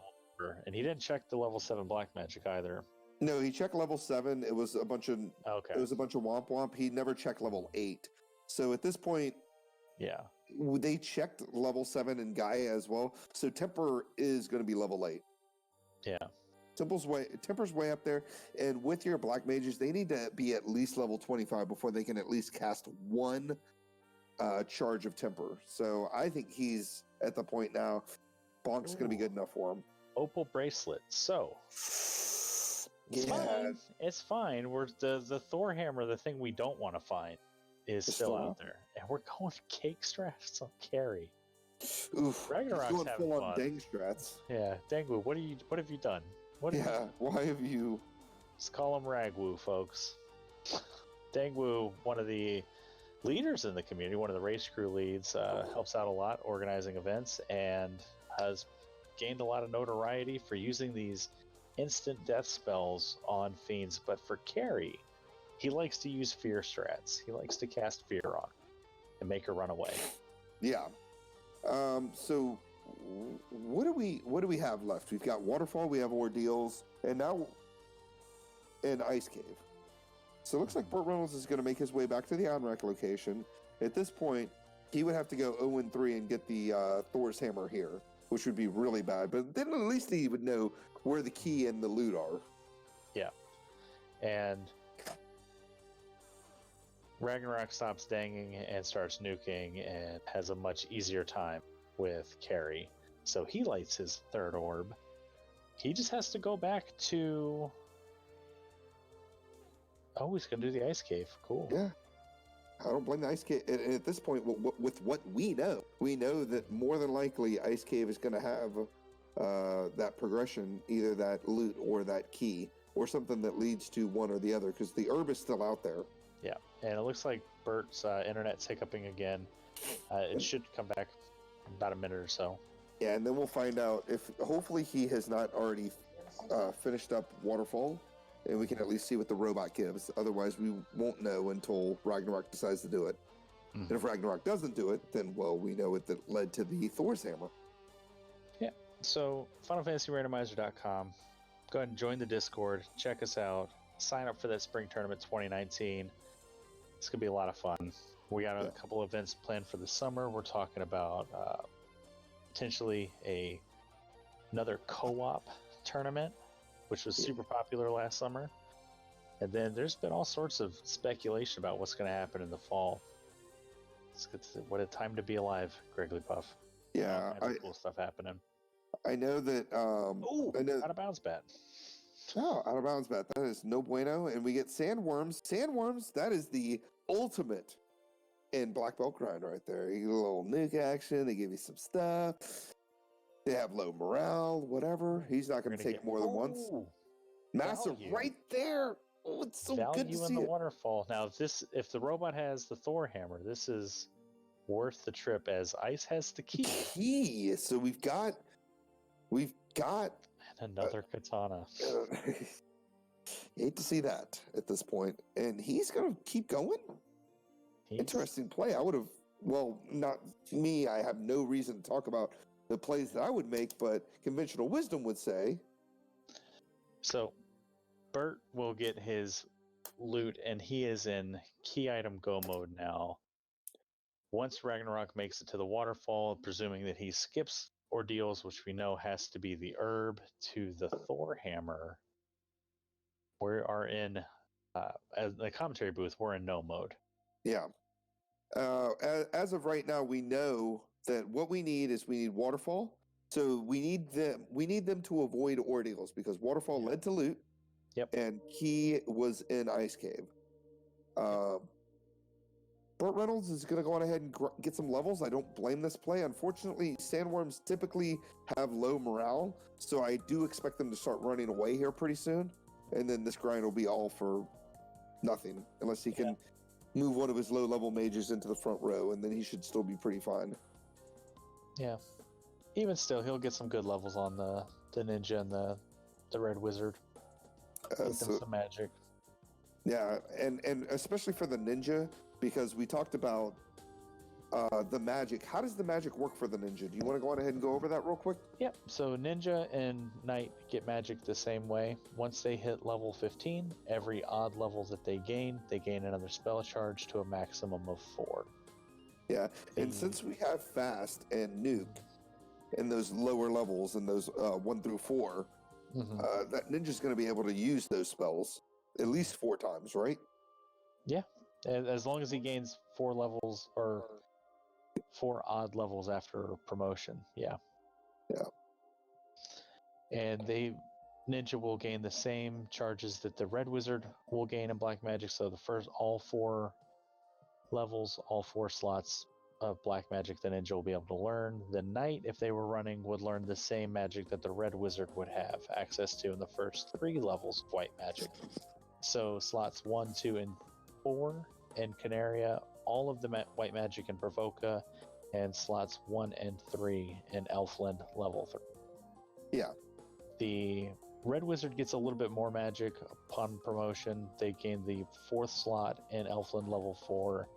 And he didn't check the level 7 black magic either. No, he checked level 7. It was a bunch of womp womp. He never checked level 8. So at this point, they checked level 7 in Gaia as well. So Temper is going to be level 8. Yeah. Temper's way up there, and with your black mages, they need to be at least level 25 before they can at least cast one charge of Temper. So I think he's at the point now. Bonk's going to be good enough for him. Opal bracelet. So it's fine. We're the Thor hammer, the thing we don't want to find, is still out there, and we're going cake strats on carry. Oof, Ragnarok's going having full fun. on Dang strats. Yeah, Dangwoo, what have you done? Why have you? Just call him Ragwoo, folks. Dangwoo, one of the leaders in the community, one of the race crew leads, helps out a lot organizing events, and has gained a lot of notoriety for using these instant death spells on fiends. But for carry, he likes to use fear strats. He likes to cast fear on and make her run away. Yeah. So what do we have left? We've got Waterfall, we have Ordeals, and now and Ice Cave. So it looks like BurtReynolds is going to make his way back to the Onrack location. At this point, he would have to go 0-3 and get the Thor's Hammer here, which would be really bad. But then at least he would know where the key and the loot are. Yeah. And Ragnarok stops danging and starts nuking and has a much easier time with carry. So he lights his third orb. He just has to go back to... Oh, he's going to do the Ice Cave. Cool. Yeah. I don't blame the Ice Cave. And at this point, with what we know that more than likely Ice Cave is going to have that progression, either that loot or that key, or something that leads to one or the other, because the herb is still out there. Yeah, and it looks like Bert's internet's hiccuping again. It should come back in about a minute or so. Yeah, and then we'll find out if, hopefully he has not already finished up Waterfall, and we can at least see what the robot gives. Otherwise, we won't know until Ragnarok decides to do it. And if Ragnarok doesn't do it, then, well, we know it that led to the Thor's Hammer. Yeah, so FinalFantasyRandomizer.com. Go ahead and join the Discord. Check us out. Sign up for that Spring Tournament 2019. It's going to be a lot of fun. We got a couple events planned for the summer. We're talking about potentially another co-op tournament, which was super popular last summer. And then there's been all sorts of speculation about what's going to happen in the fall. What a time to be alive, Gregory Puff. Yeah, cool stuff happening. I know that. Out of bounds bat. Oh, out of bounds bat. That is no bueno. And we get Sandworms. Sandworms, that is the ultimate in Black Belt grind right there. You get a little nuke action. They give you some stuff. They have low morale, whatever. He's not going to take more than once. Massive value. right there. Oh, it's so good to see Value in the it. waterfall. Now, if the robot has the Thor hammer, this is worth the trip, as Ice has the key. Key. So we've got And another katana. hate to see that at this point. And he's going to keep going? Interesting play. I would have, well, not me. I have no reason to talk about the plays that I would make, but conventional wisdom would say. So, Burt will get his loot, and he is in key item go mode now. Once Ragnarok makes it to the waterfall, presuming that he skips ordeals, which we know has to be the herb, to the Thor hammer, we are in the commentary booth. We're in no mode. Yeah. As of right now, we know that what we need is we need waterfall. So we need them to avoid ordeals, because waterfall led to loot. Yep. And key was in Ice Cave. BurtReynolds is going to go on ahead and get some levels. I don't blame this play. Unfortunately, Sandworms typically have low morale, so I do expect them to start running away here pretty soon. And then this grind will be all for nothing, unless he can move one of his low-level mages into the front row, and then he should still be pretty fine. Yeah. Even still, he'll get some good levels on the ninja and the red wizard. Get them some magic. Yeah, and especially for the ninja, because we talked about the magic. How does the magic work for the ninja? Do you want to go on ahead and go over that real quick? Yep, so ninja and knight get magic the same way. Once they hit level 15, every odd level that they gain another spell charge to a maximum of 4. Yeah, and since we have fast and nuke in those lower levels, in those 1 through 4, that ninja's going to be able to use those spells at least 4 times, right? Yeah, as long as he gains 4 levels or 4 odd levels after promotion. Yeah. And ninja will gain the same charges that the red wizard will gain in black magic. So the first all 4 levels, all 4 slots of black magic the ninja will be able to learn. The knight, if they were running, would learn the same magic that the red wizard would have access to in the first 3 levels of white magic. So slots 1, 2, and 4 in Canaria, all of the white magic in Provoca, and slots 1 and 3 in Elfland level 3. Yeah. The red wizard gets a little bit more magic upon promotion. They gain the 4th slot in Elfland level 4,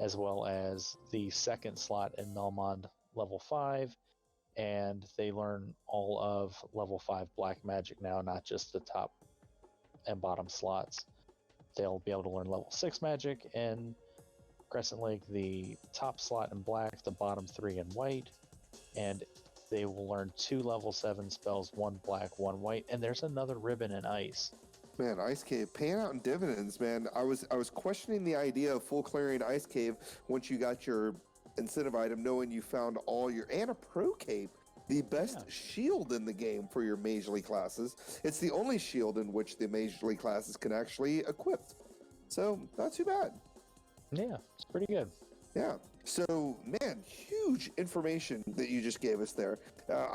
as well as the 2nd slot in Melmond level 5, and they learn all of level 5 black magic now, not just the top and bottom slots. They'll be able to learn level 6 magic in Crescent Lake, the top slot in black, the bottom 3 in white, and they will learn 2 level 7 spells, 1 black, 1 white, and there's another ribbon in ice. Man, Ice Cave paying out in dividends, man. I was questioning the idea of full clearing Ice Cave once you got your incentive item, knowing you found all your and a Pro Cape, the best shield in the game for your Major League classes. It's the only shield in which the Major League classes can actually equip. So not too bad. Yeah, it's pretty good. Yeah. So, man, huge information that you just gave us there.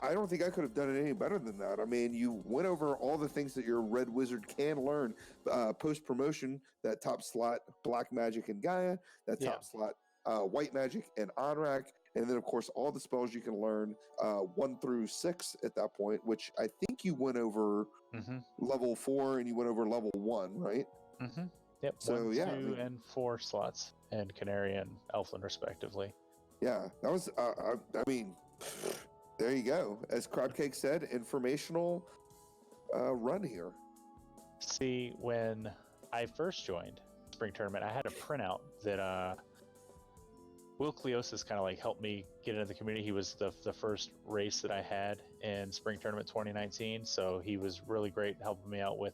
I don't think I could have done it any better than that. I mean, you went over all the things that your Red Wizard can learn post-promotion, that top slot, Black Magic and Gaia, that top slot, White Magic and Onrak, and then, of course, all the spells you can learn 1 through 6 at that point, which I think you went over level 4 and you went over level 1, right? Mm-hmm. Yep, so, 1, yeah, 2, and 4 slots, and Canary and Elfland, respectively. Yeah, that was, I mean, there you go. As Crabcake said, informational run here. See, when I first joined Spring Tournament, I had a printout that Will Cleosis kind of like helped me get into the community. He was the first race that I had in Spring Tournament 2019, so he was really great helping me out with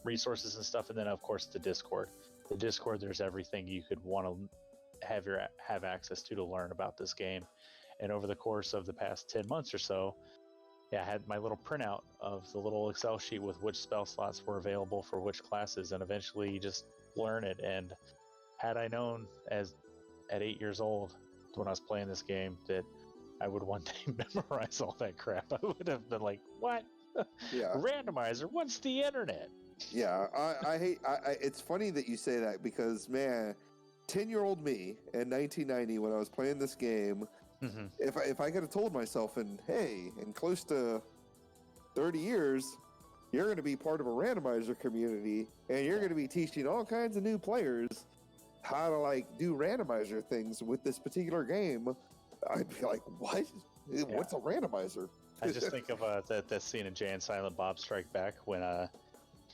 resources and stuff. And then, of course, the Discord. The Discord, there's everything you could want to have access to learn about this game. And over the course of the past 10 months or so, I had my little printout of the little Excel sheet with which spell slots were available for which classes, and eventually you just learn it. And had I known at 8 years old when I was playing this game that I would one day memorize all that crap, I would have been like, what? Yeah. Randomizer, what's the internet? Yeah, I hate. It's funny that you say that because, man, 10-year-old me in 1990 when I was playing this game, if I could have told myself, in close to 30 years, you're going to be part of a randomizer community and you're going to be teaching all kinds of new players how to like do randomizer things with this particular game, I'd be like, what? What's a randomizer? I just think of that scene in Jay and Silent Bob Strike Back when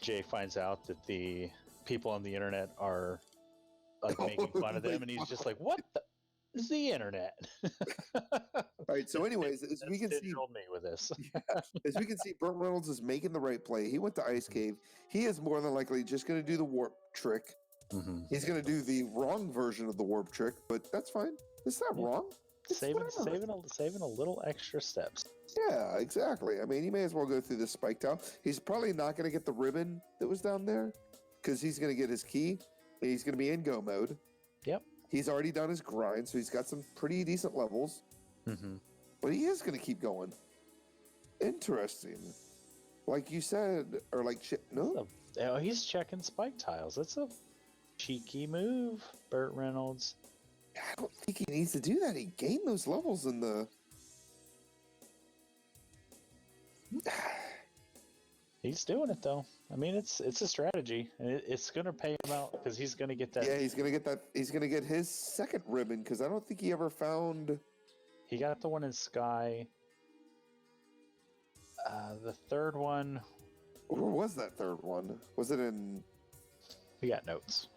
Jay finds out that the people on the internet are like making fun of them, and he's just like, "What is the internet?" All right. So, anyways, as we can see, me with this. As we can see, BurtReynolds is making the right play. He went to Ice Cave. He is more than likely just going to do the warp trick. He's going to do the wrong version of the warp trick, but that's fine. It's not wrong. It's saving a little extra steps. Yeah, exactly. I mean, you may as well go through this spike tile. He's probably not going to get the ribbon that was down there because he's going to get his key. And he's going to be in go mode. Yep. He's already done his grind, so he's got some pretty decent levels. But he is going to keep going. Interesting. Like you said, or like, no? Oh, he's checking spike tiles. That's a cheeky move, BurtReynolds. I don't think he needs to do that. He gained those levels in the... He's doing it though. I mean, it's a strategy, and it's gonna pay him out because he's gonna get that. Yeah, he's gonna get that. He's gonna get his second ribbon because I don't think he ever found. He got the one in Sky. The third one. Where was that third one? Was it in? We got notes.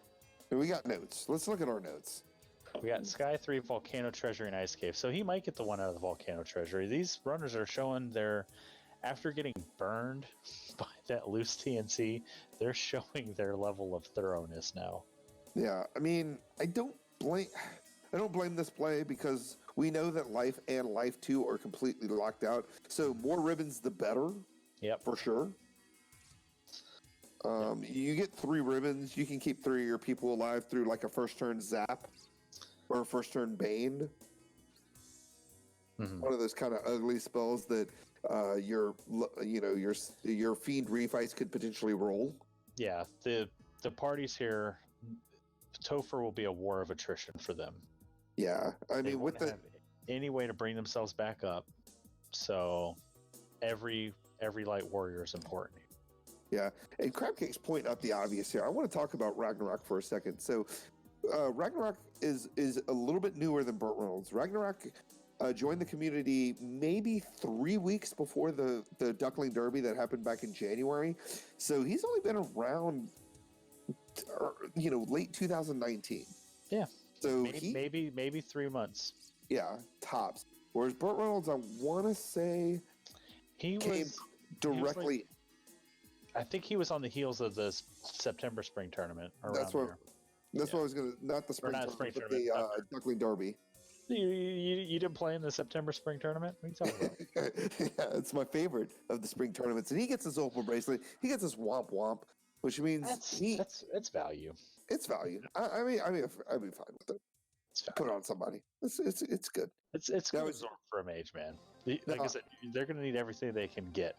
We got notes. Let's look at our notes. We got Sky 3, Volcano Treasury, and Ice Cave. So he might get the one out of the Volcano Treasury. These runners are showing after getting burned by that loose TNC, they're showing their level of thoroughness now. Yeah, I mean, I don't blame this play because we know that Life and Life 2 are completely locked out. So more ribbons, the better. Yep. For sure. You get 3 ribbons. You can keep 3 of your people alive through like a first turn zap or a first turn bane. One of those kind of ugly spells that your fiend refights could potentially roll. Yeah, the parties here, Topher will be a war of attrition for them. Yeah, I mean, with the any way to bring themselves back up, so every light warrior is important. Yeah, and Crabcake's pointing out the obvious here. I want to talk about Ragnarok for a second. So, Ragnarok is a little bit newer than BurtReynolds. Ragnarok joined the community maybe 3 weeks before the Duckling Derby that happened back in January. So he's only been around, late 2019. Yeah. So maybe 3 months. Yeah, tops. Whereas BurtReynolds, I want to say came directly. I think he was on the heels of the September spring tournament. That's what I was gonna. Not the spring tournament, but the Duckling Derby. You didn't play in the September spring tournament? What are you talking about? Yeah, it's my favorite of the spring tournaments, and he gets his opal bracelet. He gets his womp womp, which means it's value. It's value. I mean, I'd be fine with it. Put it on somebody. It's good. It's good for a mage, man. Like I said, they're going to need everything they can get.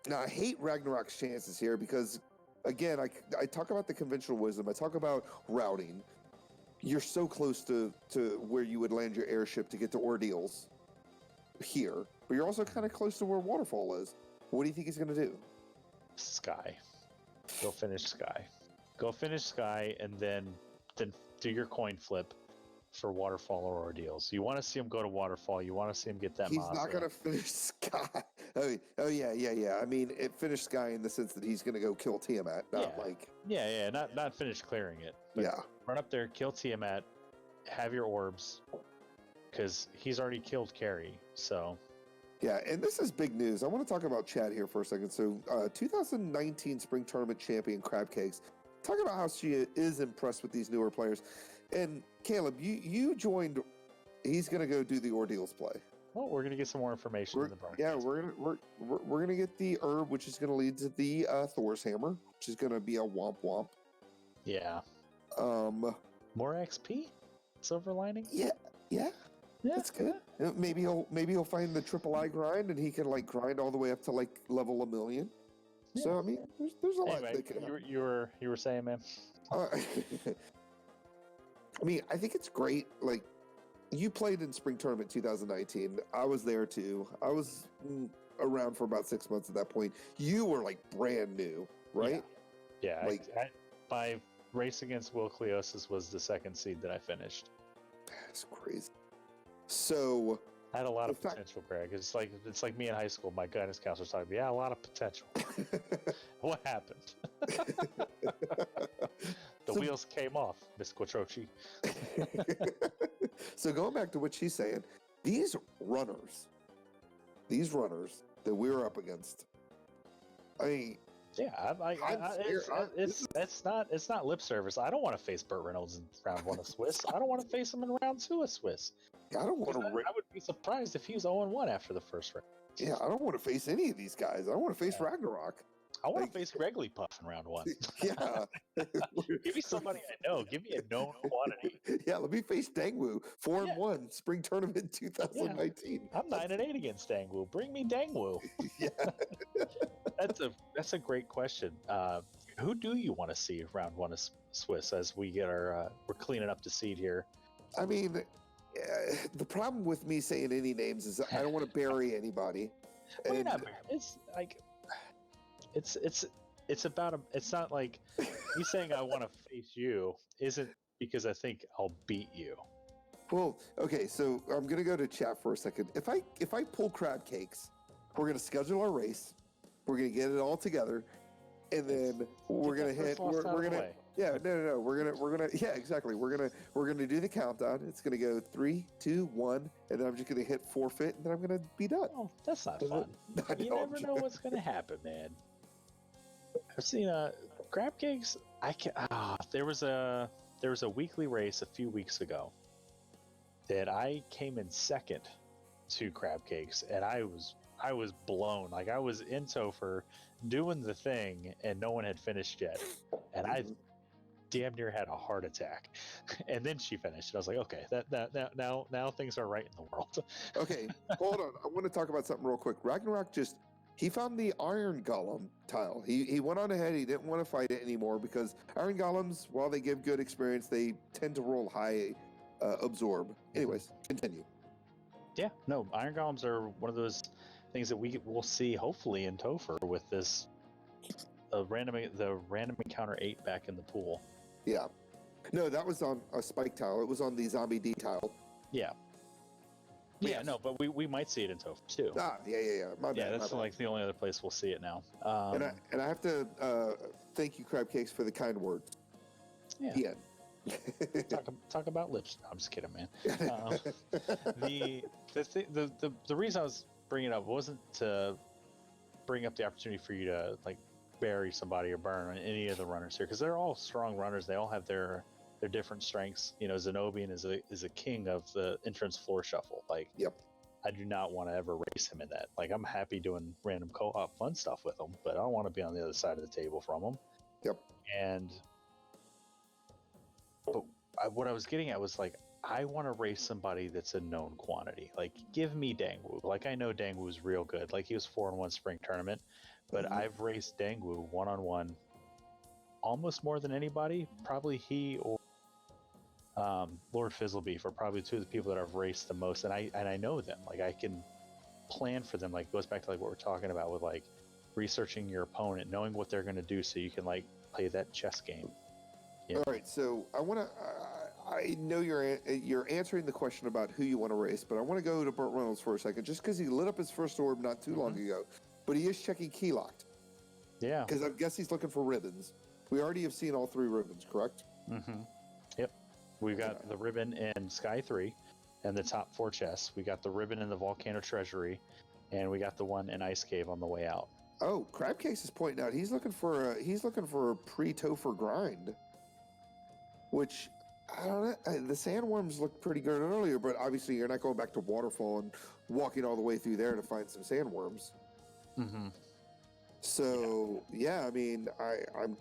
Now, I hate Ragnarok's chances here because, again, I talk about the conventional wisdom. I talk about routing. You're so close to where you would land your airship to get to ordeals here, but you're also kind of close to where Waterfall is. What do you think he's going to do? Sky. Go finish Sky, and then do your coin flip for Waterfall or Ordeals. You want to see him go to Waterfall. You want to see him get that. He's not going to finish Sky. Oh yeah. I mean, it finished Sky in the sense that he's going to go kill Tiamat, not finish clearing it. But run up there, kill Tiamat, have your orbs, because he's already killed Carrie. So. Yeah, and this is big news. I want to talk about Chad here for a second. So, 2019 Spring Tournament champion Crabcakes, talk about how she is impressed with these newer players. And Caleb, you joined. He's going to go do the Ordeals play. Well, we're going to get some more information in the broadcast. Yeah, we're gonna get the herb, which is going to lead to the Thor's hammer, which is going to be a womp womp. Yeah. More XP, silver lining. Yeah, that's good. Maybe he'll find the triple I grind, and he can grind all the way up to level 1,000,000. Yeah. So I mean, there's a lot. You were saying, man. I mean, I think it's great. You played in Spring Tournament 2019. I was there too. I was around for about 6 months at that point. You were brand new, right? Yeah. My race against Will Cleosis was the second seed that I finished. That's crazy. So I had a lot of potential, Greg. It's like me in high school. My guidance counselor talking to me. Yeah, a lot of potential. What happened? The wheels came off, Miss Quattrochi. So going back to what she's saying, these runners that we were up against, I mean, it's not lip service. I don't want to face BurtReynolds in round 1 of Swiss. I don't want to face him in round 2 of Swiss. I don't want to. I would be surprised if he was 0-1 after the first round. Yeah, I don't want to face any of these guys. I want to face Ragnarok. I want to face Wrigglypuff in round 1. Yeah. Give me somebody I know. Give me a known quantity. Yeah, let me face Dangwoo. 4-1, Spring Tournament 2019. Yeah. I'm 9-8 against Dangwoo. Bring me Dangwoo. Yeah. That's a great question. Who do you want to see round 1 of Swiss as we get we're cleaning up the seed here? I mean, the problem with me saying any names is I don't want to bury anybody. Well, you're not burying. It's it's about it's not like me saying I want to face you isn't because I think I'll beat you. Well, okay, so I'm gonna go to chat for a second. If I pull Crabcakes, we're gonna schedule our race, we're gonna get it all together, and then we're gonna hit. We're gonna. Yeah, no. We're gonna. Yeah, exactly. We're gonna do the countdown. It's gonna go 3, 2, 1, and then I'm just gonna hit forfeit, and then I'm gonna be done. Oh, that's not fun. You never know what's gonna happen, man. I've seen Crabcakes. There was a weekly race a few weeks ago that I came in second to Crabcakes, and I was blown. I was in Topher doing the thing, and no one had finished yet, and I damn near had a heart attack. And then she finished. And I was like, okay, now things are right in the world. Okay, hold on. I want to talk about something real quick. Ragnarok he found the Iron Golem tile. He went on ahead. He didn't want to fight it anymore because Iron Golems, while they give good experience, they tend to roll high absorb. Anyways, continue. Yeah, no, Iron Golems are one of those things that we'll see hopefully in Topher with this the random encounter 8 back in the pool. Yeah. No, that was on a spike tile. It was on the Zombie D tile. Yeah. Yeah, no, but we might see it in Topher too. Yeah. My bad. That's like the only other place we'll see it now. And I have to thank you, Crab Cakes, for the kind words. Yeah. The end. talk about lips. No, I'm just kidding, man. The reason I was bringing it up wasn't to bring up the opportunity for you to like bury somebody or burn any of the runners here, because they're all strong runners. They all have their different strengths. You know, Zenobian is a king of the entrance floor shuffle. Like, yep. I do not want to ever race him in that. Like, I'm happy doing random co-op fun stuff with him, but I don't want to be on the other side of the table from him. Yep. But what I was getting at was like, I want to race somebody that's a known quantity. Like, give me Dangwoo. Like, I know Dangwoo's real good. Like, he was 4-1 spring tournament, but I've raced Dangwoo one-on-one almost more than anybody. Probably he or Lord Fizzlebeef are probably two of the people that I've raced the most, and I know them. Like, I can plan for them. Like, it goes back to like what we're talking about with like researching your opponent, knowing what they're going to do, so you can like play that chess game. All right, so I want to. I know you're answering the question about who you want to race, but I want to go to BurtReynolds for a second, just because he lit up his first orb not too long ago. But he is checking key locked. Yeah. Because I guess he's looking for ribbons. We already have seen all 3 ribbons, correct? Mm-hmm. Yep. We've got the ribbon in Sky 3 and the top 4 chests. We got the ribbon in the Volcano Treasury, and we got the one in Ice Cave on the way out. Oh, Crab Case is pointing out he's looking for a pre-Topher grind, which I don't know. The sandworms looked pretty good earlier, but obviously you're not going back to Waterfall and walking all the way through there to find some sandworms. Mm-hmm. So yeah, I mean, I'm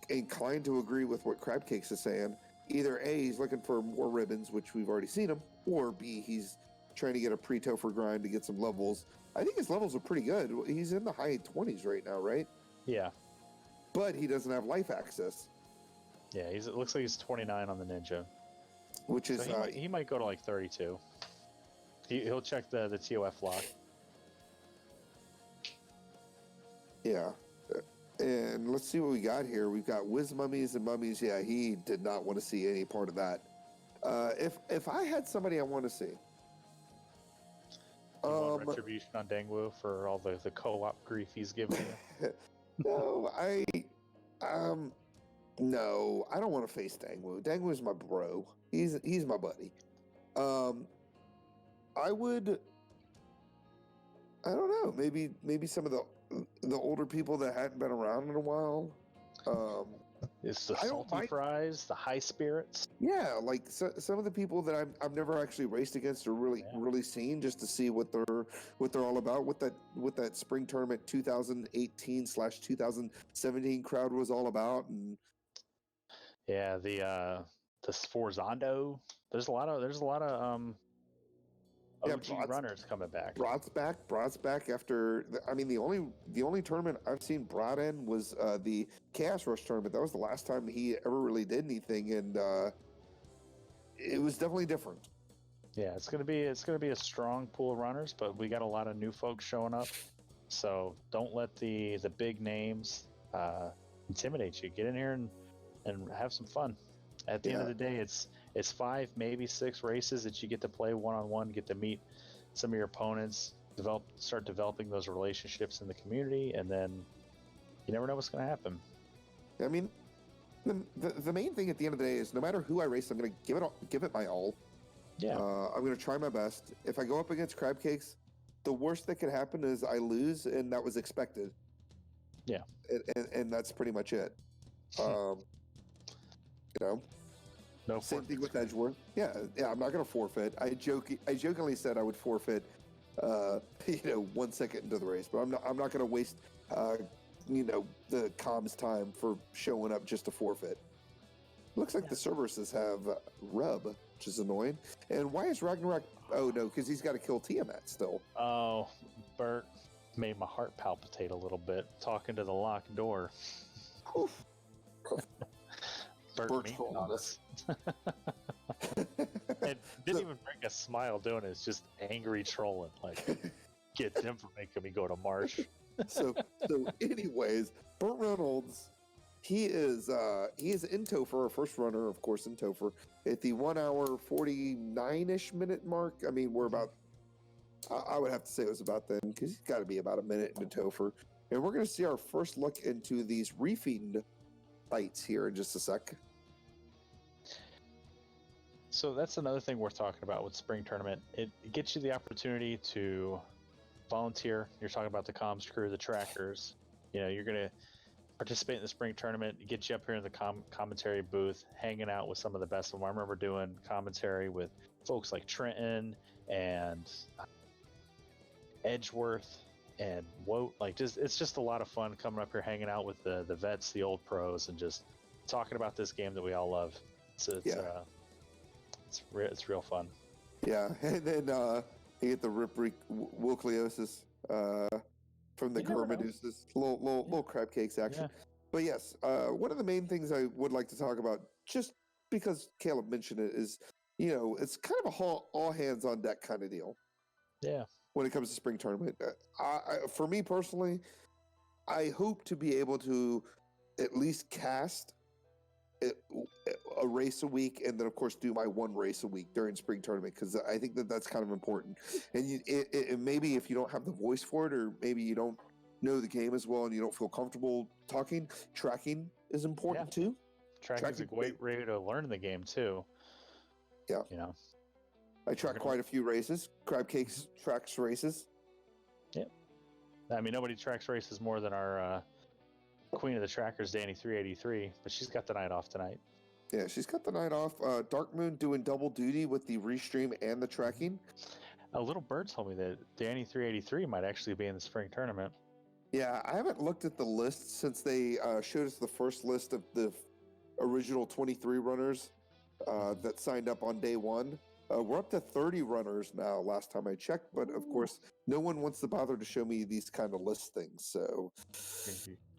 inclined to agree with what Crab Cakes is saying. Either A, he's looking for more ribbons, which we've already seen him, or B, he's trying to get a pre-Topher grind to get some levels. I think his levels are pretty good. He's in the high 20s right now, right? Yeah. But he doesn't have life access. Yeah, it looks like he's 29 on the Ninja. Which is... So he might go to like 32. He'll check the TOF lock. Yeah. And let's see what we got here. We've got Whiz Mummies and Mummies. Yeah, he did not want to see any part of that. If I had somebody I want to see... retribution on Dangwoo for all the co-op grief he's given you. No, I don't want to face Dangwoo. Dangwoo is my bro. He's my buddy. I don't know. Maybe some of the older people that hadn't been around in a while. It's the salty fries, the high spirits. Yeah, like some of the people that I've never actually raced against or really seen, just to see what they're all about. What that spring tournament 2018/2017 crowd was all about, and yeah, the Sforzando. There's a lot of OG runners coming back. Brod's back after. The only tournament I've seen Brod in was the Chaos Rush tournament. That was the last time he ever really did anything, and it was definitely different. Yeah, it's gonna be a strong pool of runners, but we got a lot of new folks showing up. So don't let the big names intimidate you. Get in here and have some fun. At the end of the day, it's 5, maybe 6 races that you get to play one-on-one, get to meet some of your opponents, start developing those relationships in the community, and then you never know what's going to happen. I mean, the main thing at the end of the day is no matter who I race, I'm going to give it my all. Yeah. I'm going to try my best. If I go up against Crab Cakes, the worst that could happen is I lose, and that was expected. Yeah. And that's pretty much it. No same thing with Edgeworth. Yeah, I'm not going to forfeit. I jokingly said I would forfeit, 1 second into the race, but I'm not going to waste, the comms time for showing up just to forfeit. Looks like the Cerberuses have Rub, which is annoying. And why is Ragnarok? Oh no, because he's got to kill Tiamat still. Oh, Burt made my heart palpitate a little bit talking to the locked door. Oof. Burt honest. It didn't even bring a smile doing it. It's just angry trolling. Like, get them for making me go to Marsh. So anyways, BurtReynolds, he is in Topher, our first runner, of course, in Topher, at the 1 hour 49-ish minute mark. I mean, we're about I would have to say it was about then, because he's got to be about a minute into Topher. And we're going to see our first look into these reefing fights here in just a sec. So that's another thing worth talking about with Spring Tournament. It gets you the opportunity to volunteer. You're talking about the comms crew, the trackers. You know, you're going to participate in the Spring Tournament. It gets you up here in the commentary booth, hanging out with some of the best of them. I remember doing commentary with folks like Trenton and Edgeworth and Woat. Like, it's just a lot of fun coming up here, hanging out with the vets, the old pros, and just talking about this game that we all love. It's real fun. Yeah, and then you get the Wilkliosis from the Gormaduses. Little crab cakes action. Yeah. But yes, one of the main things I would like to talk about, just because Caleb mentioned it, is, you know, it's kind of a all hands on deck kind of deal. Yeah. When it comes to Spring Tournament, for me personally, I hope to be able to at least cast a race a week, and then of course do my one race a week during Spring Tournament, because I think that's kind of important. And maybe if you don't have the voice for it, or maybe you don't know the game as well and you don't feel comfortable talking, tracking is important too. Tracking is a great way to learn the game too. Yeah, you know, I track quite a few races. Crab Cakes tracks races. Yeah, I mean, nobody tracks races more than our Queen of the Trackers, Danny383, but she's got the night off tonight. Yeah, she's got the night off. Dark Moon doing double duty with the restream and the tracking. A little bird told me that Danny383 might actually be in the Spring Tournament. Yeah, I haven't looked at the list since they showed us the first list of the original 23 runners that signed up on day one. We're up to 30 runners now, last time I checked, but of course, no one wants to bother to show me these kind of list things, so...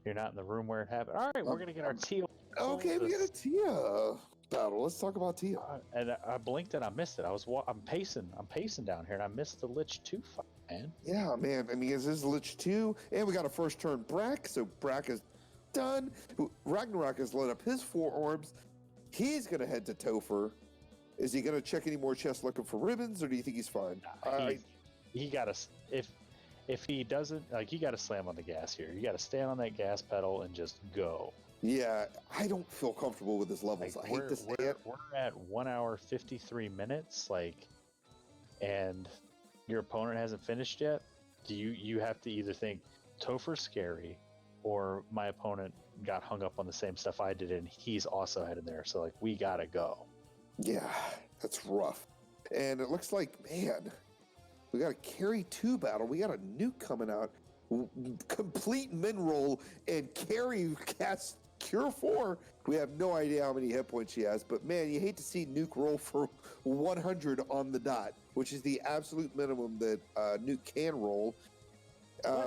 You're not in the room where it happened. All right, we're going to get our Tia. Okay, we got a Tia battle. Let's talk about Tia. And I blinked and I missed it. I'm pacing down here, and I missed the Lich 2 fight, man. Yeah, man. I mean, this is Lich 2, and we got a first turn Brack, so Brack is done. Ragnarok has lit up his 4 orbs. He's going to head to Topher. Is he going to check any more chests looking for ribbons, or do you think he's fine? He got us. If he doesn't, like, you got to slam on the gas here. You got to stand on that gas pedal and just go. Yeah, I don't feel comfortable with his levels. Like, I hate to say it. We're at 1 hour 53 minutes, and your opponent hasn't finished yet. You have to either think Topher's scary, or my opponent got hung up on the same stuff I did, and he's also headed there. So, like, we gotta go. Yeah, that's rough. And it looks like, man, we got a carry 2 battle. We got a nuke coming out. Complete min roll and carry cast cure 4. We have no idea how many hit points she has, but man, you hate to see nuke roll for 100 on the dot, which is the absolute minimum that nuke can roll.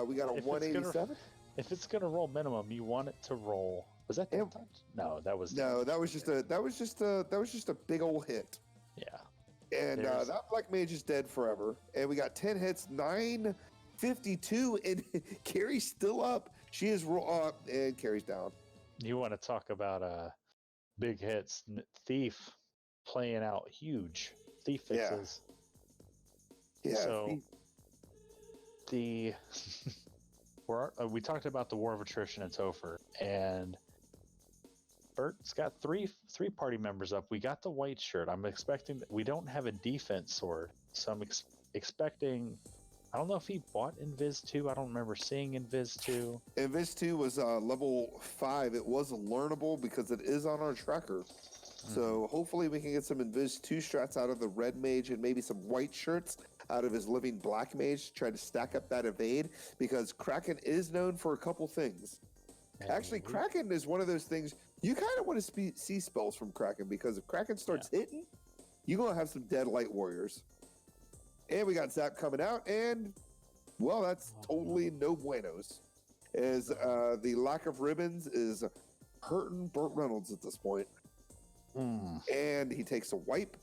We got a 187. If it's gonna roll minimum, you want it to roll. Was that touch? No, that was just a big old hit. Yeah. And that Black Mage is dead forever. And we got 10 hits, 952, and Carrie's still up. She is up, and Carrie's down. You want to talk about big hits? Thief playing out huge. Thief fixes. Yeah. So we talked about the War of Attrition in Topher, and Bert's got three party members up. We got the white shirt. I'm expecting that we don't have a defense sword, so I'm expecting. I don't know if he bought Invis 2. I don't remember seeing Invis 2. Invis 2 was level 5. It was learnable because it is on our tracker. So hopefully we can get some Invis 2 strats out of the red mage and maybe some white shirts out of his living black mage to try to stack up that evade, because Kraken is known for a couple things. Actually, Kraken is one of those things you kind of want to see spells from Kraken, because if Kraken starts hitting, you're going to have some dead light warriors. And we got Zap coming out, and, well, that's totally no buenos. As the lack of ribbons is hurting BurtReynolds at this point. And he takes a wipe,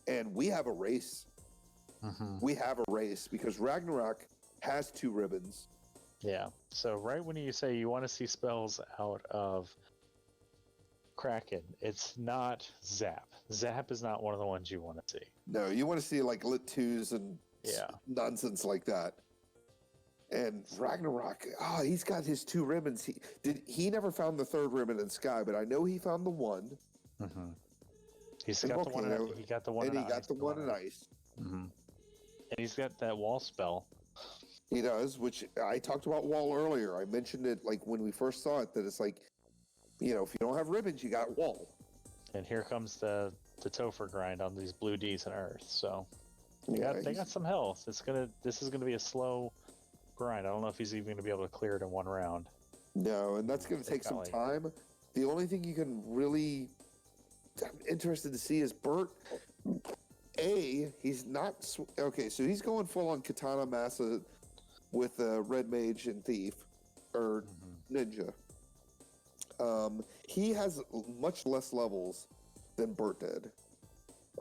and we have a race. We have a race, because Ragnarok has 2 ribbons. Yeah, so right when you say you want to see spells out of Kraken, it's not Zap. Zap is not one of the ones you want to see. No, you want to see like Lit 2s and Yeah. nonsense like that. And Ragnarok, he's got his 2 ribbons. He never found the 3rd ribbon in Sky, but I know he found the one. Mm-hmm. He's in got the one. Volcano, He got the one. and in he got ice, the one in ice. Mm-hmm. And he's got that wall spell. He does, which I talked about wall earlier. I mentioned it like when we first saw it, that it's like, if you don't have ribbons, you got wall. And here comes the Topher grind on these blue Ds and Earth. So they got some health. This is gonna be a slow grind. I don't know if he's even gonna be able to clear it in 1 round. No, and that's going to take some time. The only thing you can really, I'm interested to see is Burt. He's not okay. So he's going full on Katana Massa with Red Mage and Thief or Ninja. He has much less levels than Burt did.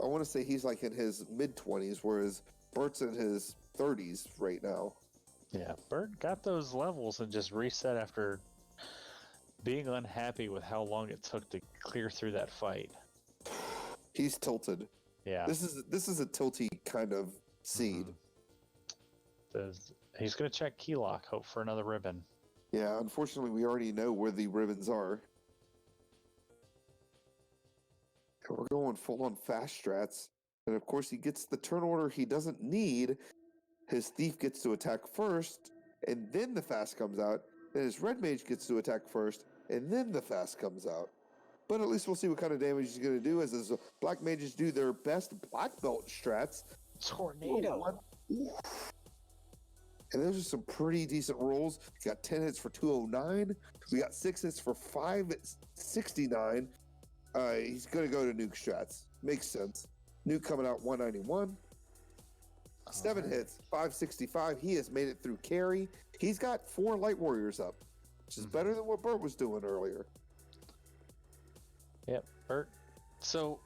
I want to say he's like in his mid-20s, whereas Burt's in his 30s right now. Yeah, Burt got those levels and just reset after being unhappy with how long it took to clear through that fight. He's tilted. Yeah. This is a tilty kind of seed. He's going to check Keylock, hope for another ribbon. Yeah, unfortunately, we already know where the ribbons are. And we're going full on fast strats. And of course, he gets the turn order he doesn't need. His Thief gets to attack first, and then the fast comes out. Then his Red Mage gets to attack first, and then the fast comes out. But at least we'll see what kind of damage he's going to do as his Black Mages do their best Black Belt strats. Tornado. And those are some pretty decent rolls. We got 10 hits for 209. We got 6 hits for 569. He's going to go to Nuke strats. Makes sense. Nuke coming out 191. 7 hits, 565. He has made it through carry. He's got 4 Light Warriors up, which is better than what Burt was doing earlier. Yep, Burt. So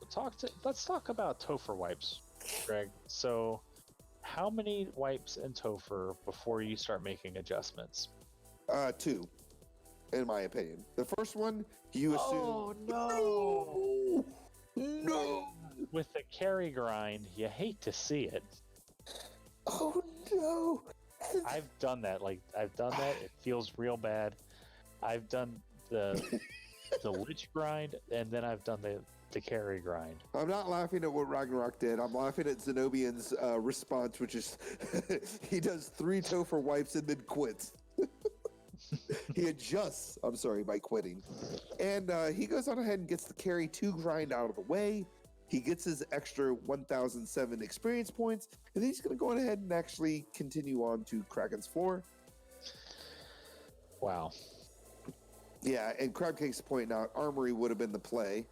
let's talk about Topher wipes, Greg. So how many wipes in Topher before you start making adjustments? 2, in my opinion. The first one, you assume... Oh, No! With the carry grind, you hate to see it. Oh, no! I've done that. It feels real bad. I've done the Lich grind, and then I've done the carry grind. I'm not laughing at what Ragnarok did. I'm laughing at Zenobian's response, which is he does 3 Topher wipes and then quits. He adjusts, by quitting. And he goes on ahead and gets the carry 2 grind out of the way. He gets his extra 1,007 experience points, and then he's going to go ahead and actually continue on to Kraken's Floor. Wow. Yeah, and Crabcake's pointing out Armory would have been the play.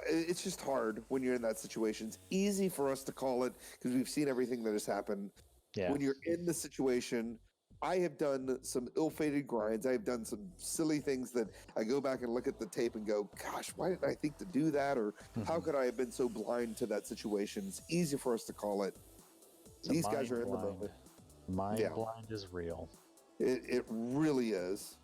It's just hard when you're in that situation. It's easy for us to call it because we've seen everything that has happened. Yeah. When you're in the situation, I have done some ill-fated grinds. I have done some silly things that I go back and look at the tape and go, gosh, why didn't I think to do that? Or how could I have been so blind to that situation? It's easy for us to call it. These guys are in the moment. Mind blind is real. It really is.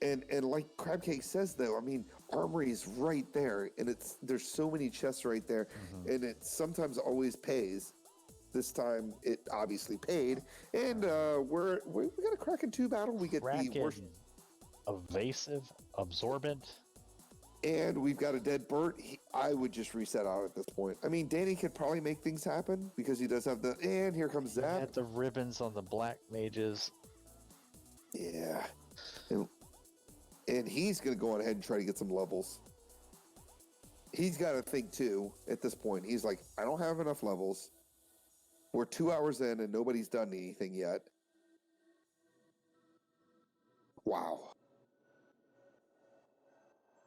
And like Crabcake says, though, I mean, Armory is right there, and there's so many chests right there, and it sometimes always pays. This time, it obviously paid, and we got a Kraken 2 battle. We get the worst, evasive, absorbent, and we've got a dead Burt. I would just reset out at this point. I mean, Danny could probably make things happen because he does have and here comes Zap. Had the ribbons on the Black Mages. Yeah, and he's going to go on ahead and try to get some levels. He's got to think too at this point. He's like, I don't have enough levels. We're 2 hours in and nobody's done anything yet. Wow.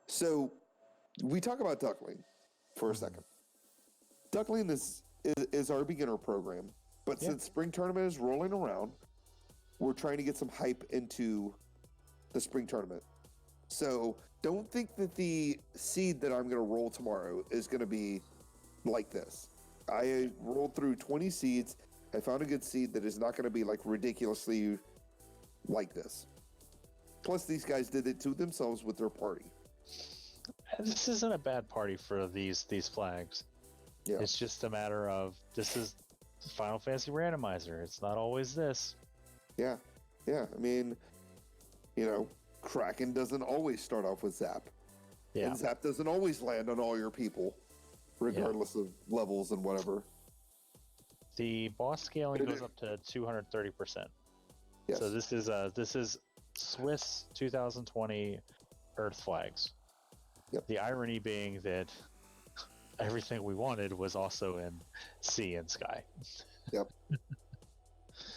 So we talk about Duckling for a second. Duckling is our beginner program, but since spring tournament is rolling around, we're trying to get some hype into the spring tournament. So don't think that the seed that I'm going to roll tomorrow is going to be like this. I rolled through 20 seeds. I found a good seed that is not going to be like ridiculously like this. Plus, these guys did it to themselves with their party. This isn't a bad party for these flags. Yeah. It's just a matter of this is Final Fantasy Randomizer. It's not always this. Yeah. I mean, Kraken doesn't always start off with Zap. Yeah. And Zap doesn't always land on all your people, regardless of levels and whatever. The boss scaling goes up to 230%. Yes. So this is Swiss 2020 Earth flags. Yep. The irony being that everything we wanted was also in sea and sky. Yep.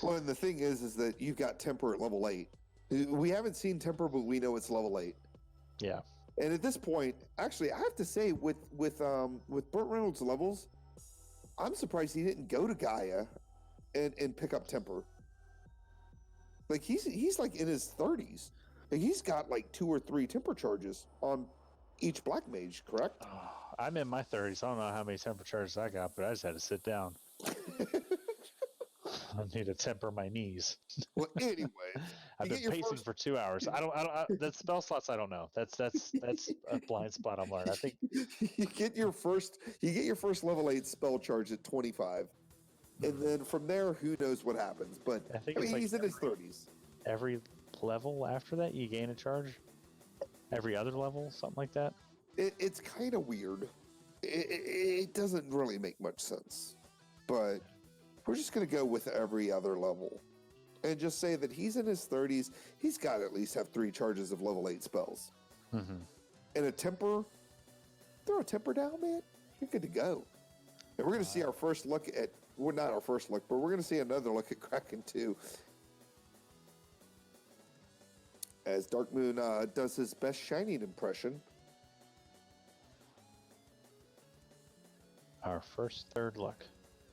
Well, and the thing is that you've got Temper at level 8. We haven't seen Temper, but we know it's level 8. Yeah. And at this point, actually, I have to say, with BurtReynolds levels, I'm surprised he didn't go to Gaia and pick up Temper. Like he's like in his 30s. Like he's got like 2 or 3 Temper charges on each Black Mage, correct? I'm in my 30s. I don't know how many temper charges I got, but I just had to sit down. I need to temper my knees. Well, anyway, I've been pacing for 2 hours. That spell slots. I don't know. That's a blind spot I'm learning. I think you get your first level 8 spell charge at 25, and then from there, who knows what happens? But I think it's he's in his 30s. Every level after that, you gain a charge. Every other level, something like that. It's kind of weird. It doesn't really make much sense, but we're just going to go with every other level and just say that he's in his 30s. He's got to at least have 3 charges of level 8 spells. Mm-hmm. And a Temper, throw a Temper down, man. You're good to go. And we're going to see our first look at, well, not our first look, but we're going to see another look at Kraken 2. As Dark Moon does his best Shining impression. Our first third look.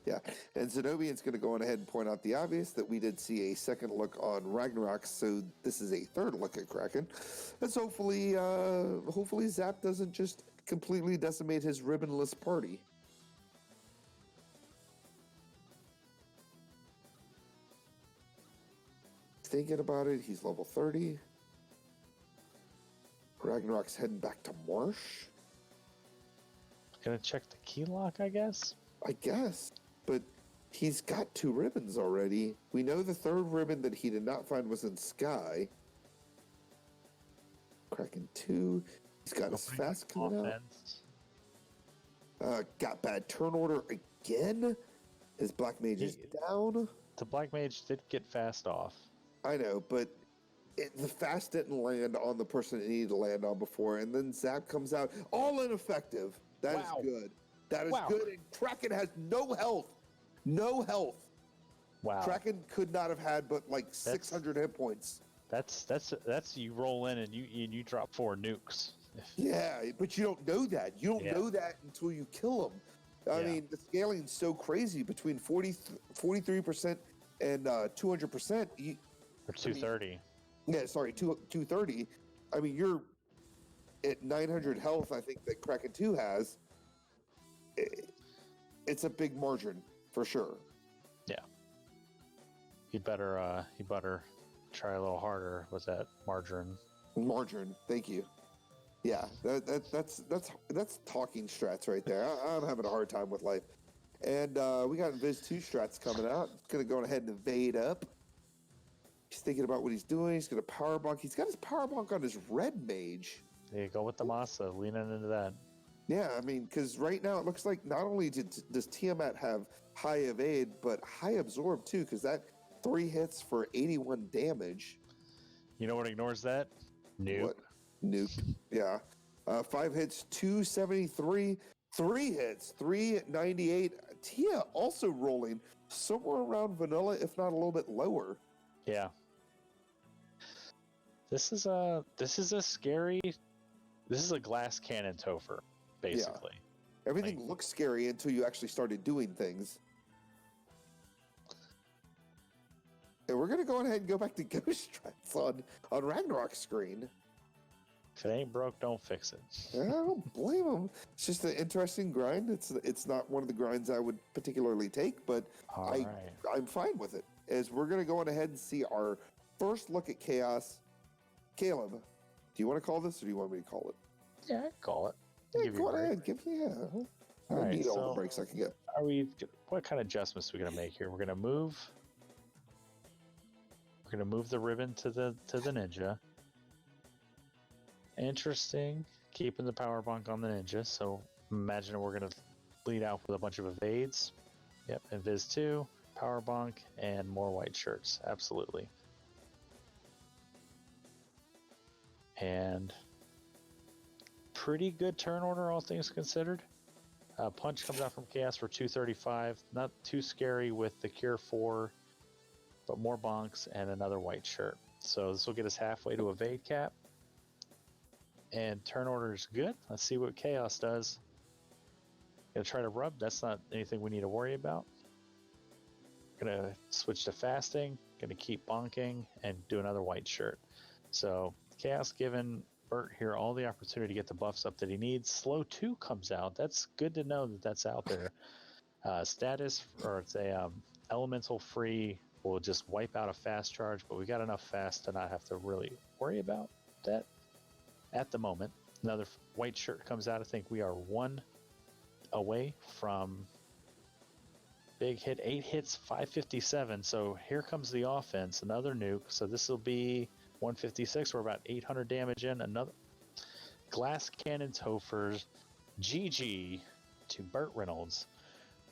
Yeah, and Zenobian's going to go on ahead and point out the obvious that we did see a second look on Ragnarok, so this is a third look at Kraken. Let's hopefully Zap doesn't just completely decimate his ribbonless party. Thinking about it, he's level 30. Ragnarok's heading back to Marsh. Gonna check the key lock, I guess? I guess, but he's got 2 ribbons already. We know the 3rd ribbon that he did not find was in Sky. Kraken 2. He's got his fast coming out. Got bad turn order again. His Black Mage is down. The Black Mage did get fast off. I know, but the fast didn't land on the person it needed to land on before, and then Zap comes out all ineffective. That is good. That is good, and Kraken has no health. No health. Wow. Kraken could not have had but like 600 hit points. That's you roll in and you drop 4 nukes. Yeah, but you don't know that. You don't know that until you kill him. I mean, the scaling's so crazy between 43% and 200%. Or 230. Yeah, sorry, 230. I mean, you're at 900 health, I think, that Kraken 2 has. It's a big margin, for sure. Yeah. You better try a little harder with that margarine. Margarine, thank you. Yeah, that's talking strats right there. I'm having a hard time with life. And we got Invis 2 strats coming out. It's going to go ahead and evade up. He's thinking about what he's doing. He's going to power bonk. He's got his power bonk on his red mage. There you go with the Masa, leaning into that. Yeah, I mean, because right now it looks like not only does Tiamat have high evade, but high absorb too, because that 3 hits for 81 damage. You know what ignores that? Nuke. What? Nuke. Yeah. 5 hits, 273. 3 hits, 398. Tia also rolling somewhere around vanilla, if not a little bit lower. Yeah. This is a scary. This is a glass cannon Topher, basically. Yeah. Everything looks scary until you actually started doing things. And we're gonna go ahead and go back to Ghost Strats on Ragnarok's screen. If it ain't broke, don't fix it. I don't blame him. It's just an interesting grind. It's not one of the grinds I would particularly take, but I'm fine with it. As we're gonna go on ahead and see our first look at Chaos. Caleb, do you want to call this, or do you want me to call it? Yeah, I call it. Yeah, go ahead. All I right, need all so the breaks I can get. what kind of adjustments are we gonna make here? We're gonna move the ribbon to the ninja. Interesting. Keeping the power bonk on the ninja. So imagine we're gonna lead out with a bunch of evades. Yep, invis 2, power bonk, and more white shirts. Absolutely. And pretty good turn order, all things considered. Punch comes out from Chaos for 235. Not too scary with the Cure 4, but more bonks and another white shirt. So this will get us halfway to evade cap. And turn order is good. Let's see what Chaos does. Gonna try to rub. That's not anything we need to worry about. Gonna switch to fasting. Gonna keep bonking and do another white shirt. So Chaos giving Burt here all the opportunity to get the buffs up that he needs. Slow 2 comes out. That's good to know that that's out there. Status, or it's a elemental free, will just wipe out a fast charge, but we got enough fast to not have to really worry about that at the moment. Another white shirt comes out. I think we are 1 away from big hit. 8 hits, 557. So here comes the offense. Another nuke. So this will be 156. We're about 800 damage in. Another glass cannon Tophers. GG to BurtReynolds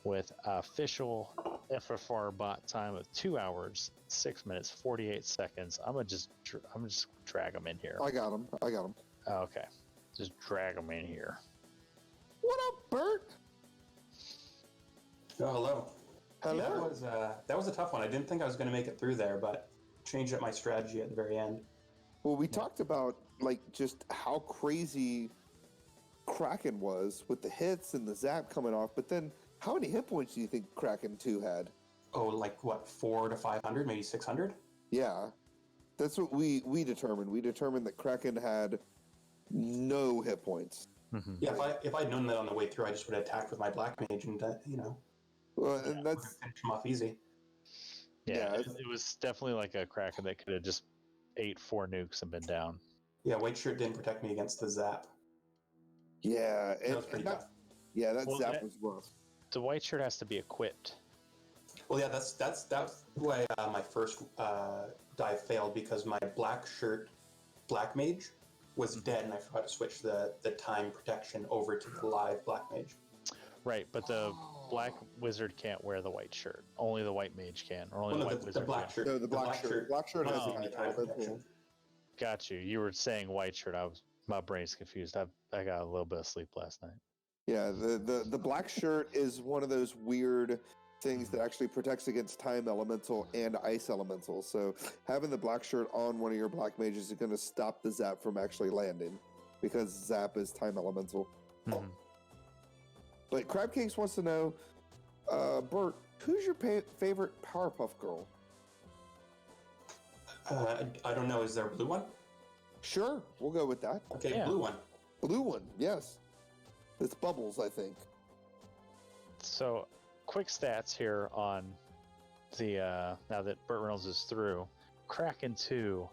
with official FFR bot time of 2 hours, 6 minutes, 48 seconds. I'm gonna just drag him in here. I got him. Okay, just drag him in here. What up, Burt? Oh, hello. Hello. That was a tough one. I didn't think I was going to make it through there, but changed up my strategy at the very end. Well, we talked about like just how crazy Kraken was with the hits and the zap coming off, but then how many hit points do you think Kraken 2 had? Oh, like what, 400 to 500, maybe 600? Yeah, that's what we determined. We determined that Kraken had no hit points. Mm-hmm. Yeah, if I'd known that on the way through, I just would have attacked with my Black Mage and, Well, and that's finish him off easy. Yeah, it was definitely like a Kraken that could have just ate 4 nukes and been down. Yeah, White Shirt didn't protect me against the zap. yeah, That was pretty tough. Yeah, that Well, zap was rough. The white shirt has to be equipped. Well, yeah, that's why my first dive failed, because my Black Shirt Black Mage was dead, and I forgot to switch the time protection over to the live Black Mage. Right, but the black wizard can't wear the white shirt. Only the white mage can, or only Well, the no, white the wizard Black can. Shirt. No, the black shirt. Black shirt has Oh. a time protection. Got you. You were saying white shirt. My brain's confused. I got a little bit of sleep last night. Yeah, the black shirt is one of those weird things that actually protects against time elemental and ice elemental. So having the black shirt on one of your black mages is going to stop the zap from actually landing, because zap is time elemental. Mm-hmm. But Crab Cakes wants to know, Burt, who's your favorite Powerpuff Girl? I don't know. Is there a blue one? Sure, we'll go with that. Okay, Yeah. blue one. Blue one, yes. It's Bubbles, I think. So, quick stats here on the now that BurtReynolds is through. Kraken 2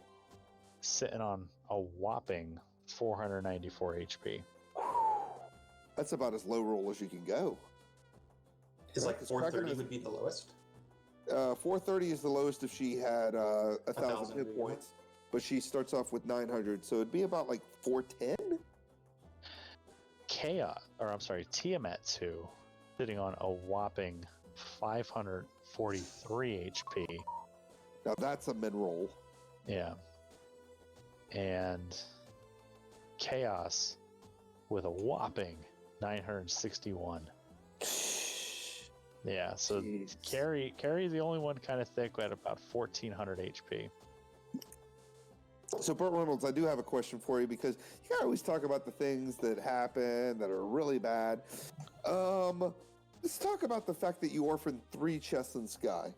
sitting on a whopping 494 HP. That's about as low roll as you can go. Is like Because 430 Kraken is- would be the lowest. 430 is the lowest if she had 1,000 hit yeah. points, but she starts off with 900, so it'd be about like 410. Tiamat 2 sitting on a whopping 543 HP. Now that's a mid roll. Yeah. And Chaos with a whopping 961. Yeah, so Jeez. Carry's the only one kind of thick at about 1400 HP. So, BurtReynolds, I do have a question for you, because you always talk about the things that happen that are really bad. Let's talk about the fact that you orphaned 3 chests in Sky.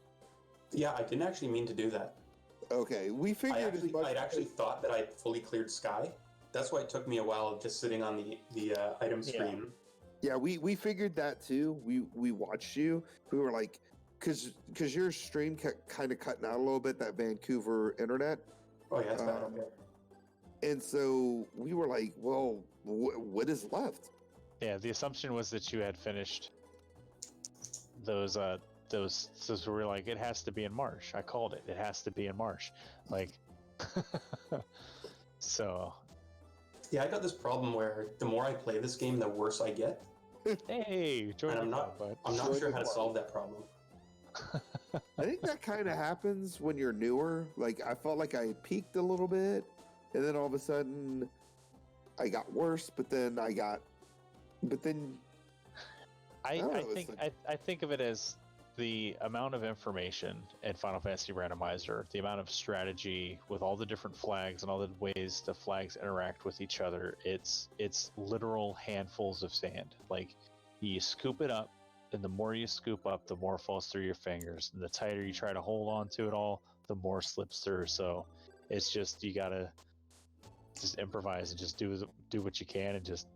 Yeah, I didn't actually mean to do that. Okay, we figured as much. I'd actually thought that I'd fully cleared Sky. That's why it took me a while just sitting on the item screen. Yeah, we figured that too. We watched you. We were like, because your stream kept kind of cutting out a little bit, that Vancouver internet. Oh yeah, it's bad up there. And so we were like, well, what is left? Yeah, the assumption was that you had finished those. So we were like, it has to be in March. I called it. It has to be in March. Like, so. Yeah, I got this problem where the more I play this game, the worse I get. Hey, join And the I'm not, club, I'm not sure how to solve that problem. bud. I think that kind of happens when you're newer. Like, I felt like I peaked a little bit, and then all of a sudden, I got worse. But then I think of it as the amount of information in Final Fantasy Randomizer, the amount of strategy with all the different flags and all the ways the flags interact with each other. It's literal handfuls of sand. Like, you scoop it up, and the more you scoop up, the more falls through your fingers. And the tighter you try to hold on to it all, the more slips through. So it's just, you gotta just improvise and just do what you can, and just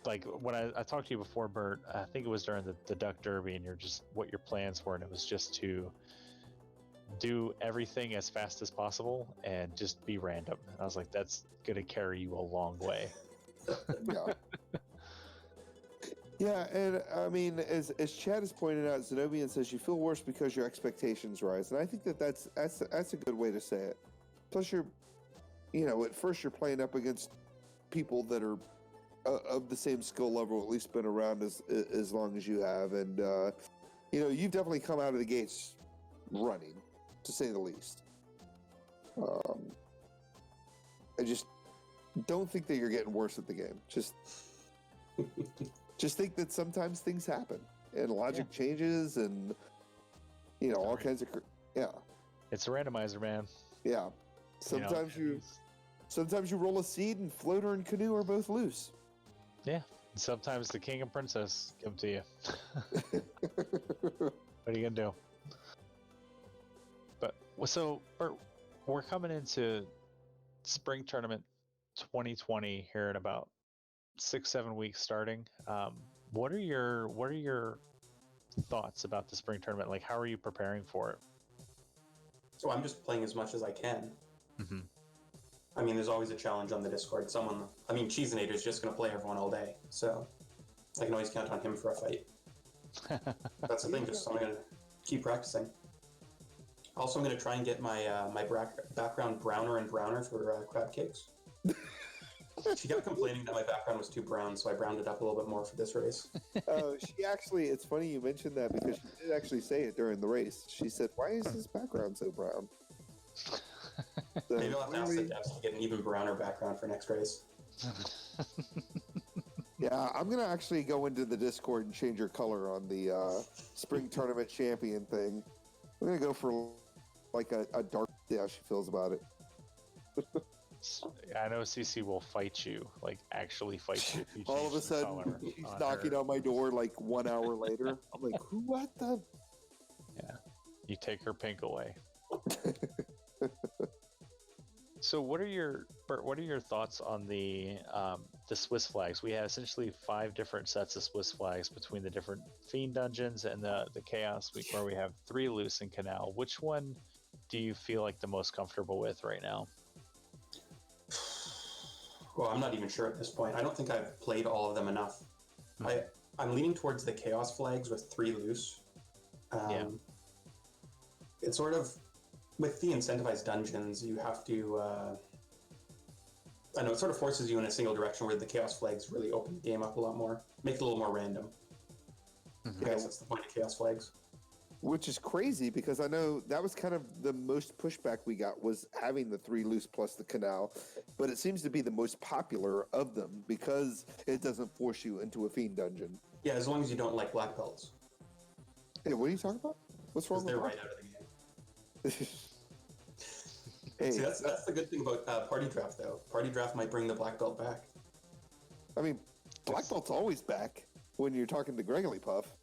like when I talked to you before, Bert, I think it was during the Duck Derby, and you're just what your plans were, and it was just to do everything as fast as possible and just be random. And I was like, that's gonna carry you a long way. Yeah. Yeah, and I mean, as Chad has pointed out, Zenobian says you feel worse because your expectations rise, and I think that's a good way to say it. Plus, at first you're playing up against people that are of the same skill level, at least been around as long as you have, and you've definitely come out of the gates running, to say the least. I just don't think that you're getting worse at the game. Just think that sometimes things happen and logic changes, and all kinds of It's a randomizer, man. Yeah. Sometimes you roll a seed and floater and canoe are both loose. Yeah. Sometimes the king and princess come to you. What are you gonna do? But so we're coming into spring tournament 2020 here in about 6-7 weeks starting. What are your thoughts about the spring tournament? Like, how are you preparing for it? So I'm just playing as much as I can. Mm-hmm. I mean, there's always a challenge on the Discord. Cheesenator's just going to play everyone all day, so I can always count on him for a fight. That's the thing, I'm going to keep practicing. Also, I'm going to try and get my background browner and browner for crab cakes. She kept complaining that my background was too brown, so I browned it up a little bit more for this race. It's funny you mentioned that, because she did actually say it during the race. She said, "Why is this background so brown?" So Maybe I'll have to ask the devs to get an even browner background for next race. Yeah, I'm going to actually go into the Discord and change your color on the spring tournament champion thing. I'm going to go for like a dark, see how she feels about it. I know CC will fight you, like actually fight you. If you All of a sudden, she's knocking on my door like 1 hour later. I'm like, what the? Yeah, you take her pink away. So, what are your thoughts on the Swiss flags? We have essentially 5 different sets of Swiss flags between the different Fiend dungeons and the Chaos Week, where we have 3 loose in Canal. Which one do you feel like the most comfortable with right now? Well, I'm not even sure at this point. I don't think I've played all of them enough. I'm leaning towards the Chaos flags with 3 loose. It's sort of, with the incentivized dungeons, you have to, it sort of forces you in a single direction, where the Chaos flags really open the game up a lot more, make it a little more random. Mm-hmm. I guess that's the point of Chaos flags. Which is crazy, because I know that was kind of the most pushback we got, was having the 3 loose plus the Canal, but it seems to be the most popular of them because it doesn't force you into a Fiend dungeon. Yeah, as long as you don't like black belts. Hey, what are you talking about? What's wrong with they're that? right out of the game. Hey, see, that's the good thing about Party Draft, though. Party Draft might bring the black belt back. I mean, black belt's always back when you're talking to Gregory Puff.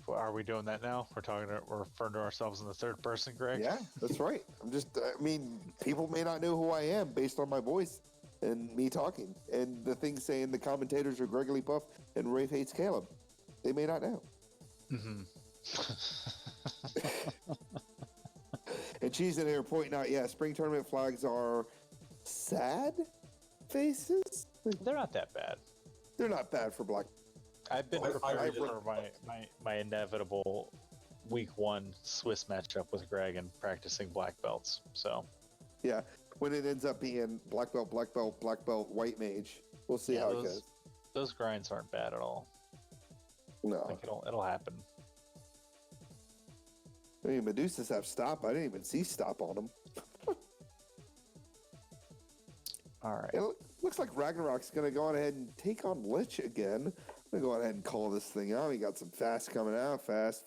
Are we doing that now? We're referring to ourselves in the third person, Greg? Yeah, that's right. People may not know who I am based on my voice and me talking, and the thing saying the commentators are Gregory Puff and Rafe hates Caleb. They may not know. Mm-hmm. And she's in here pointing out, spring tournament flags are sad faces. They're not that bad. they're not bad for black. I've been I prepared really- for my inevitable week 1 Swiss matchup with Greg and practicing black belts. So Yeah, when it ends up being black belt, black belt, black belt, white mage, we'll see yeah, how it goes. those grinds aren't bad at all. I No, think it'll happen. I mean, Medusas have stop. I didn't even see stop on them. All right. It looks like Ragnarok's going to go on ahead and take on Lich again. I'm going to go ahead and call this thing out. He got some fast coming out. Fast.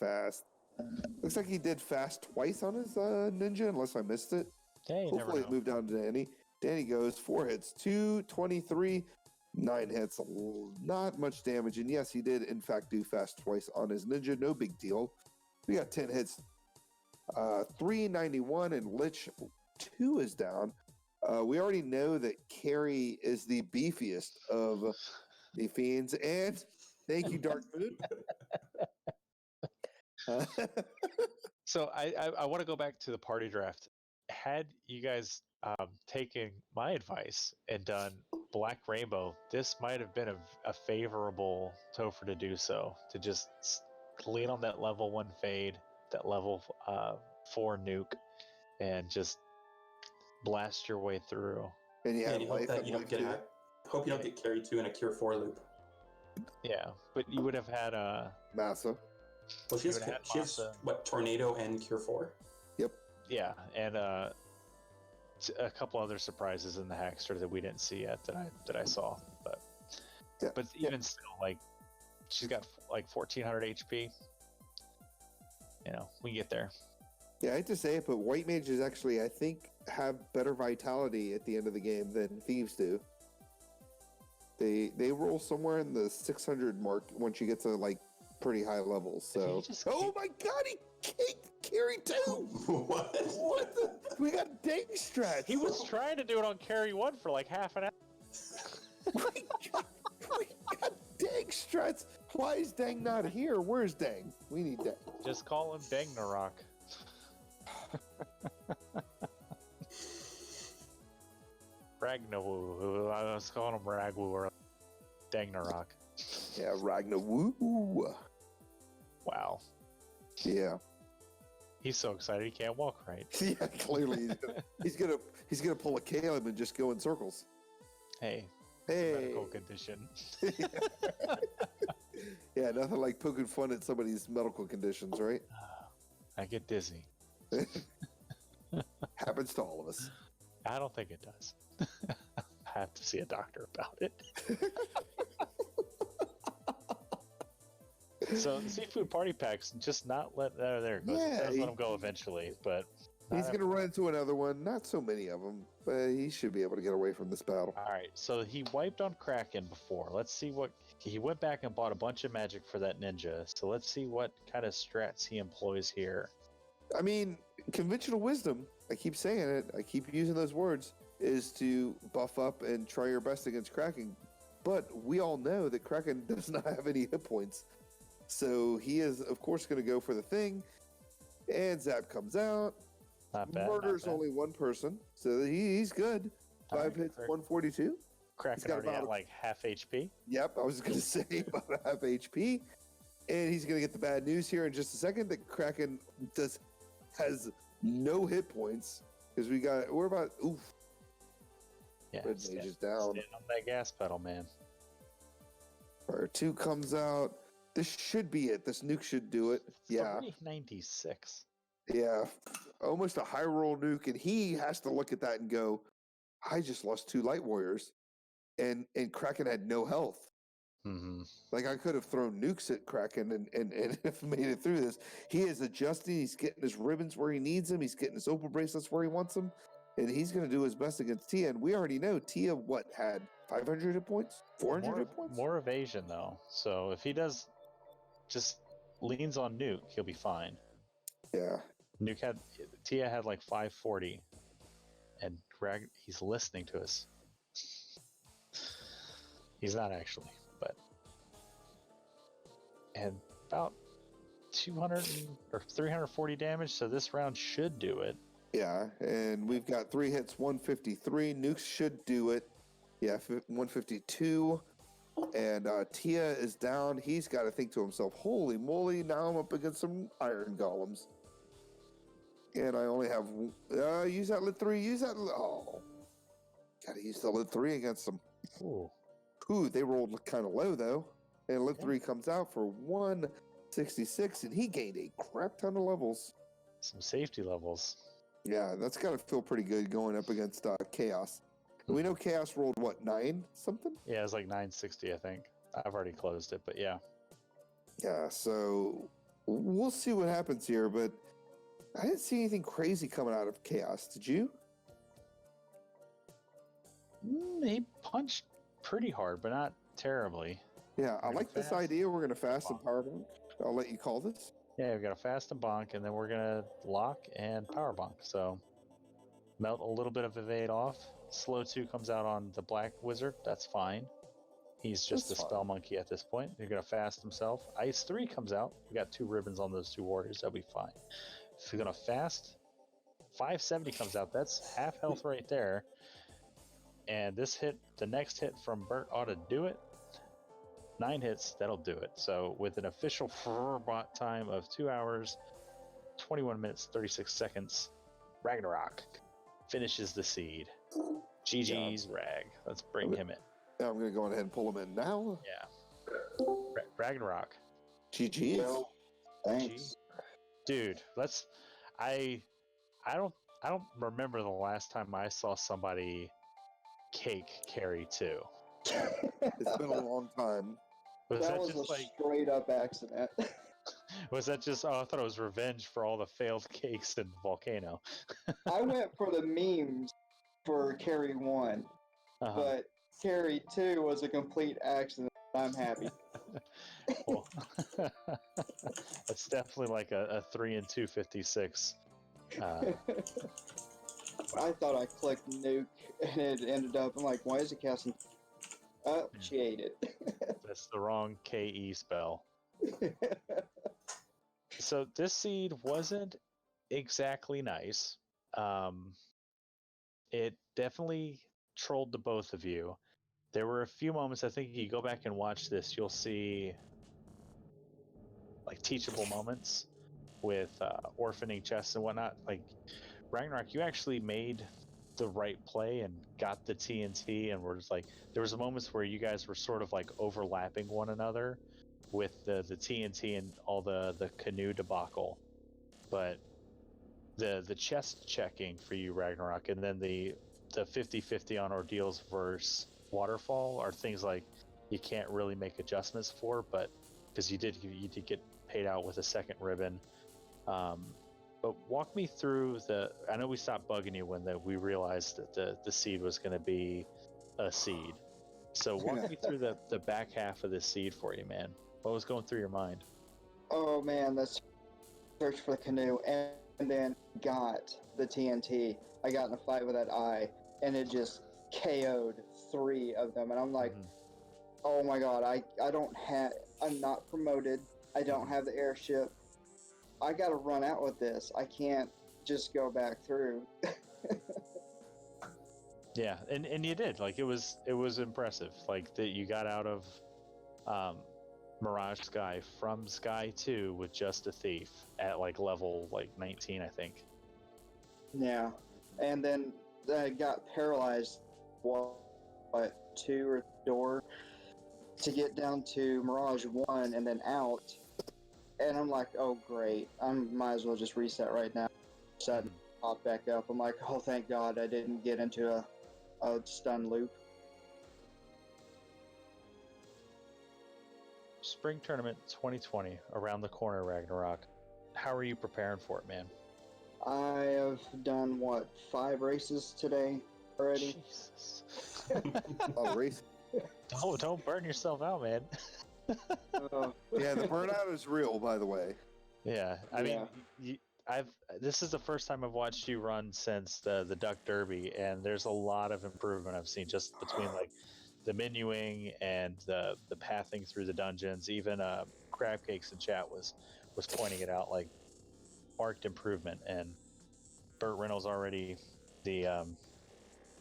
Looks like he did fast twice on his ninja, unless I missed it. Yeah, you never Hopefully it know. moved down to Danny. Danny goes 4 hits, 223, 9 hits, not much damage. And yes, he did in fact do fast twice on his ninja. No big deal. We got 10 hits, 391, and Lich 2 is down. We already know that Carrie is the beefiest of the fiends, and thank you, Dark Moon. So I want to go back to the party draft. Had you guys taken my advice and done Black Rainbow, this might have been a favorable Topher to do so. To just lean on that level 1 fade, that level 4 nuke, and just blast your way through. And you And have you hope life that and you don't life get too. hope you don't get carried 2 in a Cure 4 loop. Yeah, but you would have had Massa. Well, she You has, would have she has Masa. what, Tornado and Cure 4? yeah, and a couple other surprises in the Hackster that we didn't see yet that I saw, but Yeah, but yeah. even still, like she's got like 1400 HP. You know, we can get there. Yeah, I hate to say it, but white mages actually, I think, have better vitality at the end of the game than thieves do. They roll somewhere in the 600 mark once you get to like pretty high levels. Did he So, just oh keep- my god, he carried 2. What? What the? We got dang strats. He was trying to do it on carry 1 for like half an hour. we got dang strats. Why is Dang not here? Where's Dang? We need Dang. Just call him Ragnarok. Ragnarok. I was calling him Ragwoo or Ragnarok. Yeah, Ragnar. Woo. Wow. Yeah. He's so excited he can't walk right. Yeah, clearly he's gonna pull a Caleb and just go in circles. Hey, Hey. medical condition. Yeah, nothing like poking fun at somebody's medical conditions, right? I get dizzy. Happens to all of us. I don't think it does. I have to see a doctor about it. So the seafood party packs, just not let there it goes. Yeah, Let's let him go eventually, but He's gonna run into another one. Not so many of them, but he should be able to get away from this battle. All right, so he wiped on Kraken before. Let's see what he went back and bought a bunch of magic for that ninja. So let's see what kind of strats he employs here. I mean, conventional wisdom, I keep saying it, I keep using those words, is to buff up and try your best against Kraken. But we all know that Kraken does not have any hit points. So he is, of course, going to go for the thing. And Zap comes out. Not bad. Murders not bad. only one person. So he's good. All 5 right, hits, Krak- 142. Kraken got already about at a- like half HP. Yep, I was going to say about a half HP. And he's going to get the bad news here in just a second that Kraken has no hit points. Because we're about, oof. Yeah, Red stand- Mage is down. stand on that gas pedal, man. Fire 2 comes out. This should be it. This nuke should do it. Yeah. 396. Yeah. Almost a high roll nuke. And he has to look at that and go, I just lost 2 light warriors. And Kraken had no health. Mm-hmm. Like I could have thrown nukes at Kraken and have made it through this. He is adjusting. He's getting his ribbons where he needs them. He's getting his opal bracelets where he wants them. And he's going to do his best against Tia. And we already know Tia, had 500 hit points? 400 hit points? More evasion though. So if he does just leans on Nuke, he'll be fine. Yeah. Tia had like 540, and he's listening to us. He's not actually, but and about 200 or 340 damage. So this round should do it. Yeah. And we've got 3 hits, 153. Nukes should do it. Yeah, 152. And Tia is down. He's got to think to himself, holy moly, now I'm up against some iron golems. And I only have... use that lit 3, use that... Oh. Gotta use the lit 3 against them. Ooh. Ooh, they rolled kind of low, though. And lit 3 comes out for 166, and he gained a crap ton of levels. Some safety levels. Yeah, that's got to feel pretty good going up against Chaos. And we know Chaos rolled, what, 9 something? Yeah, it was like 960, I think. I've already closed it, but yeah. Yeah, so we'll see what happens here, but I didn't see anything crazy coming out of Chaos. Did you? He punched pretty hard, but not terribly. Yeah, I like this idea. We're going to fast and Bonk. power bonk. I'll let you call this. Yeah, we've got a fast and bonk, and then we're gonna lock and power bonk. So melt a little bit of evade off. Slow 2 comes out on the black wizard. That's fine. He's just That's a fine. spell monkey at this point. You're gonna fast himself. Ice 3 comes out. We got 2 ribbons on those 2 warriors. That'll be fine. If you're gonna fast, 570 comes out. That's half health right there. And this hit, the next hit from Burt ought to do it. 9 hits, that'll do it. So with an official bot time of 2 hours, 21 minutes, 36 seconds, Ragnarok finishes the seed. GG's Rag. Let's bring him in. Yeah, I'm going to go ahead and pull him in now. Yeah. Ragnarok. GG. Yo, thanks. Dude, let's... I don't remember the last time I saw somebody cake carry 2. It's been a long time. Was That that was just a like... straight up accident. Was that just... Oh, I thought it was revenge for all the failed cakes in Volcano. I went for the memes for carry 1, Uh-huh. but carry 2 was a complete accident. I'm happy. Well, it's definitely like a 3 and 256. I thought I clicked nuke and it ended up, I'm like, why is it casting? Oh, she ate it. That's the wrong KE spell. So this seed wasn't exactly nice. It definitely trolled the both of you. There were a few moments, I think if you go back and watch this, you'll see like teachable moments with orphaning chests and whatnot. Like Ragnarok, you actually made the right play and got the TNT, and were just like, there was moments where you guys were sort of like overlapping one another with the TNT and all the canoe debacle. But the chest checking for you, Ragnarok, and then the 50-50 on ordeals versus waterfall are things like you can't really make adjustments for, but because you did get paid out with a second ribbon. But walk me through I know we stopped bugging you when we realized that the seed was going to be a seed. So walk me through the back half of this seed for you, man. What was going through your mind? Oh man, let's search for the canoe and then got the TNT. I got in a fight with that eye and it just KO'd 3 of them. And I'm like, oh my god, I'm not promoted. I don't have the airship. I gotta run out with this. I can't just go back through. Yeah, and you did. Like it was impressive. Like that you got out of Mirage Sky from Sky 2 with just a thief at like level 19, I think. Yeah, and then I got paralyzed. What 2 or door to get down to Mirage 1 and then out. And I'm like, oh great, I might as well just reset right now. So I pop back up. I'm like, oh thank God I didn't get into a stun loop. Spring Tournament 2020 around the corner, Ragnarok. How are you preparing for it, man? I have done 5 races today already. Jesus. Oh, race. Don't burn yourself out, man. Yeah, the burnout is real, by the way. Yeah, I mean, this is the first time I've watched you run since the Duck Derby, and there's a lot of improvement I've seen just between like the menuing and the pathing through the dungeons. Even Crabcakes in chat was pointing it out, like marked improvement. And BurtReynolds already the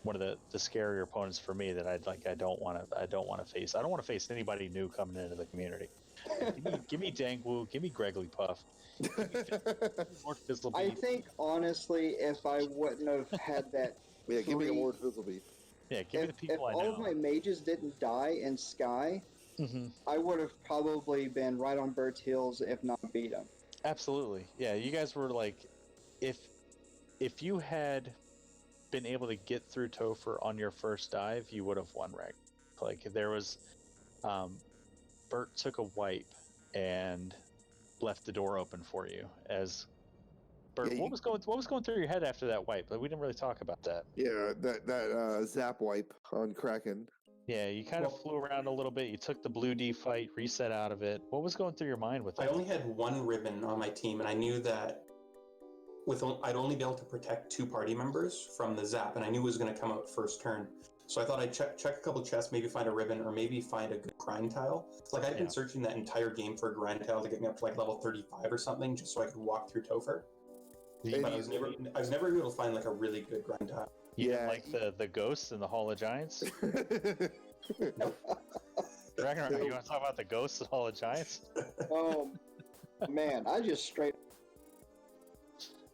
one of the scarier opponents for me that I don't want to face. I don't want to face anybody new coming into the community. Give me Dangwoo, give me Greggly Puff. Lord Fizzlebeef. I think honestly, if I wouldn't have had that, Yeah, give me a Lord Fizzlebeef. Yeah, give me the people I know. If all of my mages didn't die in Sky, I would have probably been right on Bert's heels, if not beat him. Absolutely, yeah. You guys were like, if you had been able to get through Topher on your first dive, you would have won Rag. Like there was, Burt took a wipe and left the door open for you. As Burt, what was going through your head after that wipe? Like we didn't really talk about that. Yeah, that zap wipe on Kraken. Yeah, you kind of flew around a little bit. You took the blue D fight, reset out of it. What was going through your mind with that? I only had one ribbon on my team, and I knew that I'd only be able to protect 2 party members from the zap, and I knew it was going to come out first turn. So I thought I'd check a couple chests, maybe find a ribbon, or maybe find a good grind tile. Like I'd been searching that entire game for a grind tile to get me up to like level 35 or something, just so I could walk through Topher. But I was never able to find like a really good grind tile. You didn't like the ghosts in the Hall of Giants? Ragnarok, you want to talk about the ghosts in the Hall of Giants? Oh man, I just straight.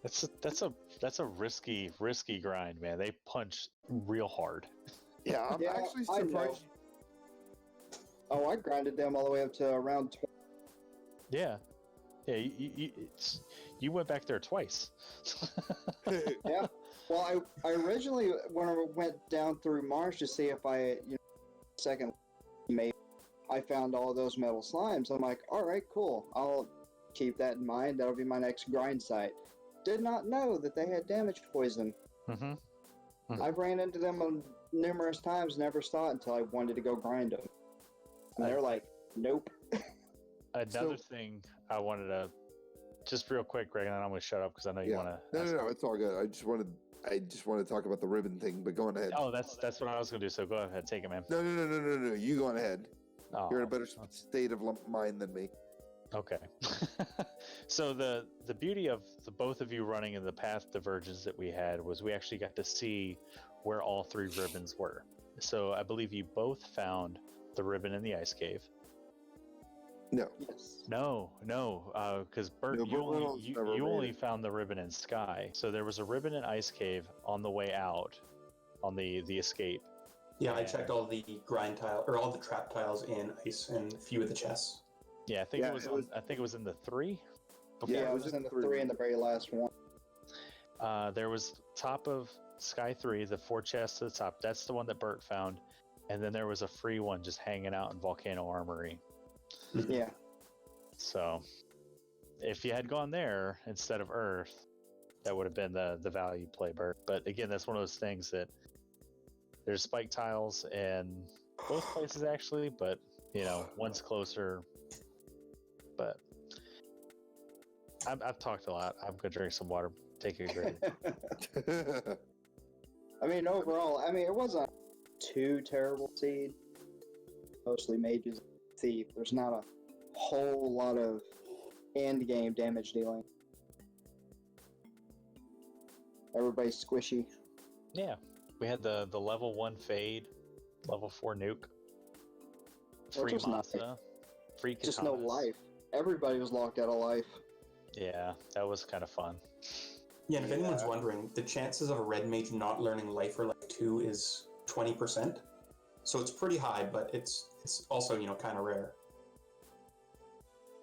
That's a risky grind, man. They punch real hard. Yeah, I'm actually surprised. I grinded them all the way up to around 20. Yeah. You went back there twice. Yeah. Well, I originally, when I went down through Marsh to see if second mate, I found all those metal slimes. I'm like, all right, cool. I'll keep that in mind. That'll be my next grind site. Did not know that they had damage poison. I've ran into them numerous times, never saw it until I wanted to go grind them. And they're like, nope. Another thing I wanted to, just real quick, Greg, and then I'm going to shut up because I know you want to. No, it's all good. I just want to talk about the ribbon thing, but go on ahead. Oh, that's what I was going to do. So go ahead, take it, man. No. You go on ahead. Oh, you're in a better state of mind than me. Okay. So the beauty of the both of you running in the path divergence that we had was we actually got to see where all 3 ribbons were. So I believe you both found the ribbon in the ice cave. No. Yes. No, because Burt, you only found the ribbon in Sky. So there was a ribbon in Ice Cave on the way out, on the escape. Yeah, I checked all the grind tile or all the trap tiles in ice and a few of the chests. Yeah, I think it was in the 3. Yeah, it was in the 3 in the very last one. There was top of Sky 3, the 4 chests to the top. That's the one that Burt found, and then there was a free one just hanging out in Volcano Armory. Yeah. So, if you had gone there instead of Earth, that would have been the value play, Burt. But again, that's one of those things that there's spike tiles in both places actually, but one's closer. But I've talked a lot. I'm gonna drink some water. Take a drink. I mean, overall, it wasn't too terrible seed. Mostly mages, thief. There's not a whole lot of end game damage dealing. Everybody's squishy. Yeah, we had the level 1 fade, level 4 nuke, free masa, free katanas. Just no life. Everybody was locked out of life. Yeah, that was kind of fun. Yeah, and if anyone's wondering, the chances of a red mage not learning life or life 2 is 20%. So it's pretty high, but it's also, kind of rare.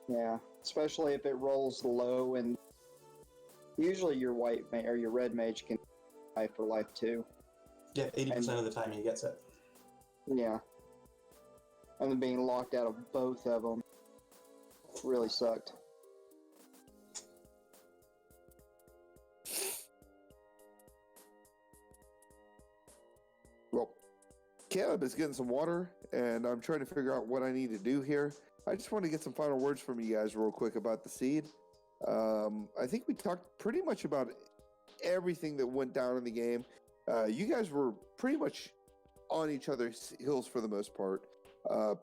Yeah, especially if it rolls low, and usually your your red mage can life for life 2. Yeah, 80% of the time he gets it. Yeah. And then being locked out of both of them really sucked. Well, Caleb is getting some water, and I'm trying to figure out what I need to do here. I just want to get some final words from you guys real quick about the seed. I think we talked pretty much about everything that went down in the game. You guys were pretty much on each other's heels for the most part.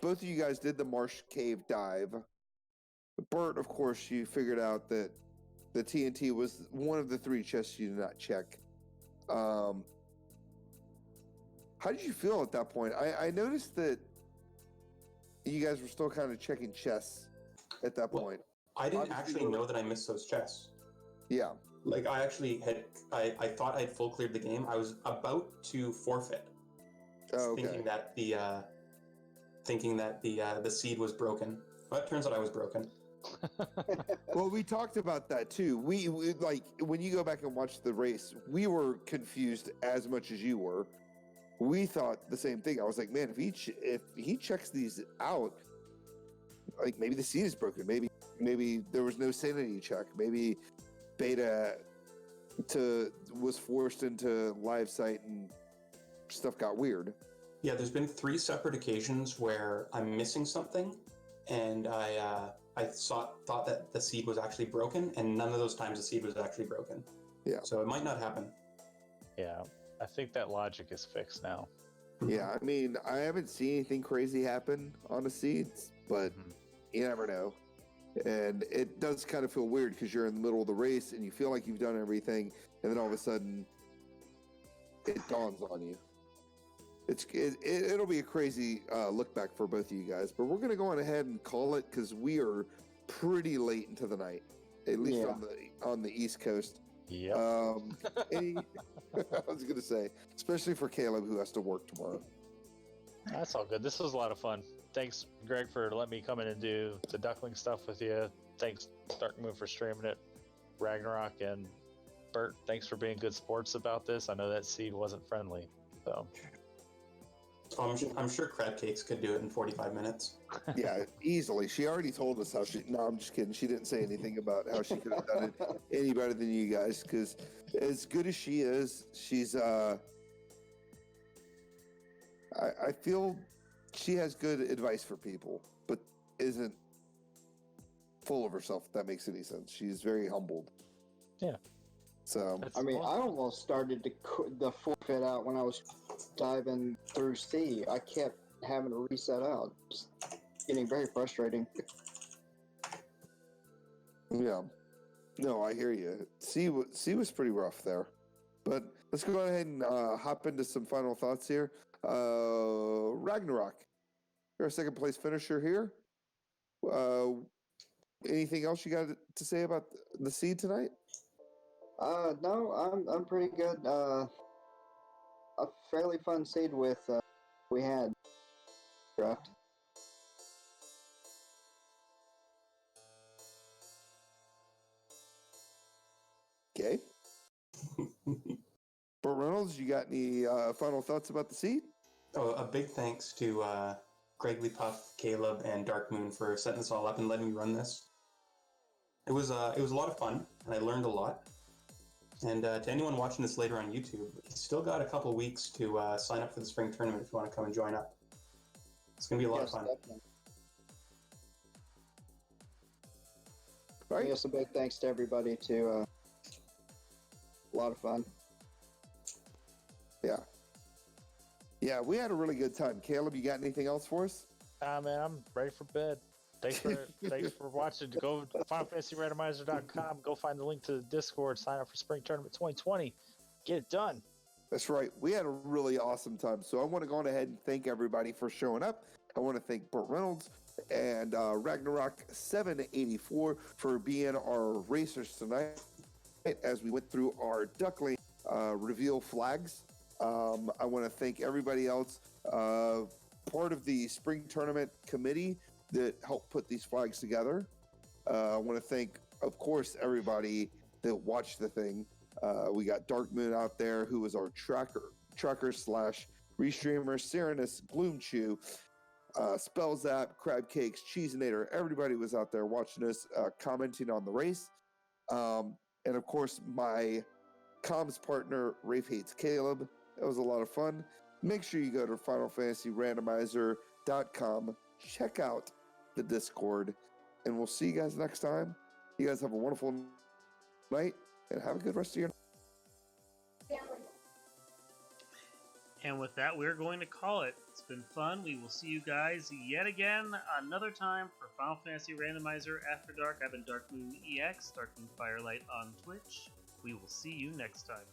Both of you guys did the Marsh Cave dive. Burt, of course, you figured out that the TNT was one of the 3 chests you did not check. How did you feel at that point? I noticed that you guys were still kind of checking chess at that point. I didn't Obviously, actually know that I missed those chests. Yeah. Like, I actually had, I thought I had full cleared the game. I was about to forfeit, Oh, okay. thinking that the seed was broken. But it turns out I was broken. Well, we talked about that too. We like when you go back and watch the race, we were confused as much as you were. We thought the same thing. I was like, man, if he checks these out, like maybe the seed is broken. Maybe there was no sanity check. Maybe Beta was forced into live site and stuff got weird. Yeah, there's been 3 separate occasions where I'm missing something, and I thought that the seed was actually broken, and none of those times the seed was actually broken. Yeah. So it might not happen. Yeah, I think that logic is fixed now. Yeah, I mean, I haven't seen anything crazy happen on the seeds, but you never know. And it does kind of feel weird because you're in the middle of the race and you feel like you've done everything, and then all of a sudden it dawns on you. It'll be a crazy look back for both of you guys, but we're going to go on ahead and call it because we are pretty late into the night, at least on the East Coast. Yep. I was going to say, especially for Caleb who has to work tomorrow. That's all good. This was a lot of fun. Thanks, Greg, for letting me come in and do the Duckling stuff with you. Thanks, Darkmoon, for streaming it. Ragnarok and Burt, thanks for being good sports about this. I know that seed wasn't friendly, so. I'm sure Crab Cakes could do it in 45 minutes. Yeah, easily. She already told us how she... No, I'm just kidding. She didn't say anything about how she could have done it any better than you guys, because as good as she is, she's... I feel she has good advice for people, but isn't full of herself, if that makes any sense. She's very humbled. Yeah. So... I mean, I almost started the forfeit out when I was diving through C. I kept having to reset out. Just getting very frustrating. Yeah. No, I hear you. C was pretty rough there. But let's go ahead and hop into some final thoughts here. Ragnarok, you're a second place finisher here. Anything else you got to say about the seed tonight? No, I'm pretty good. A fairly fun seed with we had draft. Okay. BurtReynolds, you got any final thoughts about the seed? Oh, a big thanks to Gregory Puff, Caleb, and Darkmoon for setting this all up and letting me run this. It was a lot of fun, and I learned a lot. And to anyone watching this later on YouTube, you still got a couple weeks to sign up for the spring tournament if you want to come and join up. It's going to be a lot of fun. Definitely. Right. Yes, a big thanks to everybody too. A lot of fun. Yeah. Yeah, we had a really good time. Caleb, you got anything else for us? Man, I'm ready for bed. Thanks for watching. Go to FinalFantasyRandomizer.com. Go find the link to the Discord. Sign up for Spring Tournament 2020. Get it done. That's right. We had a really awesome time. So I want to go on ahead and thank everybody for showing up. I want to thank BurtReynolds and Ragnarok784 for being our racers tonight as we went through our Duckling reveal flags. I want to thank everybody else, part of the spring tournament committee that helped put these flags together. I want to thank, of course, everybody that watched the thing. We got Darkmoon out there, who was our trucker / restreamer, Serenus, Gloomchew, Spellzap, Crab Cakes, Cheeseinator. Everybody was out there watching us, commenting on the race. And of course, my comms partner, Rafe Hates Caleb. That was a lot of fun. Make sure you go to FinalFantasyRandomizer.com. Check out the Discord, and we'll see you guys next time. You guys have a wonderful night, and have a good rest of your night. And with that, we're going to call it. It's been fun. We will see you guys yet again another time for Final Fantasy Randomizer After Dark. I've been Darkmoon EX, Darkmoon Firelight on Twitch. We will see you next time.